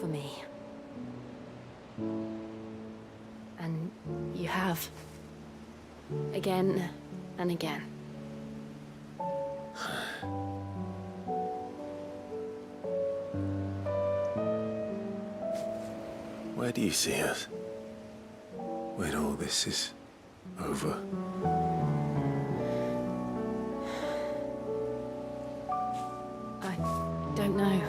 for me. And you have. Again and again. Where do you see us? When all this is over? I don't know.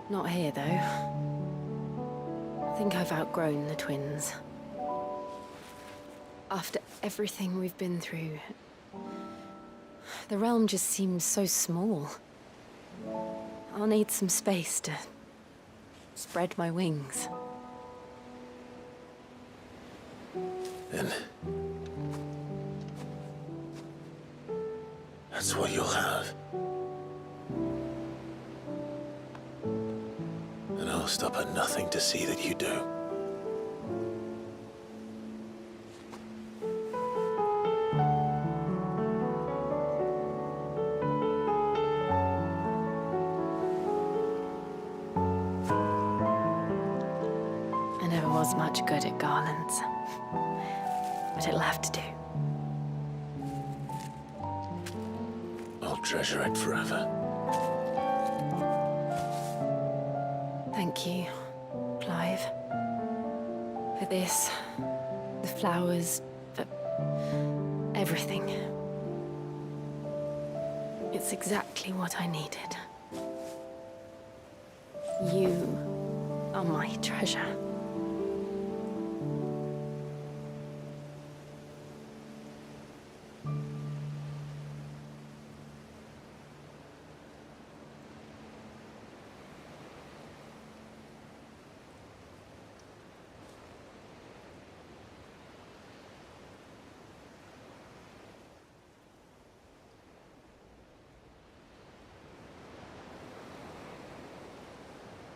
Not here, though. I think I've outgrown the twins. After everything we've been through, the realm just seems so small. I'll need some space to spread my wings. Then that's what you'll have. And I'll stop at nothing to see that you do. I never was much good at garlands, but it'll have to do. I'll treasure it forever. Thank you, Clive. For this, the flowers, for everything. It's exactly what I needed. You are my treasure.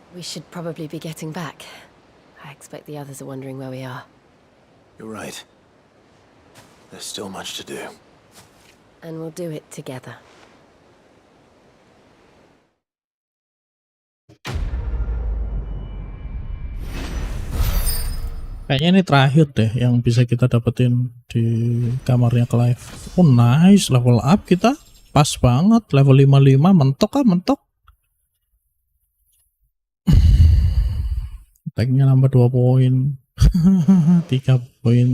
We should probably be getting back. I expect the others are wondering where we are. You're right. There's still much to do. And we'll do it together. Kayaknya ini terakhir deh yang bisa kita dapetin di kamarnya Clive. Oh nice, level up kita. Pas banget, level 55, mentok ah, mentok. Attack-nya nambah 2 poin. 3 poin.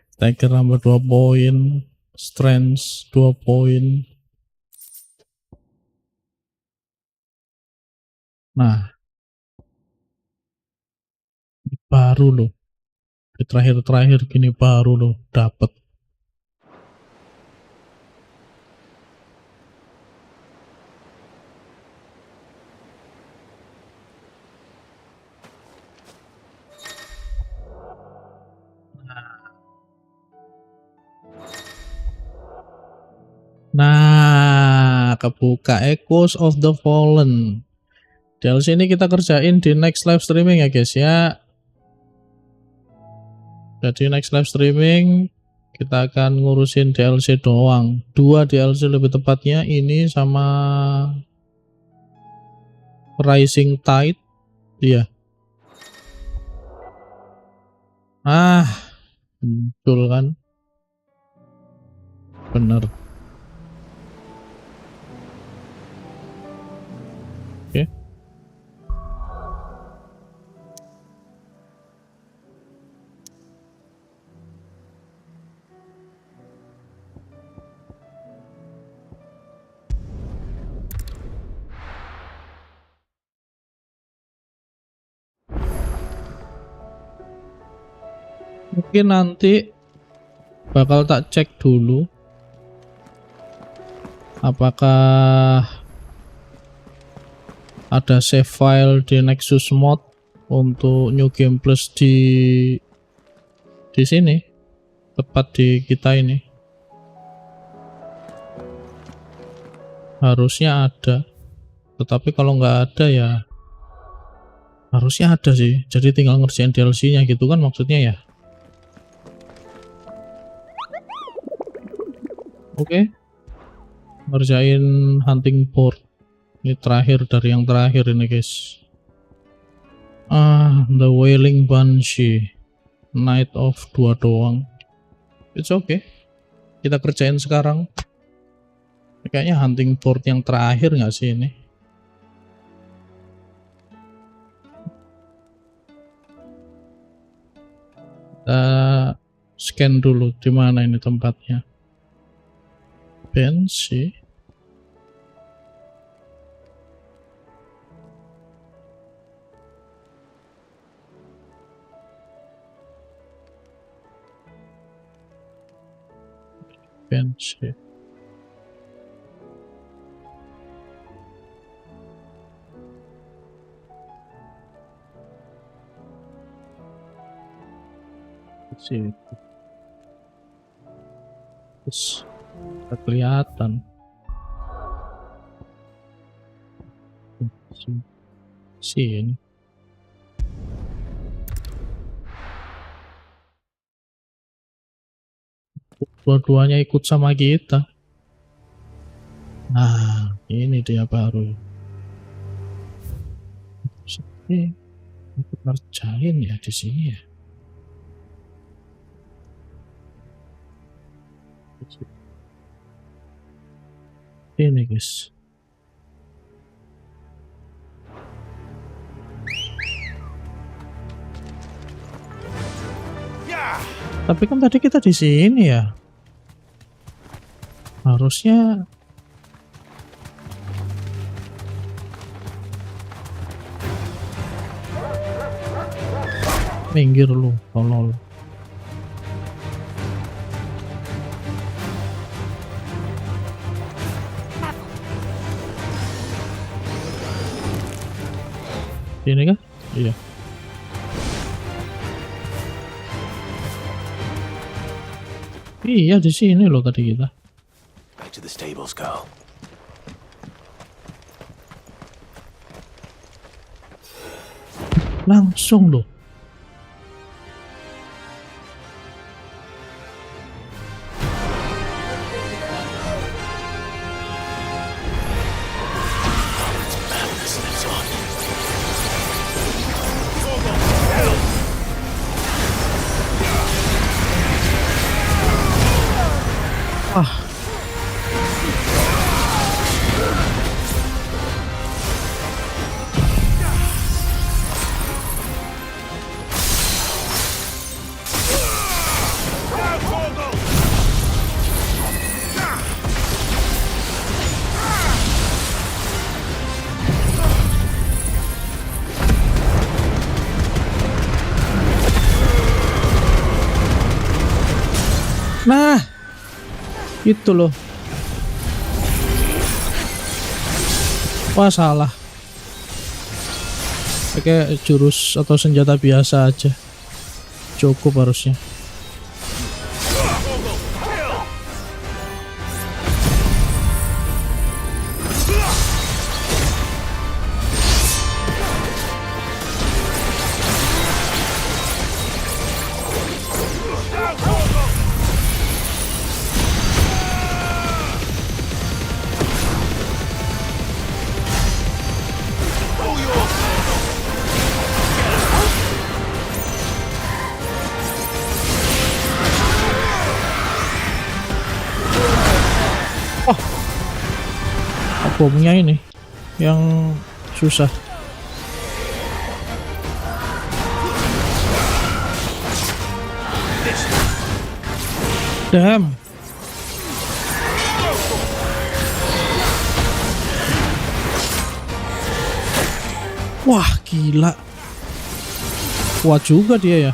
Stagger nambah 2 poin. Strength 2 poin. Nah. Baru loh. Di terakhir-terakhir gini baru loh dapet. Nah, kebuka Echoes of the Fallen. DLC ini kita kerjain di next live streaming ya guys ya. Jadi next live streaming kita akan ngurusin DLC doang. 2 DLC lebih tepatnya, ini sama Rising Tide. Iya. Ah, betul kan? Bener. Oke. Mungkin nanti bakal tak cek dulu apakah ada save file di Nexus mod untuk New Game Plus di sini, tepat di kita ini. Harusnya ada, tetapi kalau nggak ada ya harusnya ada sih. Jadi tinggal ngerjain DLC-nya gitu kan maksudnya ya. Oke. Ngerjain hunting port. Ini terakhir dari yang terakhir ini guys. The Wailing Banshee, Night of 2 doang. It's okay, kita kerjain sekarang. Kayaknya hunting port yang terakhir nggak sih ini? Kita scan dulu di mana ini tempatnya. Banshee. Banshee. Sini. Terus kelihatan. Sini. Dua-duanya ikut sama kita. Nah, ini dia baru. Ini ikut ngerjain ya di sini ya. Ini guys. Tapi kan tadi kita di sini ya. Harusnya minggir lu, tolol. Ini kan? Iya. Iya di sini loh tadi kita. Back to the stables, girl. Langsung loh. Wah. Nah, itu loh. Wah, salah. Pakai jurus atau senjata biasa aja. Cukup harusnya. Bomnya ini yang susah. Damn. Wah, gila. Kuat juga dia ya.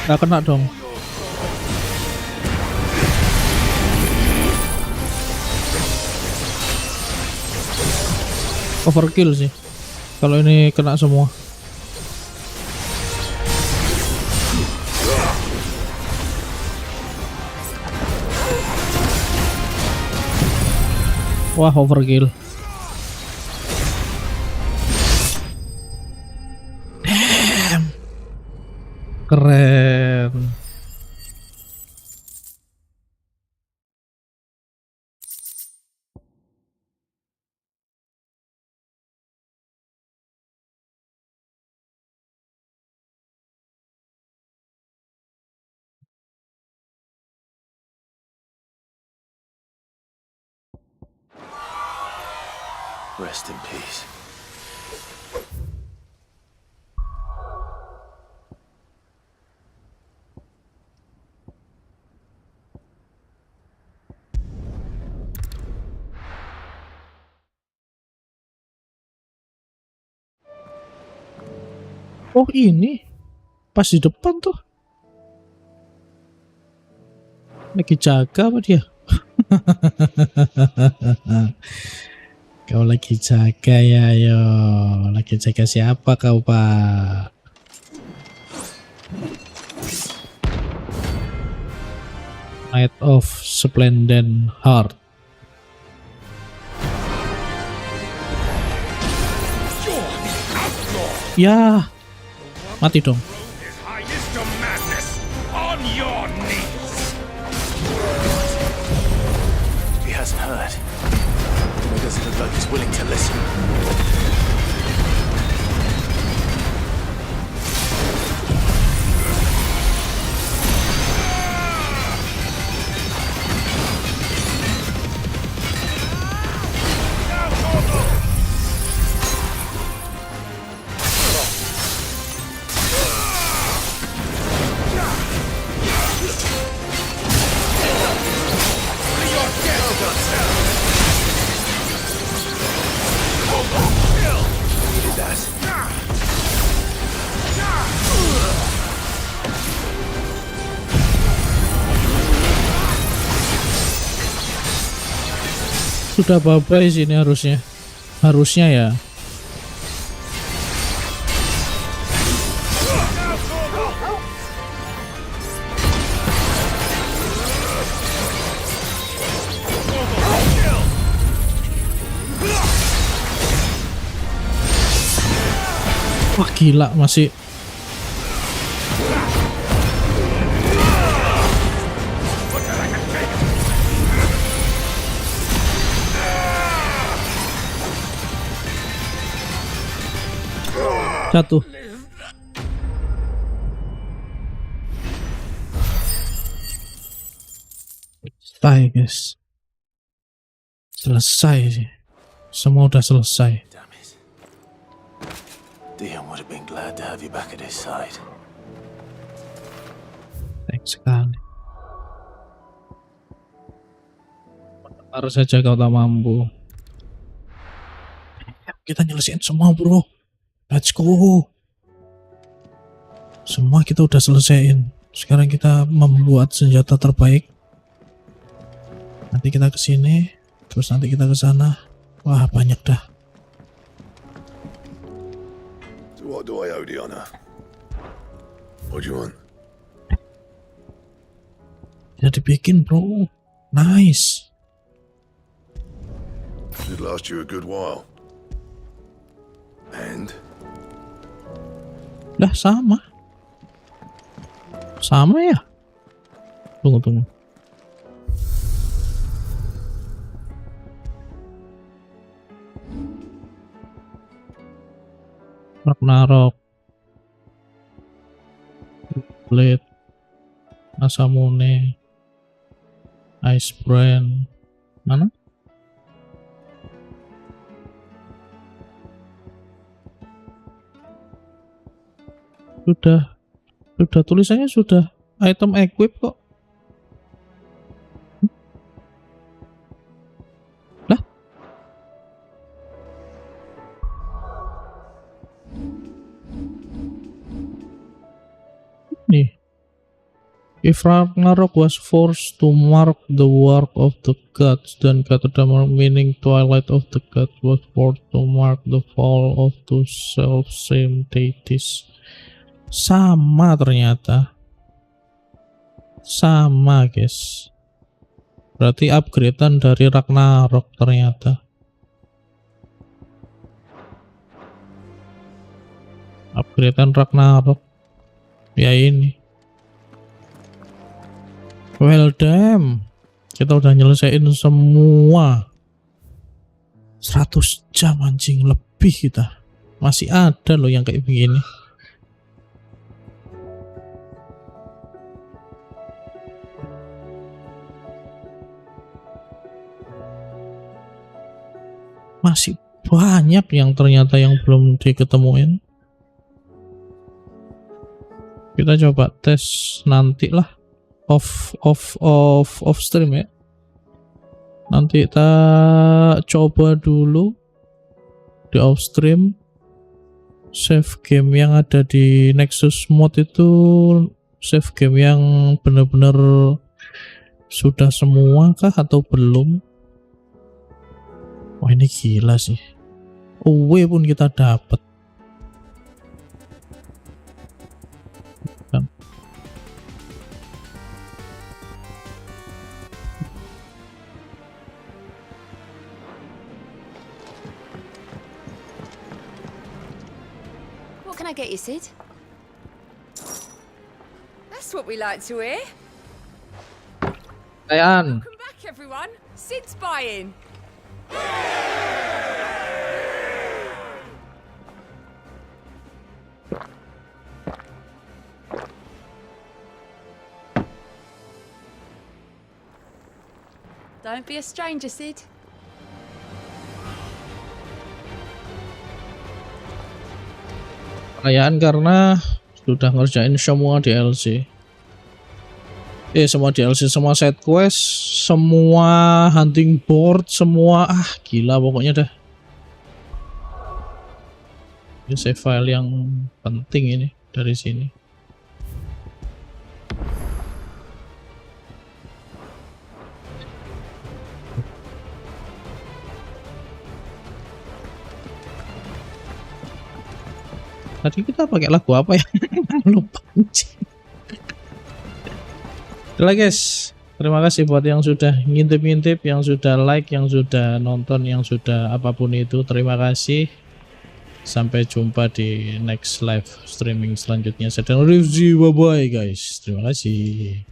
Gak kena dong. Overkill sih kalau ini kena semua. Wah, overkill. Damn. Keren. Rest in peace. Oh, ini pas di depan tuh. Lagi jaga apa dia? Kau lagi jaga ya, yo. Lagi jaga siapa kau, Pak? Knight of Splendid Heart. Ya, mati dong. He hasn't heard. It doesn't look like he's willing to listen. Sudah babai sini harusnya ya. Wah, gila, masih jatuh. Selesai, guys. Selesai sih. Semua udah selesai. Dion would have been glad to have you back at his side. Thanks sekali. Harus saja kau tak mampu. Kita nyelesain semua, bro. Let's go. Semua kita udah selesaiin. Sekarang kita membuat senjata terbaik. Nanti kita ke sini, terus nanti kita ke sana. Wah, banyak dah. So what do I owe the honor? What do you want? Ya dibikin, bro. Nice. Should last you a good while. And? Lah, sama. Sama ya? Tunggu. Ragnarok. Blade. Masamune. Ice Brand. Mana? Sudah tulisannya sudah item equip kok. Lah? Nih. If Ragnarok was forced to mark the work of the gods, then Katadama meaning twilight of the gods was forced to mark the fall of two self-same deities. Sama ternyata. Sama guys. Berarti upgradean dari Ragnarok ternyata. Upgradean Ragnarok. Ya ini. Well damn. Kita udah nyelesain semua. 100 jam anjing lebih kita. Masih ada loh yang kayak begini. Masih banyak yang ternyata yang belum diketemuin. Kita coba tes nanti lah. Off stream ya. Nanti kita coba dulu di off stream. Save game yang ada di Nexus mode itu save game yang benar-benar sudah semua kah atau belum? Wah ini gila sih. OW pun kita dapat. What can I get you, Sid? That's what we like to hear. Ayan. Welcome back, everyone. Sid's buying. Don't be a stranger, Sid. Perayaan karena sudah ngerjain semua DLC. Semua DLC, semua side quest, semua hunting board, semua gila pokoknya dah. Ini save file yang penting ini dari sini. Tadi kita pakai lagu apa ya? Lupa. Oke guys, terima kasih buat yang sudah ngintip-ngintip, yang sudah like, yang sudah nonton, yang sudah apapun itu. Terima kasih. Sampai jumpa di next live streaming selanjutnya. Saya rivzi, bye bye guys. Terima kasih.